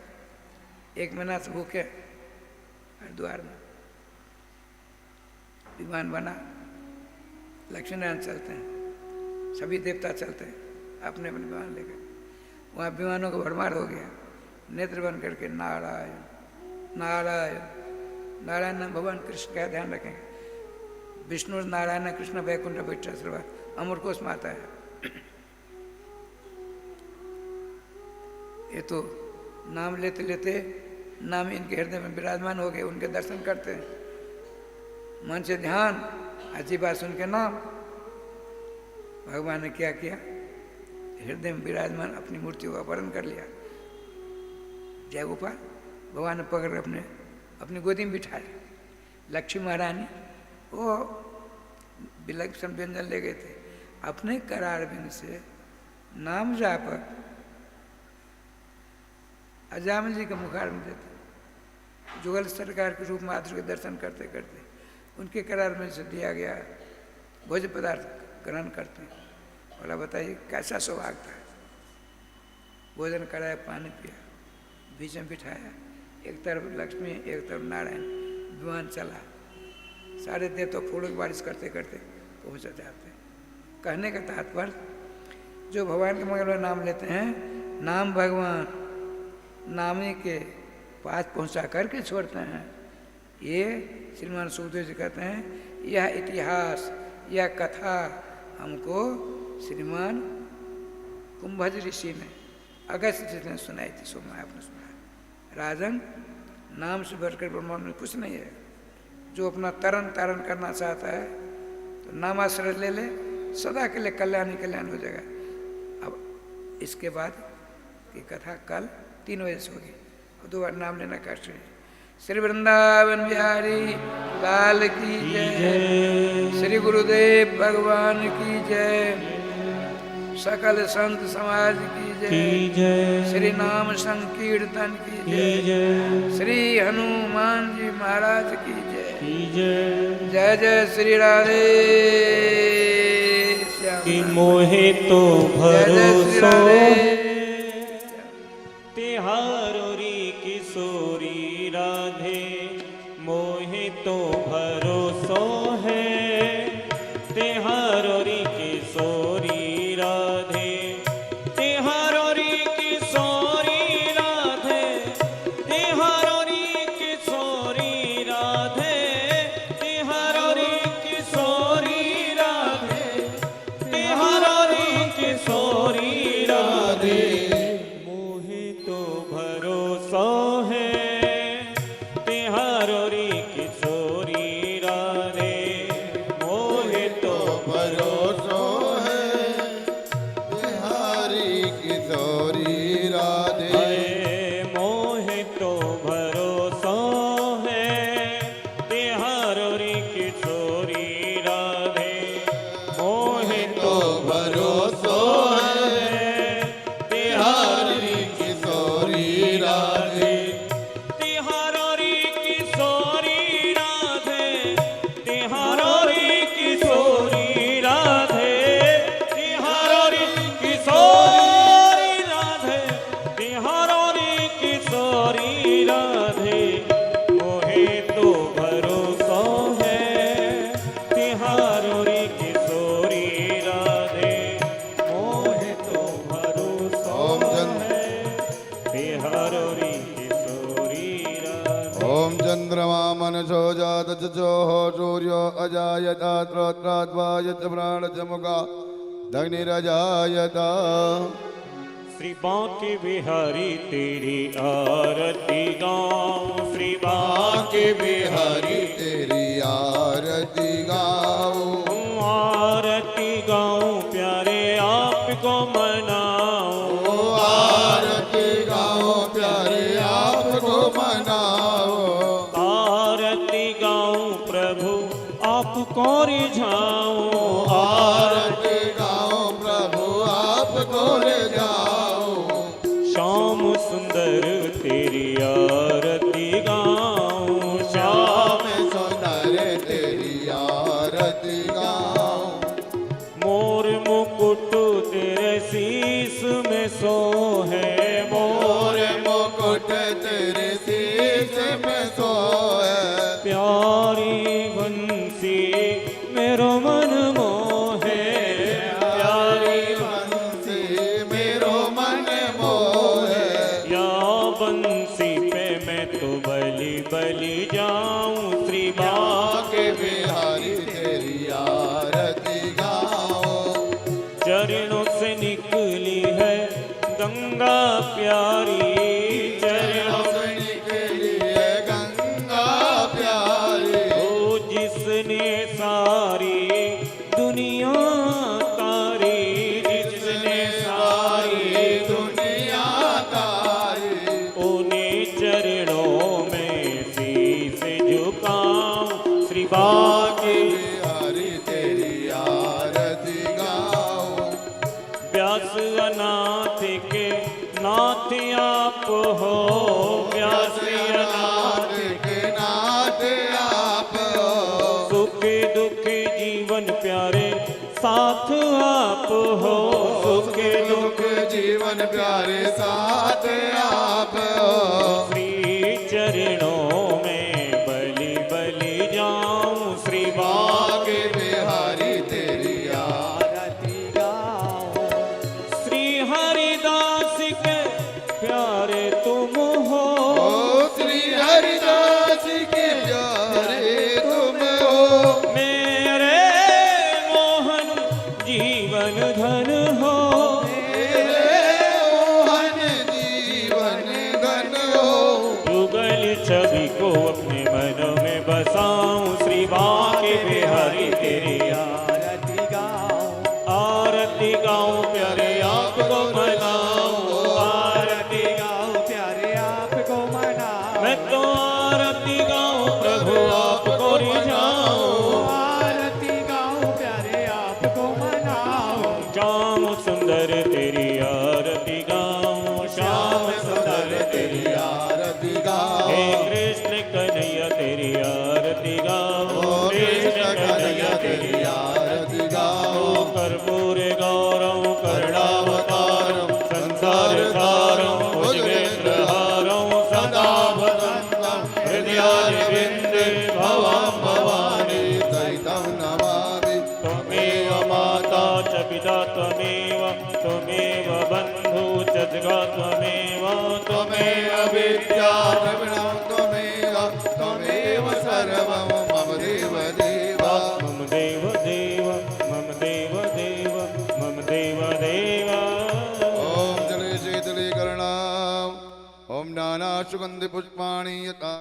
1 महीना से भूखे हरिद्वार में, विमान बना, लक्ष्मी नारायण चलते हैं, सभी देवता चलते हैं अपने अपने विमान लेकर, वहाँ विमानों का भरमार हो गया, नेत्र बन करके नारायण नारायण नारायण नाम भगवान कृष्ण का ध्यान रखेंगे। विष्णु नारायण कृष्ण वैकुंठ बैठा सर्वा अमर कोश में आता है। ये तो नाम लेते लेते नाम इनके हृदय में विराजमान हो गए, उनके दर्शन करते हैं, मन से ध्यान, अच्छी बात सुन के नाम। भगवान ने क्या किया, हृदय में विराजमान अपनी मूर्ति को अपहरण कर लिया। जय गोपाल, भगवान ने पकड़ अपनी गोदी में बिठाया। लक्ष्मी महारानी वो विलक्षण व्यंजन ले गए थे, अपने करार बिंद से नाम जाप अजामिल जी के मुखार में देते, जुगल सरकार के रूप में माधुर के दर्शन करते करते उनके करार में से दिया गया भोज्य पदार्थ ग्रहण करते हैं। बोला बताइए कैसा सौभाग्य था। भोजन कराया, पानी पिया, बीच में बिठाया, एक तरफ लक्ष्मी एक तरफ नारायण, विमान चला, सारे देवता फूलों की बारिश करते करते पहुँच जाते हैं। कहने का तात्पर्य, जो भगवान के मंगल में नाम लेते हैं, नाम भगवान नामी के पास पहुँचा करके छोड़ते हैं। ये श्रीमान सुखदेव जी कहते हैं, यह इतिहास, यह कथा हमको श्रीमान कुंभज ऋषि ने अगस्त जी ने सुनाई थी, सोमा आपने सुना। राजन, नाम से बढ़कर ब्रह्मांड में कुछ नहीं है। जो अपना तरन तारण करना चाहता है तो नामाश्रय ले ले, सदा के लिए कल्याण ही कल्याण हो जाएगा। अब इसके बाद की कथा कल 3 बजे से होगी, और 2 बार नाम लेना कष्ट है। श्री वृंदावन बिहारी लाल की जय, श्री गुरुदेव भगवान की जय, सकल संत समाज की जय, श्री नाम संकीर्तन की जय, श्री हनुमान जी महाराज की जय, जय जय श्री राधे कि मोहे तो भरोसो तिहारो री किशोरी राधे, मोहे तो भरोसो है तिहारो री किशोरी राधे, तिहारो री किशोरी राधे, तिहारो री किशोरी राधे, तिहारो री किशोरी राधे, तिहारो री किशोरी राधे, मोहे तो भरोसा है तिहारो री किशोरी राधे, मोहे तो भरोसो है बिहारी किशोरी राधे, मोहे तो भरोसा है तिहारो री किशोरी राधे, मोहे तो भरोसो है बिहारी किशोरी राधे, तिहारो री किशोरी राधे, तिहारो री किशोरी राधे, तिहारो री किशोरी राधे, तिहारो री किशोरी राधे, मोहे तो भरोसा है तिहारो री किशोरी राधे, मोहे तो भरोसा है तिहारो री किशोरी राधे। ओम चंद्रमा मनसो जात चोहो सूर्यो अजायत प्राणच मुखा दग्निरजायत। श्री बांके बिहारी तेरी आरती गाऊं, श्री बांके बांके बिहारी तेरी आरती गाऊं, आरती गाऊं प्यारे आपको मनाऊं, आरती गाऊं प्यारे आपको मनाओ, आरती गाऊं प्रभु आपको रिझाऊं, आरती गाऊं प्रभु आपको ले जाओ, श्याम सुंदर तेरी आरती गाऊं, श्याम श्याम सुंदर तेरी आरती गाऊं, मोर मुकुट तेरे शीस में सोहे, मोर मुकुट तेरे शीश में सोए, प्यारी बंसी मेरो मन मोहे, प्यारी बंसी मेरो मन मोहे, या बंसी पे मैं तो बलि बलि जाऊं, श्री बांके बिहारी तेरी आरती गाऊं, चरणों से निकली है गंगा प्यारी, चरणों से निकली है गंगा प्यारी, ओ जिसने सारी दुनिया तारी, जिसने सारी दुनिया तारी, उन्हीं चरणों में शीस झुकाऊं, श्री बांके बिहारी तेरी आरती गाऊं, व्यास अनाथ के नाथ आप हो, व्यास अनाथ के नाथ आप हो, सुख दुख जीवन प्यारे साथ आप हो, सुख दुख जीवन प्यारे साथ आप हो, श्री चरणों में बलि बलि जाऊं, श्री बांके बिहारी तेरी आरती गाऊं, श्री हरिदास के प्यारे तुम हो, ओ श्री हरिदास के प्यारे तुम हो, मेरे मोहन जीवन धन हो, मेरे मोहन जीवन धन हो, युगल छवि को अपने मन में बसाऊं, श्री बांके बिहारी तेरी आरती गाऊं, आरती गाऊं प्यारे आपको मनाऊं, आरती गाऊं प्यारे आपको मनाऊं, मैं तो आरती गाऊं प्रभु आपको रिझाऊं, आरती गाऊं प्यारे आपको मनाऊं, श्याम सुंदर तेरी आरती गाऊं, श्याम सुंदर तेरी आरती हे गाओ, कृष्ण कन्हैया तेरी आरती गाऊं, कृष्ण कन्हैया तेरी आरती गाओ, कर्पूर गौरव करुणावतारम संसार सारम भुजगेन्द्र हारम सदा वदन्तं हृदयारविन्दे भवं भवानी, सहितं नमामि, त्वमेव माता च पिता त्वमेव, त्वमेव बन्धु च जगा त्वमेव, त्वमेव विद्या द्रविणं त्वमेव, त्वमेव सर्वं मम देव देवा, मम देव देव, मम देव देव, मम देव देव। ॐ जले शीतलीकरणाम्, ॐ नानासुगन्धिपुष्पाणि यथा